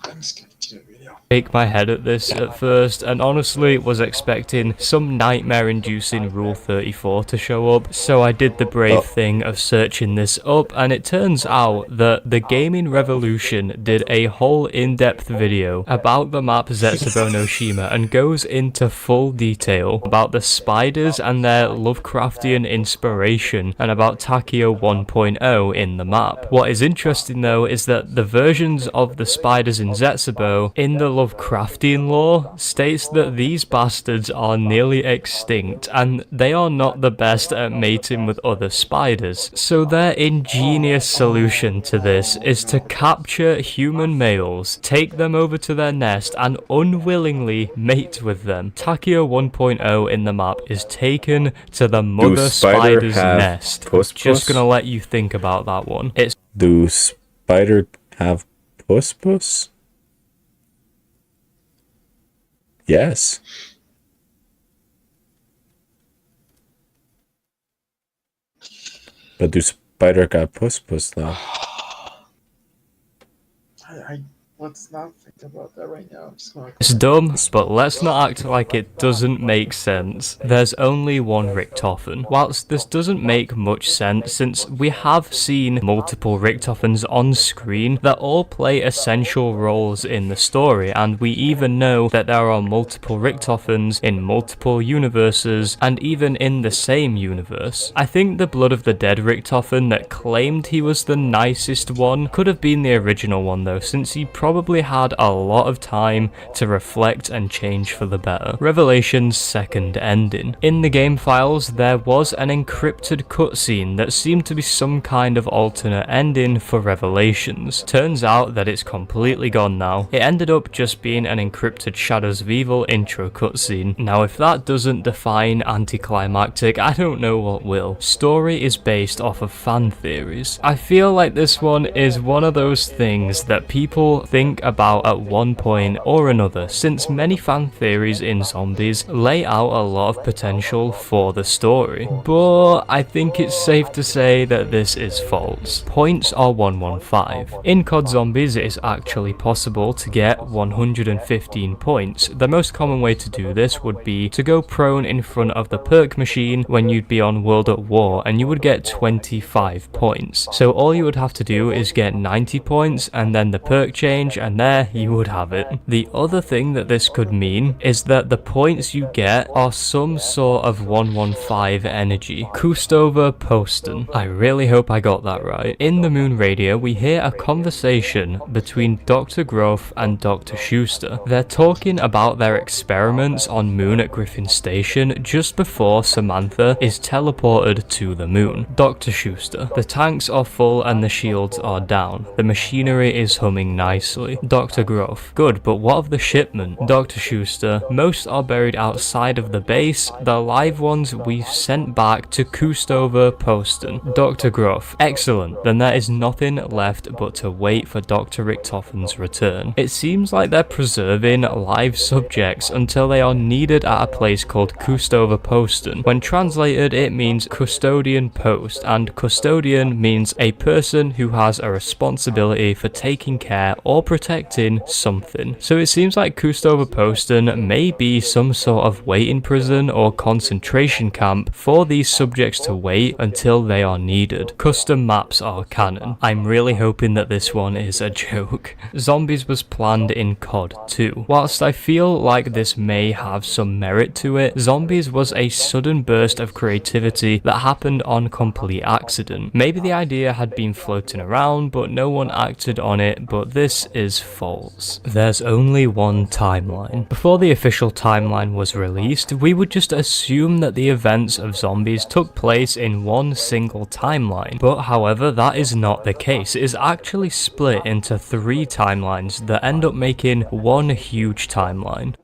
I'm just gonna do a video. Shake my head at this at first, and honestly was expecting some nightmare-inducing Rule 34 to show up, so I did the brave thing of searching this up, and it turns out that the Gaming Revolution did a whole in-depth video about the map Zetsubou no Shima and goes into full detail about the spiders and their Lovecraftian inspiration, and about Takio 1.0 in the map. What is interesting though is that the versions of the spiders in Zetsubou in the Lovecraftian lore states that these bastards are nearly extinct and they are not the best at mating with other spiders. So their ingenious solution to this is to capture human males, take them over to their nest and unwillingly mate with them. Takio 1.0 in the map is taken to the mother spider's nest. Just gonna let you think about that one. Do spider have puss? Yes. But do spider got puss though? Let's not think about that right now. I'm just gonna... It's dumb, but let's not act like it doesn't make sense. There's only one Richtofen. Whilst this doesn't make much sense since we have seen multiple Richtofens on screen that all play essential roles in the story, and we even know that there are multiple Richtofens in multiple universes and even in the same universe. I think the Blood of the Dead Richtofen that claimed he was the nicest one could have been the original one though, since he probably had a lot of time to reflect and change for the better. Revelation's second ending. In the game files, there was an encrypted cutscene that seemed to be some kind of alternate ending for Revelations. Turns out that it's completely gone now. It ended up just being an encrypted Shadows of Evil intro cutscene. Now if that doesn't define anticlimactic, I don't know what will. Story is based off of fan theories. I feel like this one is one of those things that people think about at one point or another, since many fan theories in Zombies lay out a lot of potential for the story. But I think it's safe to say that this is false. Points are 115. In COD Zombies, it is actually possible to get 115 points. The most common way to do this would be to go prone in front of the perk machine when you'd be on World at War, and you would get 25 points. So all you would have to do is get 90 points and then the perk change, and there you would have it. The other thing that this could mean is that the points you get are some sort of 115 energy. Kustova Posten. I really hope I got that right. In the Moon Radio, we hear a conversation between Dr. Groff and Dr. Schuster. They're talking about their experiments on Moon at Griffin Station just before Samantha is teleported to the moon. Dr. Schuster. The tanks are full and the shields are down. The machinery is humming nicely. Dr. Groff. Good, but what of the shipment? Dr. Schuster. Most are buried outside of the base. The live ones we've sent back to Kustova Posten. Dr. Groff. Excellent. Then there is nothing left but to wait for Dr. Richtofen's return. It seems like they're preserving live subjects until they are needed at a place called Kustova Posten. When translated, it means custodian post, and custodian means a person who has a responsibility for taking care or protecting something. So it seems like Kustova Posten may be some sort of waiting prison or concentration camp for these subjects to wait until they are needed. Custom maps are canon. I'm really hoping that this one is a joke. Zombies was planned in COD 2. Whilst I feel like this may have some merit to it, Zombies was a sudden burst of creativity that happened on complete accident. Maybe the idea had been floating around but no one acted on it, but this is false. There's only one timeline. Before the official timeline was released, we would just assume that the events of Zombies took place in one single timeline. But however, that is not the case. It is actually split into 3 timelines that end up making one huge timeline.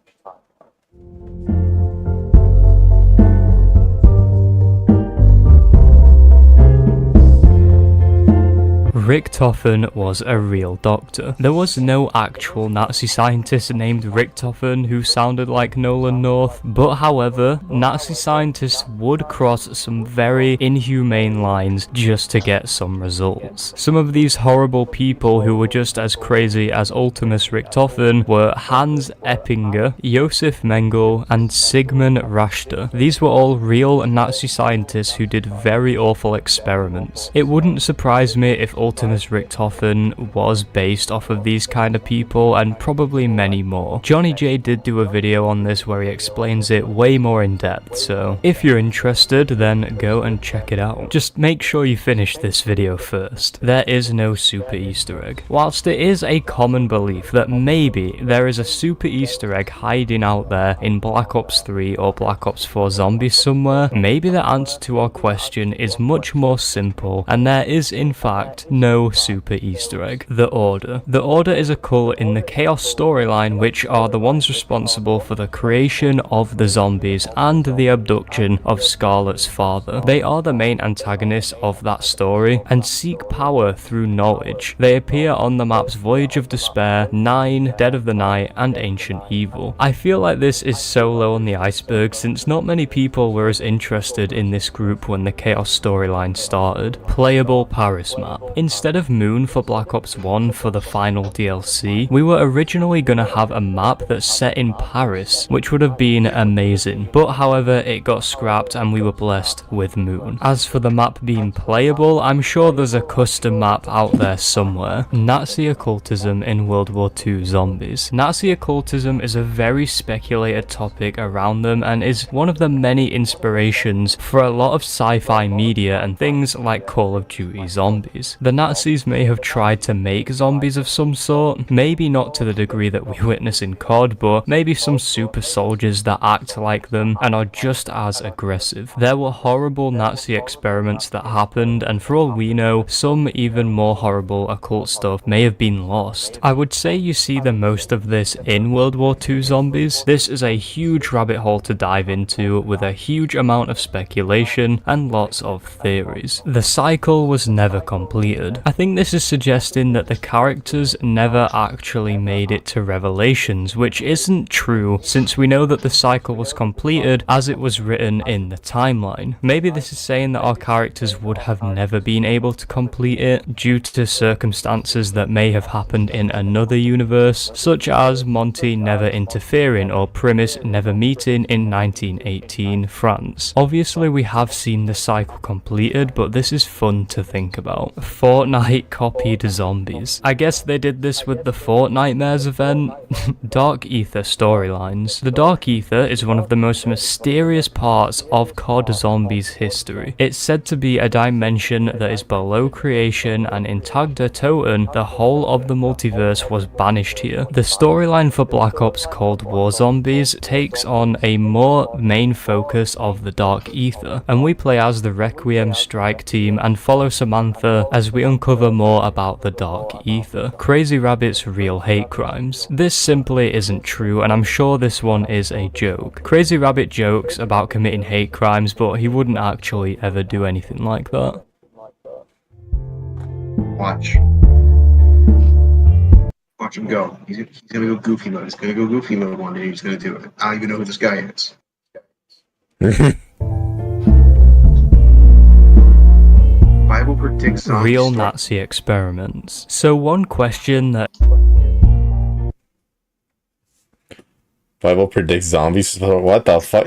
Richtofen was a real doctor. There was no actual Nazi scientist named Richtofen who sounded like Nolan North, but however, Nazi scientists would cross some very inhumane lines just to get some results. Some of these horrible people who were just as crazy as Ultimus Richtofen were Hans Eppinger, Josef Mengele, and Sigmund Raster. These were all real Nazi scientists who did very awful experiments. It wouldn't surprise me if Ultimus Richtofen was based off of these kind of people, and probably many more. Johnny J did do a video on this where he explains it way more in depth, so if you're interested, then go and check it out. Just make sure you finish this video first. There is no super Easter egg. Whilst it is a common belief that maybe there is a super Easter egg hiding out there in Black Ops 3 or Black Ops 4 Zombies somewhere, maybe the answer to our question is much more simple, and there is in fact no super Easter egg. The Order. The Order is a cult in the Chaos storyline which are the ones responsible for the creation of the zombies and the abduction of Scarlet's father. They are the main antagonists of that story and seek power through knowledge. They appear on the maps Voyage of Despair, 9, Dead of the Night, and Ancient Evil. I feel like this is so low on the iceberg since not many people were as interested in this group when the Chaos storyline started. Playable Paris map. Instead of Moon for Black Ops 1 for the final DLC, we were originally gonna have a map that's set in Paris, which would have been amazing, but however it got scrapped and we were blessed with Moon. As for the map being playable, I'm sure there's a custom map out there somewhere. Nazi occultism in World War II Zombies. Nazi occultism is a very speculated topic around them and is one of the many inspirations for a lot of sci-fi media and things like Call of Duty Zombies. The Nazis may have tried to make zombies of some sort, maybe not to the degree that we witness in COD, but maybe some super soldiers that act like them and are just as aggressive. There were horrible Nazi experiments that happened, and for all we know, some even more horrible occult stuff may have been lost. I would say you see the most of this in World War II Zombies. This is a huge rabbit hole to dive into with a huge amount of speculation and lots of theories. The cycle was never completed. I think this is suggesting that the characters never actually made it to Revelations, which isn't true since we know that the cycle was completed as it was written in the timeline. Maybe this is saying that our characters would have never been able to complete it due to circumstances that may have happened in another universe, such as Monty never interfering or Primus never meeting in 1918 France. Obviously we have seen the cycle completed, but this is fun to think about. Fortnite copied Zombies. I guess they did this with the Fortnitemares event. Dark Ether storylines. The Dark Ether is one of the most mysterious parts of COD Zombies history. It's said to be a dimension that is below creation, and in Tag der Toten, the whole of the multiverse was banished here. The storyline for Black Ops Cold War Zombies takes on a more main focus of the Dark Ether, and we play as the Requiem strike team and follow Samantha as we uncover more about the Dark Ether. Crazy Rabbit's real hate crimes. This simply isn't true, and I'm sure this one is a joke. Crazy Rabbit jokes about committing hate crimes, but he wouldn't actually ever do anything like that. Watch. Watch him go. He's gonna go goofy mode. He's gonna go goofy mode one day. He's gonna do it. I don't even know who this guy is. Bible predicts real Nazi experiments. So one question that Bible predicts zombies. What the fuck?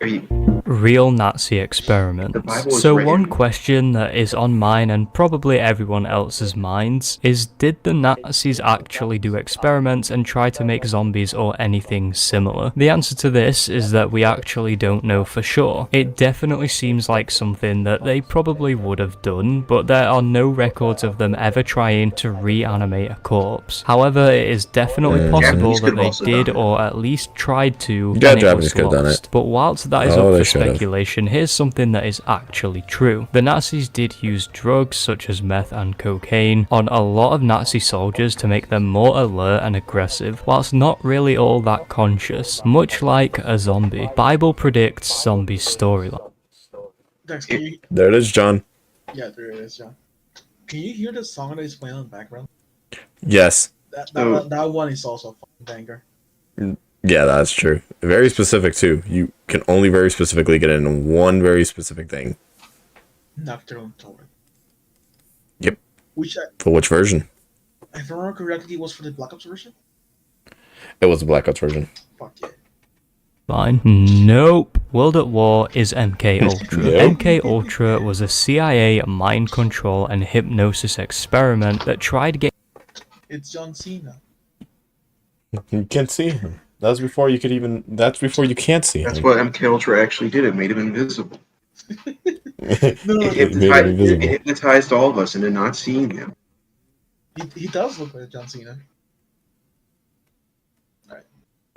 Are you? Real Nazi The experiments. Bible is So written. one question that is on mine and probably everyone else's minds is, did the Nazis actually do experiments and try to make zombies or anything similar? The answer to this is that we actually don't know for sure. It definitely seems like something that they probably would have done, but there are no records of them ever trying to reanimate a corpse. However, it is definitely possible Japanese that could have they also did done it. or at least tried to, Yeah, and it Japanese was could have done lost. it. But whilst that is Oh, up they for should have. speculation, here's something that is actually true. The Nazis did use drugs such as meth and cocaine on a lot of Nazi soldiers to make them more alert and aggressive, whilst not really all that conscious, much like a zombie. Bible predicts zombie storyline. Dex, can you? There it is, John. Yeah, there it is, John. Can you hear the song that is playing in the background? Yes. That one is also a fucking banger. Yeah, that's true. Very specific too. You can only very specifically get in one very specific thing. Nocturne Torrent. Yep. Which, For which version? if I remember correctly, was for the Black Ops version? It was the Black Ops version. Fuck yeah. Fine. Nope. World at War is MK Ultra. Nope. MK Ultra was a CIA mind control and hypnosis experiment that tried getting It's John Cena. You can't see him. That's before you could even. That's before you can't see That's him. what MK Ultra actually did. It made him invisible. It It made him invisible. hypnotized all of us into not seeing him. He does look like John Cena.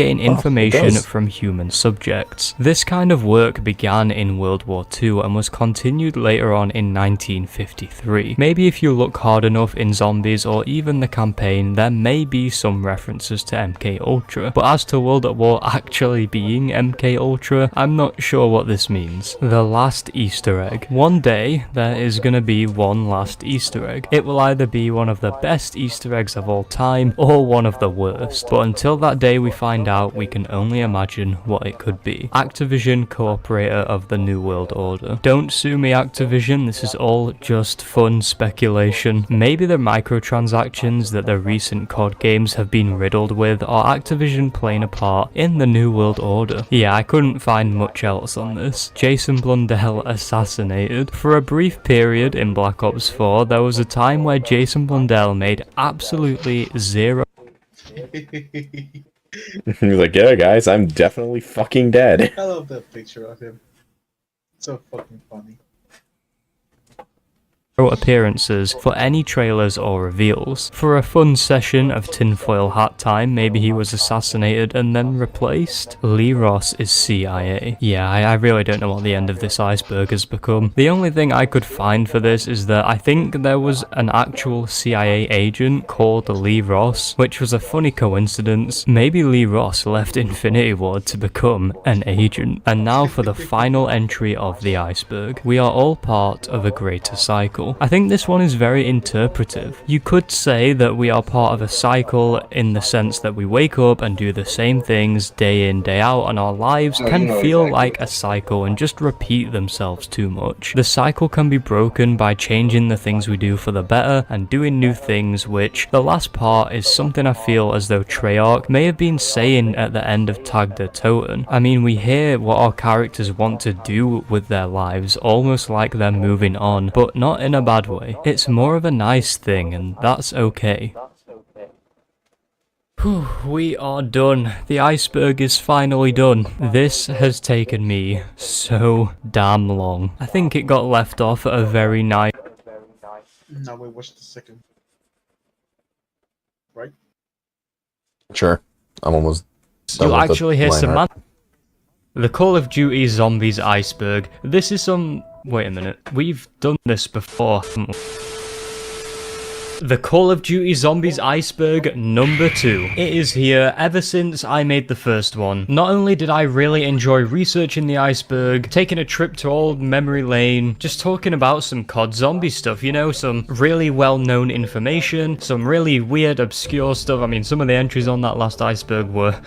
information does. from human subjects. This kind of work began in World War II and was continued later on in 1953. Maybe if you look hard enough in Zombies or even the campaign, there may be some references to MK Ultra, but as to World at War actually being MK Ultra, I'm not sure what this means. The last Easter egg. One day, there is gonna be one last Easter egg. It will either be one of the best Easter eggs of all time, or one of the worst. But until that day we find out, we can only imagine what it could be. Activision, co-operator of the New World Order. Don't sue me, Activision, this is all just fun speculation. Maybe the microtransactions that the recent COD games have been riddled with are Activision playing a part in the New World Order. Yeah, I couldn't find much else on this. Jason Blundell assassinated. For a brief period in Black Ops 4, there was a time where Jason Blundell made absolutely zero He's like, yeah, guys, I'm definitely fucking dead. I love that picture of him. So fucking funny. appearances for any trailers or reveals. For a fun session of tinfoil hat time, maybe he was assassinated and then replaced. Lee Ross is CIA. Yeah, I really don't know what the end of this iceberg has become. The only thing I could find for this is that I think there was an actual CIA agent called Lee Ross, which was a funny coincidence. Maybe Lee Ross left Infinity Ward to become an agent. And now for the final entry of the iceberg. We are all part of a greater cycle. I think this one is very interpretive. You could say that we are part of a cycle in the sense that we wake up and do the same things day in, day out, and our lives can feel like a cycle and just repeat themselves too much. The cycle can be broken by changing the things we do for the better and doing new things, which the last part is something I feel as though Treyarch may have been saying at the end of Tag der Toten. I mean, we hear what our characters want to do with their lives, almost like they're moving on, but not in a bad way. It's more of a nice thing, and that's okay. Whew, we are done. The iceberg is finally done. This has taken me so damn long. I think it got left off at a very nice... Now we watch the second. Right? Sure. I'm almost done You'll with the actually hear line some art. The Call of Duty Zombies iceberg. This is some... Wait a minute. We've done this before. The Call of Duty Zombies iceberg number 2. It is here ever since I made the first one. Not only did I really enjoy researching the iceberg, taking a trip to old memory lane, just talking about some COD zombie stuff, you know, some really well-known information, some really weird, obscure stuff. I mean, some of the entries on that last iceberg were...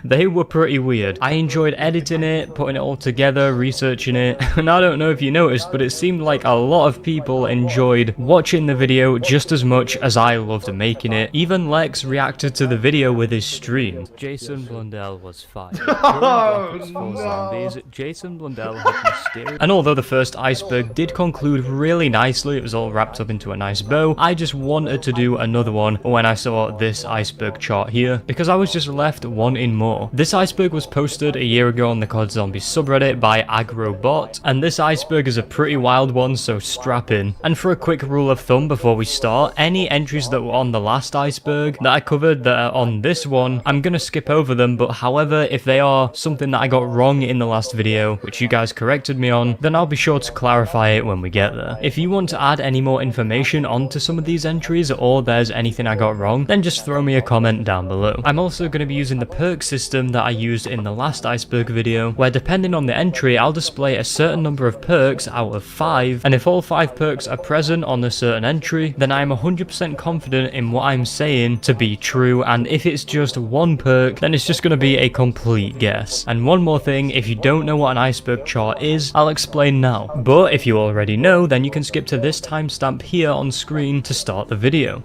they were pretty weird. I enjoyed editing it, putting it all together, researching it, and I don't know if you noticed, but it seemed like a lot of people enjoyed watching the video just just as much as I loved making it. Even Lex reacted to the video with his stream. Jason Blundell was fired. Zombies. Jason Blundell had mysterious. And although the first iceberg did conclude really nicely, it was all wrapped up into a nice bow, I just wanted to do another one when I saw this iceberg chart here, because I was just left wanting more. This iceberg was posted a year ago on the COD Zombies subreddit by Agrobot, and this iceberg is a pretty wild one, so strap in. And for a quick rule of thumb before we start, any entries that were on the last iceberg that I covered that are on this one, I'm gonna skip over them, but however, if they are something that I got wrong in the last video, which you guys corrected me on, then I'll be sure to clarify it when we get there. If you want to add any more information onto some of these entries, or there's anything I got wrong, then just throw me a comment down below. I'm also going to be using the perk system that I used in the last iceberg video, where depending on the entry, I'll display a certain number of perks out of 5, and if all 5 perks are present on a certain entry, then I'm 100% confident in what I'm saying to be true, and if it's just one perk, then it's just going to be a complete guess. And one more thing, if you don't know what an iceberg chart is, I'll explain now. But if you already know, then you can skip to this timestamp here on screen to start the video.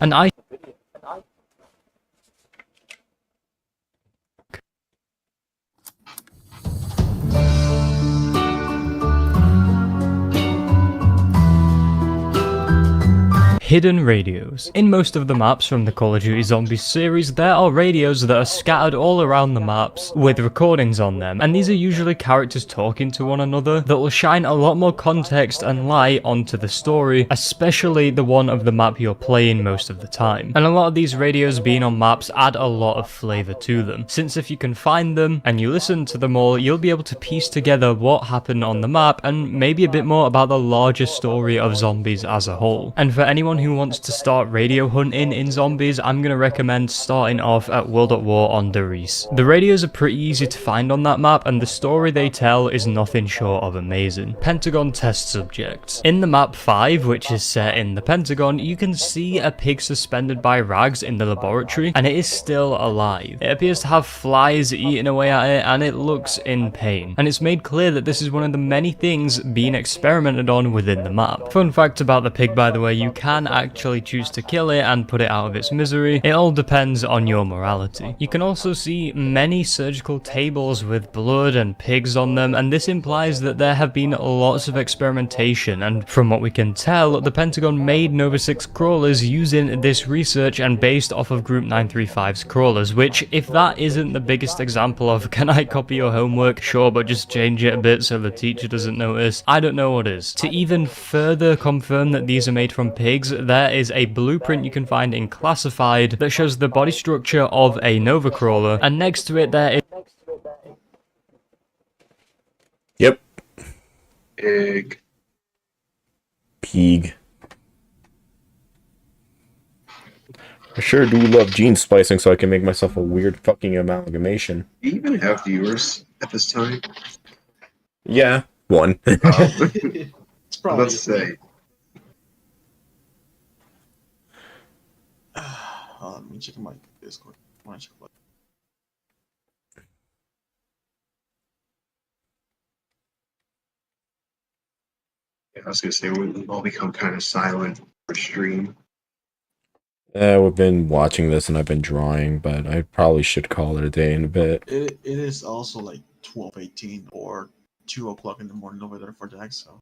Hidden radios. In most of the maps from the Call of Duty Zombies series, there are radios that are scattered all around the maps with recordings on them, and these are usually characters talking to one another that will shine a lot more context and light onto the story, especially the one of the map you're playing most of the time. And a lot of these radios being on maps add a lot of flavour to them, since if you can find them and you listen to them all, you'll be able to piece together what happened on the map and maybe a bit more about the larger story of Zombies as a whole. And for anyone who wants to start radio hunting in Zombies, I'm going to recommend starting off at World at War on Darius. The radios are pretty easy to find on that map, and the story they tell is nothing short of amazing. Pentagon test subjects. In the map 5, which is set in the Pentagon, you can see a pig suspended by rags in the laboratory, and it is still alive. It appears to have flies eating away at it, and it looks in pain. And it's made clear that this is one of the many things being experimented on within the map. Fun fact about the pig, by the way, you can actually choose to kill it and put it out of its misery. It all depends on your morality. You can also see many surgical tables with blood and pigs on them, and this implies that there have been lots of experimentation, and from what we can tell, the Pentagon made Nova 6 crawlers using this research and based off of Group 935's crawlers, which, if that isn't the biggest example of can I copy your homework, sure, but just change it a bit so the teacher doesn't notice, I don't know what is. To even further confirm that these are made from pigs, there is a blueprint you can find in Classified that shows the body structure of a Nova crawler, and next to it there is... Yep. Pig. I sure do love gene splicing so I can make myself a weird fucking amalgamation. Do you even have viewers at this time? Yeah, one. It's probably. Let's say. Let me check my Discord. I want to check what. I was gonna say we've all become kind of silent for stream. We've been watching this and I've been drawing, but I probably should call it a day in a bit. It is also like 12:18 or 2 o'clock in the morning over there for Jack, so.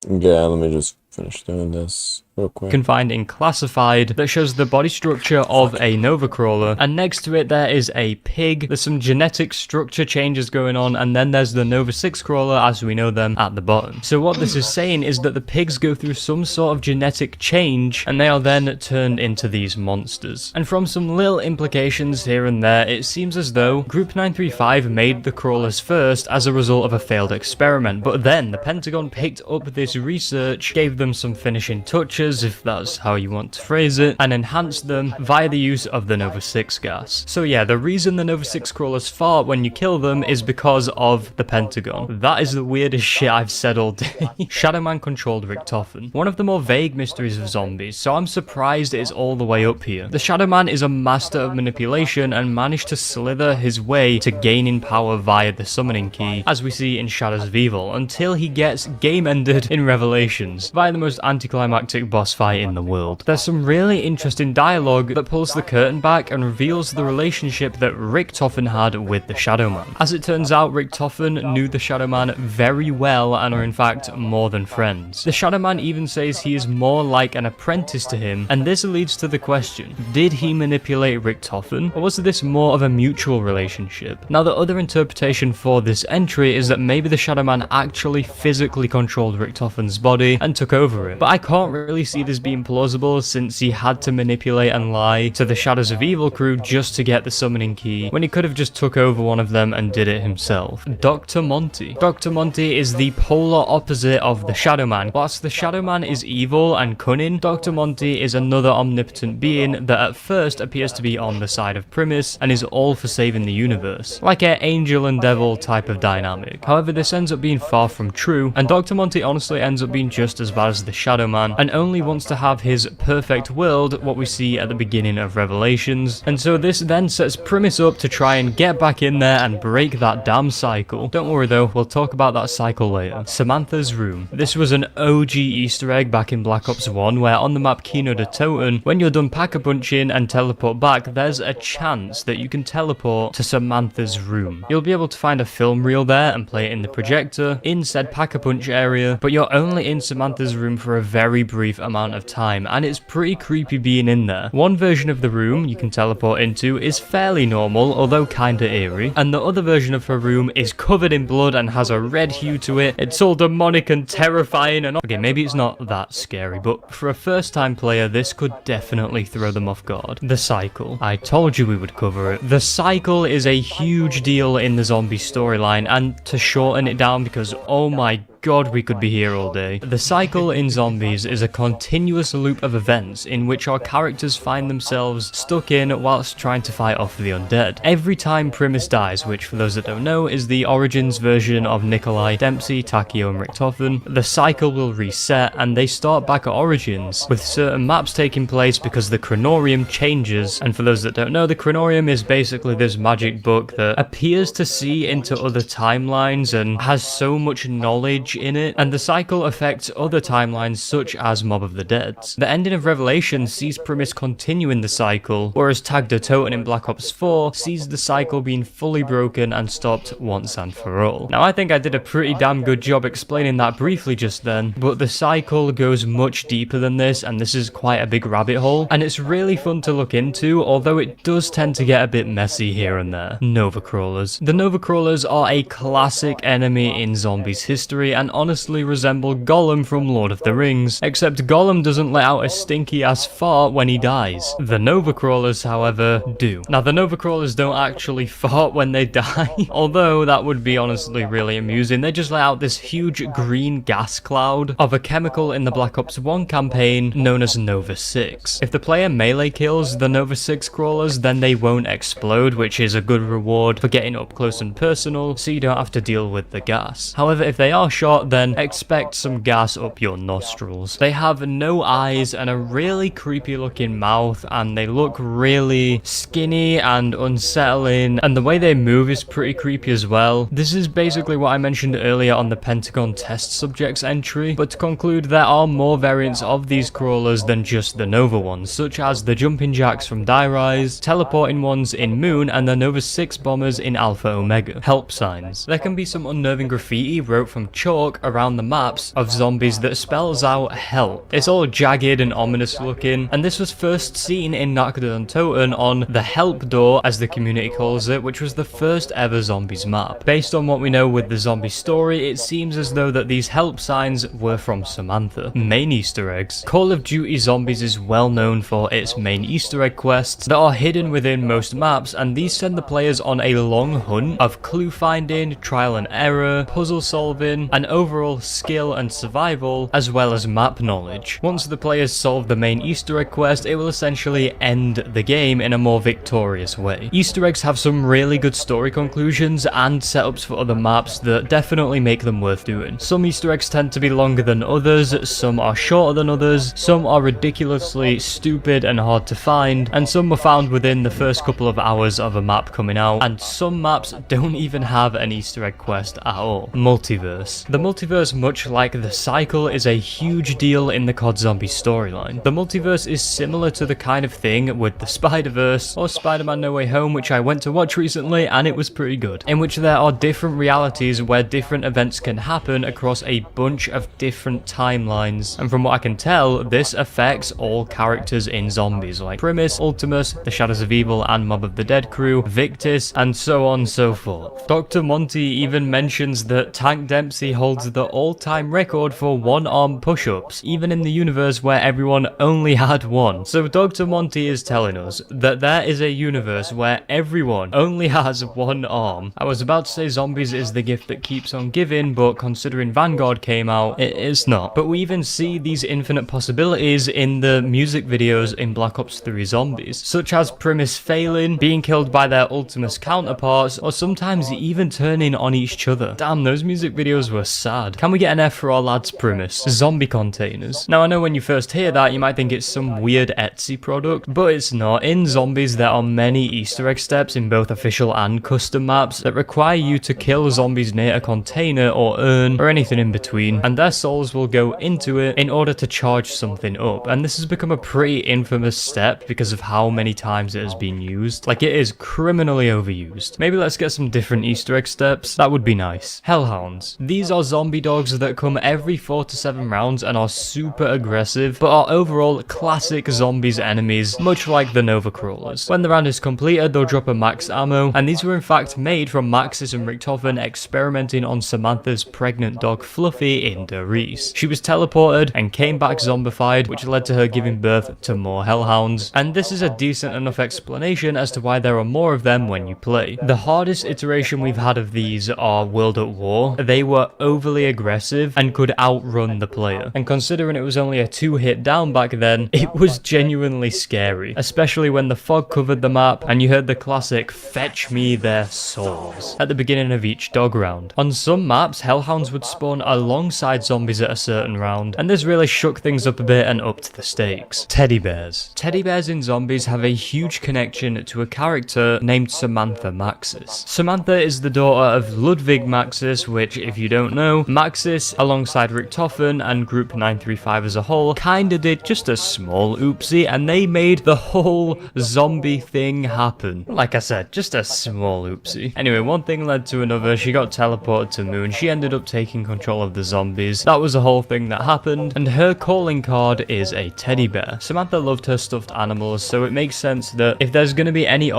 Yeah, let me just finish doing this real quick. Can find in Classified that shows the body structure of a Nova crawler, and next to it there is a pig. There's some genetic structure changes going on, and then there's the Nova 6 crawler as we know them at the bottom. So what this is saying is that the pigs go through some sort of genetic change and they are then turned into these monsters. And from some little implications here and there, it seems as though Group 935 made the crawlers first as a result of a failed experiment, but then the Pentagon picked up this research, gave them some finishing touches, if that's how you want to phrase it, and enhanced them via the use of the Nova 6 gas. So yeah, the reason the Nova 6 crawlers fart when you kill them is because of the Pentagon. That is the weirdest shit I've said all day. Shadowman controlled Richtofen, one of the more vague mysteries of Zombies, so I'm surprised it's all the way up here. The Shadowman is a master of manipulation and managed to slither his way to gaining power via the summoning key, as we see in Shadows of Evil, until he gets game ended in Revelations. Via the most anticlimactic boss fight in the world. There's some really interesting dialogue that pulls the curtain back and reveals the relationship that Richtofen had with the Shadow Man. As it turns out, Richtofen knew the Shadow Man very well and are in fact more than friends. The Shadow Man even says he is more like an apprentice to him, and this leads to the question, did he manipulate Richtofen, or was this more of a mutual relationship? Now, the other interpretation for this entry is that maybe the Shadow Man actually physically controlled Richtofen's body and took over it, but I can't really see this being plausible since he had to manipulate and lie to the Shadows of Evil crew just to get the summoning key, when he could have just took over one of them and did it himself. Dr. Monty. Dr. Monty is the polar opposite of the Shadow Man. Whilst the Shadow Man is evil and cunning, Dr. Monty is another omnipotent being that at first appears to be on the side of Primus and is all for saving the universe, like an angel and devil type of dynamic. However, this ends up being far from true, and Dr. Monty honestly ends up being just as bad as the Shadow Man, and only wants to have his perfect world, what we see at the beginning of Revelations, and so this then sets Primus up to try and get back in there and break that damn cycle. Don't worry though, we'll talk about that cycle later. Samantha's room. This was an OG Easter egg back in Black Ops 1, where on the map Kino de Toten, when you're done pack-a-punching and teleport back, there's a chance that you can teleport to Samantha's room. You'll be able to find a film reel there and play it in the projector in said pack-a-punch area, but you're only in Samantha's room for a very brief amount of time, and it's pretty creepy being in there. One version of the room you can teleport into is fairly normal, although kinda eerie, and the other version of her room is covered in blood and has a red hue to it. It's all demonic and terrifying, and okay, maybe it's not that scary, but for a first-time player, this could definitely throw them off guard. The cycle. I told you we would cover it. The cycle is a huge deal in the zombie storyline, and to shorten it down, because oh my god, we could be here all day. The cycle in Zombies is a continuous loop of events in which our characters find themselves stuck in whilst trying to fight off the undead. Every time Primus dies, which for those that don't know is the Origins version of Nikolai, Dempsey, Takio and Richtofen, the cycle will reset and they start back at Origins, with certain maps taking place because the Chronorium changes. And for those that don't know, the Chronorium is basically this magic book that appears to see into other timelines and has so much knowledge in it, and the cycle affects other timelines such as Mob of the Dead. The ending of Revelation sees Primus continue in the cycle, whereas Tag der Toten in Black Ops 4 sees the cycle being fully broken and stopped once and for all. Now, I think I did a pretty damn good job explaining that briefly just then, but the cycle goes much deeper than this, and this is quite a big rabbit hole, and it's really fun to look into, although it does tend to get a bit messy here and there. Nova Crawlers. The Nova Crawlers are a classic enemy in Zombies history, and honestly resemble Gollum from Lord of the Rings, except Gollum doesn't let out a stinky ass fart when he dies. The Nova Crawlers, however, do. Now, the Nova Crawlers don't actually fart when they die, although that would be honestly really amusing. They just let out this huge green gas cloud of a chemical in the Black Ops 1 campaign known as Nova 6. If the player melee kills the Nova 6 crawlers, then they won't explode, which is a good reward for getting up close and personal, so you don't have to deal with the gas. However, if they are shot, then expect some gas up your nostrils. They have no eyes and a really creepy looking mouth, and they look really skinny and unsettling, and the way they move is pretty creepy as well. This is basically what I mentioned earlier on the Pentagon test subjects entry, but to conclude, there are more variants of these crawlers than just the Nova ones, such as the jumping jacks from Die Rise, teleporting ones in Moon, and the Nova 6 bombers in Alpha Omega. Help signs. There can be some unnerving graffiti wrote from chalk around the maps of Zombies that spells out help. It's all jagged and ominous looking, and this was first seen in Nacht der Toten on the help door, as the community calls it, which was the first ever Zombies map. Based on what we know with the zombie story, it seems as though that these help signs were from Samantha. Main Easter eggs. Call of Duty Zombies is well known for its main Easter egg quests that are hidden within most maps, and these send the players on a long hunt of clue finding, trial and error, puzzle solving, and overall skill and survival, as well as map knowledge. Once the players solve the main Easter egg quest, it will essentially end the game in a more victorious way. Easter eggs have some really good story conclusions and setups for other maps that definitely make them worth doing. Some Easter eggs tend to be longer than others, some are shorter than others, some are ridiculously stupid and hard to find, and some were found within the first couple of hours of a map coming out, and some maps don't even have an Easter egg quest at all. Multiverse. The multiverse, much like the cycle, is a huge deal in the COD Zombie storyline. The multiverse is similar to the kind of thing with the Spider-Verse or Spider-Man No Way Home, which I went to watch recently and it was pretty good, in which there are different realities where different events can happen across a bunch of different timelines. And from what I can tell, this affects all characters in Zombies, like Primus, Ultimus, the Shadows of Evil and Mob of the Dead crew, Victus, and so on and so forth. Dr. Monty even mentions that Tank Dempsey holds the all-time record for one-arm push-ups, even in the universe where everyone only had one. So Dr. Monty is telling us that there is a universe where everyone only has one arm. I was about to say Zombies is the gift that keeps on giving, but considering Vanguard came out, it's not. But we even see these infinite possibilities in the music videos in Black Ops 3 Zombies, such as Primus failing, being killed by their Ultimus counterparts, or sometimes even turning on each other. Damn, those music videos were sad. Can we get an F for our lads Primus? Zombie containers. Now I know when you first hear that you might think it's some weird Etsy product, but it's not. In Zombies there are many Easter egg steps in both official and custom maps that require you to kill zombies near a container or urn or anything in between, and their souls will go into it in order to charge something up. And this has become a pretty infamous step because of how many times it has been used. Like, it is criminally overused. Maybe let's get some different Easter egg steps. That would be nice. Hellhounds. These are zombie dogs that come every 4 to 7 rounds and are super aggressive, but are overall classic Zombies enemies, much like the Nova Crawlers. When the round is completed, they'll drop a max ammo, and these were in fact made from Maxis and Richtofen experimenting on Samantha's pregnant dog Fluffy in Der Riese. She was teleported and came back zombified, which led to her giving birth to more Hellhounds, and this is a decent enough explanation as to why there are more of them when you play. The hardest iteration we've had of these are World at War. They were overly aggressive and could outrun the player, and considering it was only a 2-hit down back then, it was genuinely scary, especially when the fog covered the map and you heard the classic "fetch me their souls" at the beginning of each dog round. On some maps, Hellhounds would spawn alongside zombies at a certain round, and this really shook things up a bit and upped the stakes. Teddy bears. Teddy bears in Zombies have a huge connection to a character named Samantha Maxis. Samantha is the daughter of Ludwig Maxis, which, if you don't know, Maxis, alongside Richtofen and Group 935 as a whole, kinda did just a small oopsie, and they made the whole zombie thing happen. Like I said, just a small oopsie. Anyway, one thing led to another. She got teleported to Moon. She ended up taking control of the zombies. That was a whole thing that happened, and her calling card is a teddy bear. Samantha loved her stuffed animals, so it makes sense that if there's gonna be any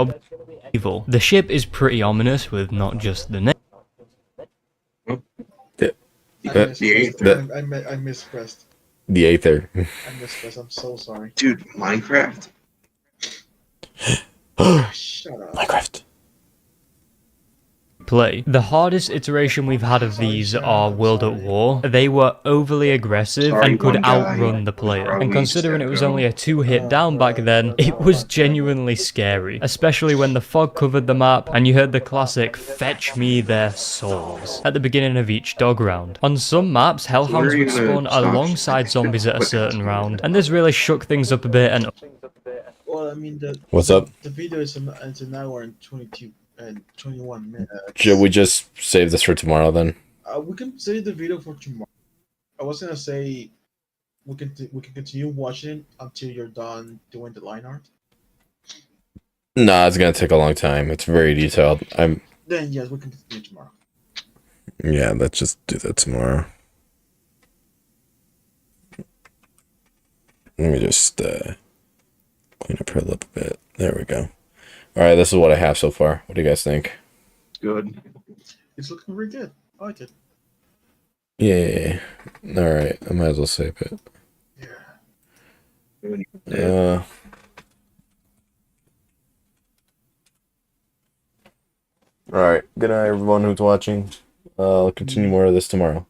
evil, the ship is pretty ominous with not just the name. I mispressed. The Aether. I mispressed. I'm so sorry. Dude, Minecraft? Shut up. Minecraft. Play. The hardest iteration we've had of these are World at War. They were overly aggressive and could outrun the player, and considering it was only a 2-hit down back then, it was genuinely scary, especially when the fog covered the map and you heard the classic "fetch me their souls" at the beginning of each dog round. On some maps, Hellhounds would spawn alongside zombies at a certain round, and this really shook things up a bit and... Well, I mean, What's up? The video is an hour and 22 and 21 minutes. Should we just save this for tomorrow then? We can save the video for tomorrow. I was gonna say we can continue watching until you're done doing the line art. Nah, it's gonna take a long time. It's very detailed. Then yes, we can continue tomorrow. Yeah, let's just do that tomorrow. Let me just clean up her lip a bit. There we go. All right, this is what I have so far. What do you guys think? Good. It's looking really good. I like it. Yeah. All right, I might as well save it. Yeah. All right. Good night, everyone who's watching. I'll continue more of this tomorrow.